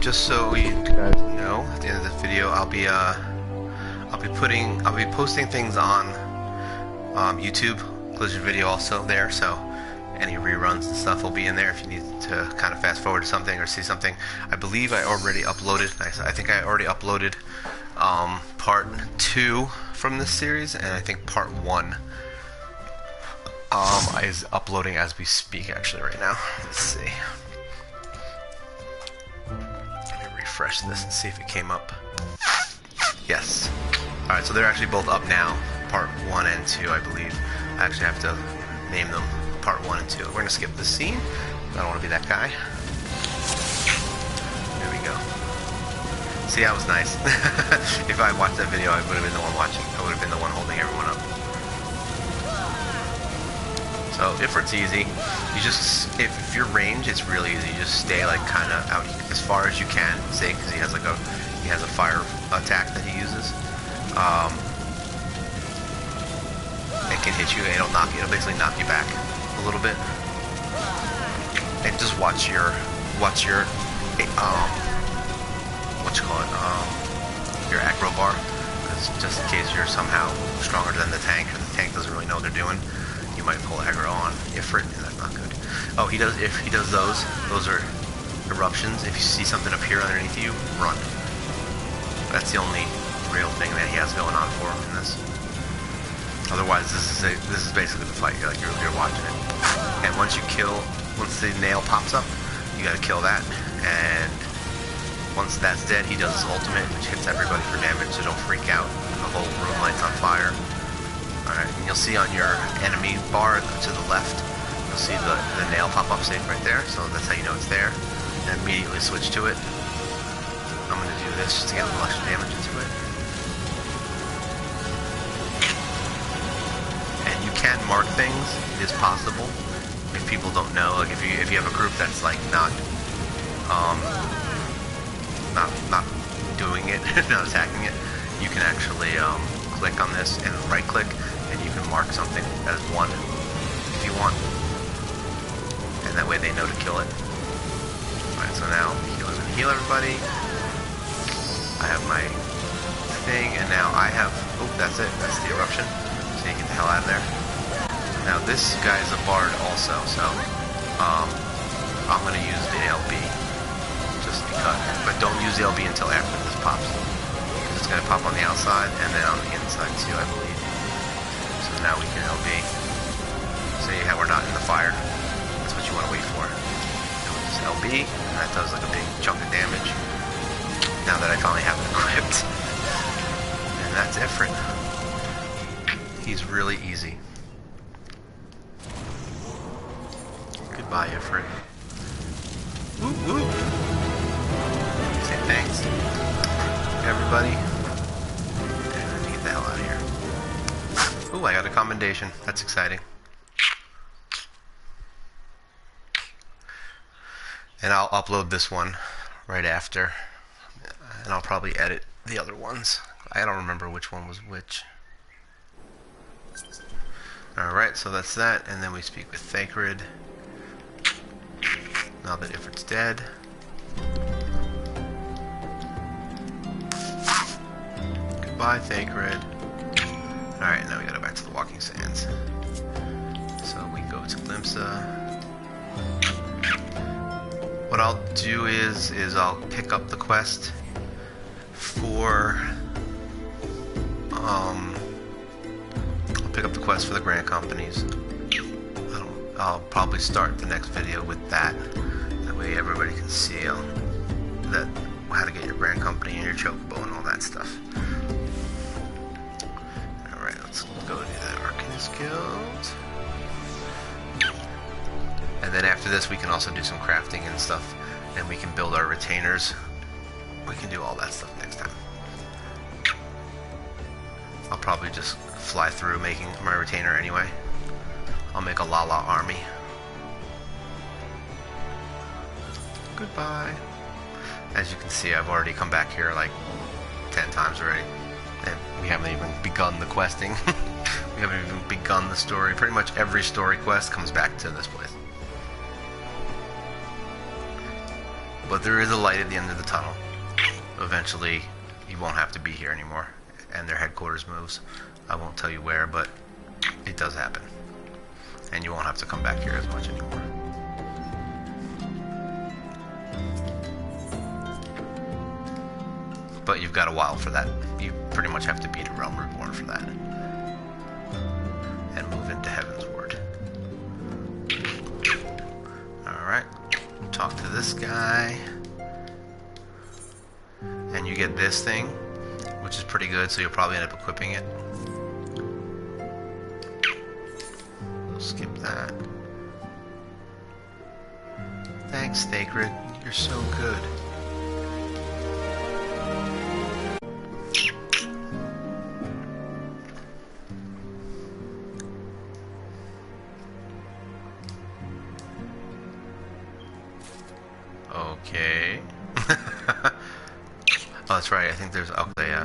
S1: Just so you guys know, at the end of this video, I'll be posting things on YouTube, Blizzard video also there, so any reruns and stuff will be in there if you need to kind of fast forward to something or see something. I believe I already uploaded, I think I already uploaded part 2 from this series, and I think part 1 is uploading as we speak actually right now. Let's see. Refresh this and see if it came up. Yes. Alright, so they're actually both up now. Part 1 and 2, I believe. I actually have to name them part 1 and 2. We're going to skip this scene. I don't want to be that guy. There we go. See, I was nice. If I watched that video, I would have been the one watching. I would have been the one holding everyone up. So Ifrit's easy. You just, if you're range, it's really easy. You just stay like kind of out as far as you can. Say, because he has like he has a fire attack that he uses. It can hit you. It'll basically knock you back a little bit. And just watch your your aggro bar, because just in case you're somehow stronger than the tank, and the tank doesn't really know what they're doing, you might pull aggro on Ifrit, and that's not good. Oh, if he does those are eruptions. If you see something appear underneath you, run. That's the only real thing that he has going on for him in this. Otherwise, this is basically the fight. You're watching it, and once the nail pops up, you gotta kill that, and once that's dead, he does his ultimate, which hits everybody for damage, so don't freak out. The whole room lights on fire. Alright, and you'll see on your enemy bar to the left, you'll see the nail pop up safe right there, so that's how you know it's there. And immediately switch to it. I'm going to do this just to get a little extra damage into it. And you can mark things, it is possible. If people don't know, like if you have a group that's like not doing it, not attacking it, you can actually click on this and right click, and you can mark something as 1 if you want, and that way they know to kill it. Alright, so now the healer's gonna heal everybody. I have my thing, and now I have, oh, that's it, that's the eruption, so you get the hell out of there. Now this guy's a bard also, so I'm gonna use the LB. Just because, but don't use the LB until after this pops, because it's going to pop on the outside and then on the inside too, I believe. So now we can LB. See how we're not in the fire? That's what you want to wait for. And we just LB, and that does like a big chunk of damage. Now that I finally have it equipped, and that's Ifrit. He's really easy. Goodbye, Ifrit. Whoop whoop. Say thanks, everybody. And let me get the hell out of here. Ooh, I got a commendation. That's exciting. And I'll upload this one right after. And I'll probably edit the other ones. I don't remember which one was which. Alright, so that's that. And then we speak with Thacred. Now that Ifrit's dead. Goodbye, Thacred. Alright, now we gotta go back to the Walking Sands. So we go to Limsa. What I'll do is I'll pick up the quest for I'll pick up the quest for the Grand Companies. I'll probably start the next video with that. That way everybody can see how to get your Grand Company and your Chocobo and all that stuff. Alright, let's go to the Arcanist Guild. And then after this we can also do some crafting and stuff. And we can build our retainers. We can do all that stuff next time. I'll probably just fly through making my retainer anyway. I'll make a Lala army. Goodbye. As you can see, I've already come back here like 10 times already. And we haven't even begun the questing. We haven't even begun the story. Pretty much every story quest comes back to this place. But there is a light at the end of the tunnel. Eventually, you won't have to be here anymore. And their headquarters moves. I won't tell you where, but it does happen. And you won't have to come back here as much anymore. But you've got a while for that. You pretty much have to beat a Realm Reborn for that. And move into Heaven's Word. Alright. Talk to this guy. And you get this thing, which is pretty good, so you'll probably end up equipping it. Skip that. Thanks, Thacred. You're so good. that's right. I think there's okay.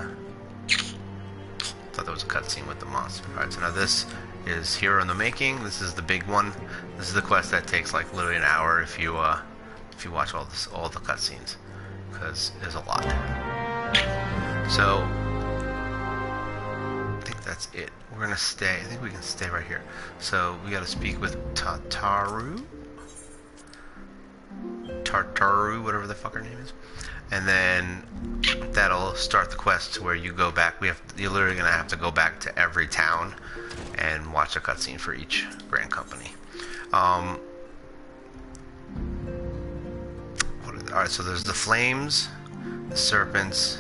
S1: Thought there was a cutscene with the monster. All right, so now this is Hero in the Making. This is the big one. This is the quest that takes like literally an hour if you watch all the cutscenes, because there's a lot. So I think that's it. We're gonna stay. I think we can stay right here. So we got to speak with Tartaru, whatever the fuck her name is, and then that'll start the quest to where you go back. You're literally gonna have to go back to every town and watch a cutscene for each Grand Company. Alright, so there's the flames, the serpents,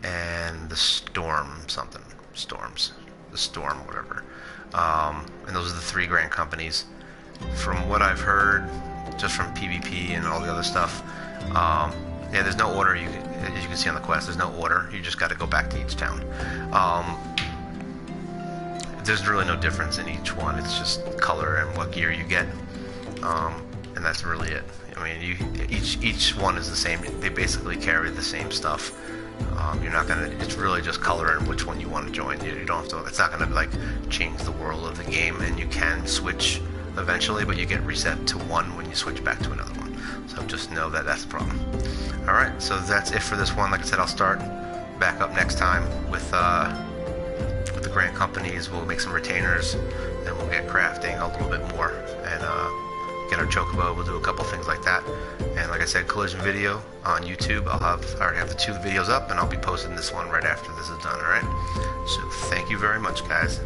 S1: and the storms, whatever. And those are the 3 Grand Companies. From what I've heard, just from PvP and all the other stuff, yeah, there's no order. As you can see on the quest, there's no order. You just got to go back to each town. There's really no difference in each one. It's just color and what gear you get, and that's really it. I mean, each one is the same. They basically carry the same stuff. You're not gonna. It's really just color and which one you want to join. You don't have to. It's not gonna like change the world of the game, and you can switch eventually, but you get reset to one when you switch back to another one. So just know that that's the problem. All right, so that's it for this one. Like I said, I'll start back up next time with the Grand Companies. We'll make some retainers, and we'll get crafting a little bit more, and get our chocobo. We'll do a couple things like that. And like I said, collision video on YouTube. I already have the 2 videos up, and I'll be posting this one right after this is done. All right. So thank you very much, guys.